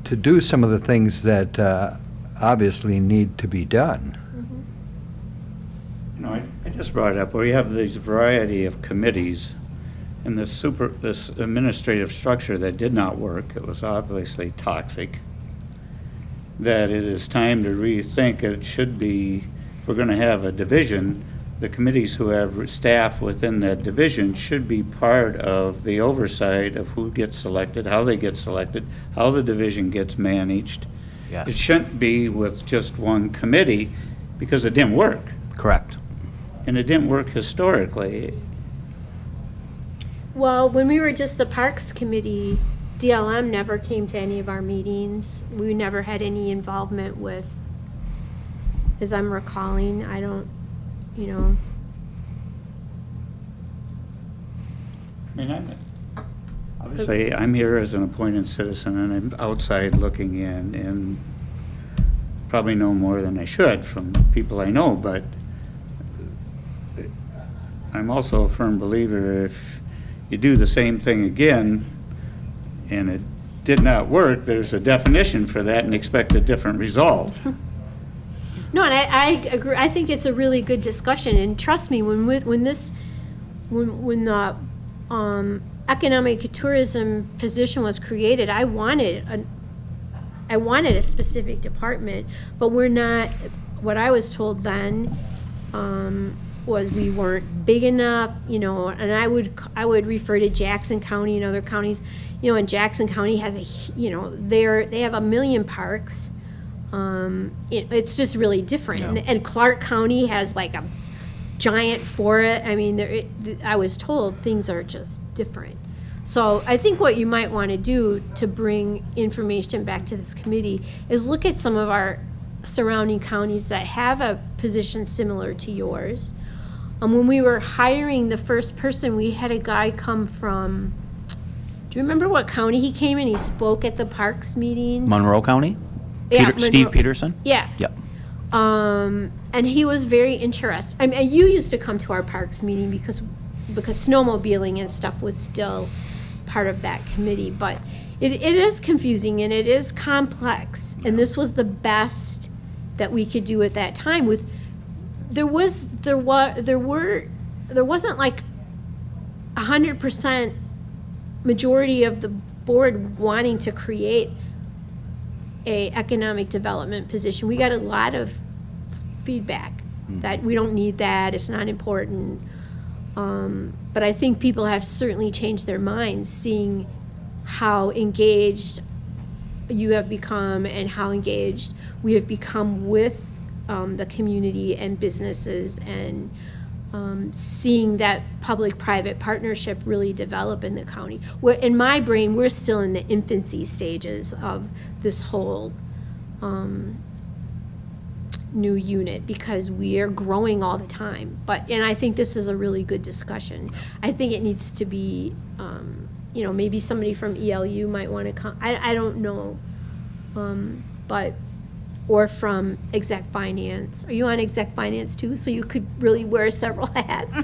to do some of the things that obviously need to be done. You know, I just brought it up, where you have this variety of committees and this administrative structure that did not work. It was obviously toxic. That it is time to rethink. It should be, if we're going to have a division, the committees who have staff within that division should be part of the oversight of who gets selected, how they get selected, how the division gets managed. Yes. It shouldn't be with just one committee, because it didn't work. Correct. And it didn't work historically. Well, when we were just the Parks Committee, DLM never came to any of our meetings. We never had any involvement with, as I'm recalling, I don't, you know. I mean, obviously, I'm here as an appointed citizen, and I'm outside looking in, and probably know more than I should from people I know, but I'm also a firm believer if you do the same thing again, and it did not work, there's a definition for that and expect a different result. No, and I agree. I think it's a really good discussion, and trust me, when the economic tourism position was created, I wanted a specific department, but we're not. What I was told then was we weren't big enough, you know. And I would refer to Jackson County and other counties, you know. And Jackson County has they have 1 million parks. It's just really different. Yeah. And Clark County has like a giant forest. I mean, I was told things are just different. So I think what you might want to do to bring information back to this committee is look at some of our surrounding counties that have a position similar to yours. When we were hiring the first person, we had a guy come from, do you remember what county he came in? He spoke at the Parks meeting. Monroe County? Yeah, Steve Monroe. Peterson? Yeah. Yep. And he was very interested. I mean, you used to come to our Parks meeting because snowmobiling and stuff was still part of that committee. But it is confusing and it is complex. And this was the best that we could do at that time. There wasn't like 100% majority of the board wanting to create a economic development position. We got a lot of feedback that we don't need that, it's not important. But I think people have certainly changed their minds, seeing how engaged you have become and how engaged we have become with the community and businesses and seeing that public-private partnership really develop in the county. In my brain, we're still in the infancy stages of this whole new unit because we are growing all the time. And I think this is a really good discussion. I think it needs to be, maybe somebody from ELU might want to come. I don't know, or from exec finance. Are you on exec finance too? So you could really wear several hats.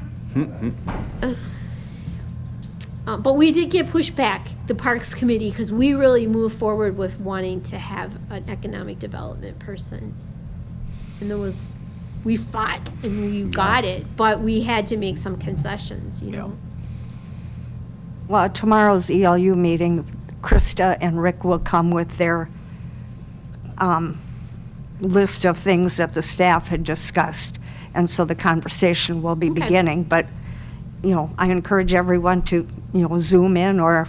But we did get pushback, the Parks Committee, because we really moved forward with wanting to have an economic development person. And we fought and we got it, but we had to make some concessions, Well, at tomorrow's ELU meeting, Krista and Rick will come with their list of things that the staff had discussed. And so the conversation will be beginning. But, I encourage everyone to, Zoom in or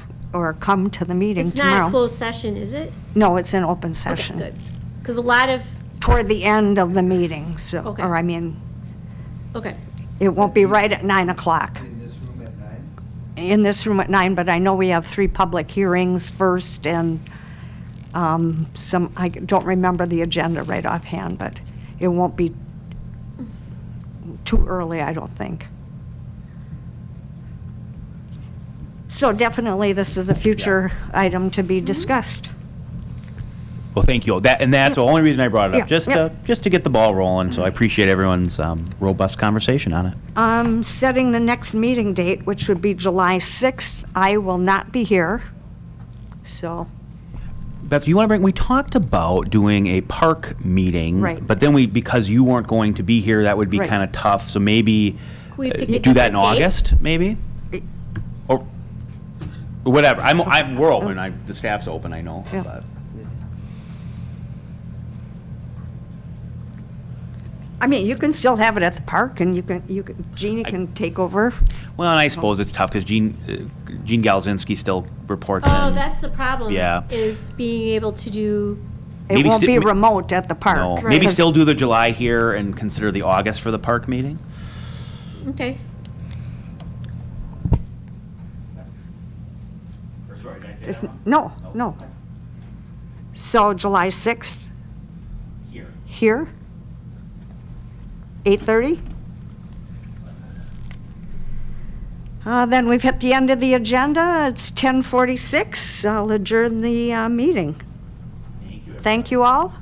come to the meeting tomorrow. It's not a closed session, is it? No, it's an open session. Okay, good. Because a lot of, Toward the end of the meeting, so, Okay. Okay. it won't be right at 9 o'clock. In this room at 9? In this room at 9, but I know we have 3 public hearings first and I don't remember the agenda right offhand, but it won't be too early, I don't think. So definitely, this is a future item to be discussed. Well, thank you. That's the only reason I brought it up, Yeah, just to get the ball rolling. So I appreciate everyone's robust conversation on it. Setting the next meeting date, which would be July 6th, I will not be here, so. Beth, we talked about doing a park meeting. Right. But then because you weren't going to be here, that would be Right. kind of tough. So maybe we pick a do that in different date? August, maybe? Or whatever. We're open. The staff's open, I know. Yeah. But. You can still have it at the park, and Jeannie can take over. Well, and I suppose it's tough because Gene Galzinski still reports in. Oh, that's the problem. Yeah. Is being able to do, It Maybe won't sti- be ma- remote at the park. No, Right. maybe 'Cause- still do the July here and consider the August for the park meeting? okay. Or sorry, did I say that wrong? No. So July 6th, Here. here, 8:30? Then we've hit the end of the agenda. It's 10:46. I'll adjourn the meeting. Thank you. Thank you all.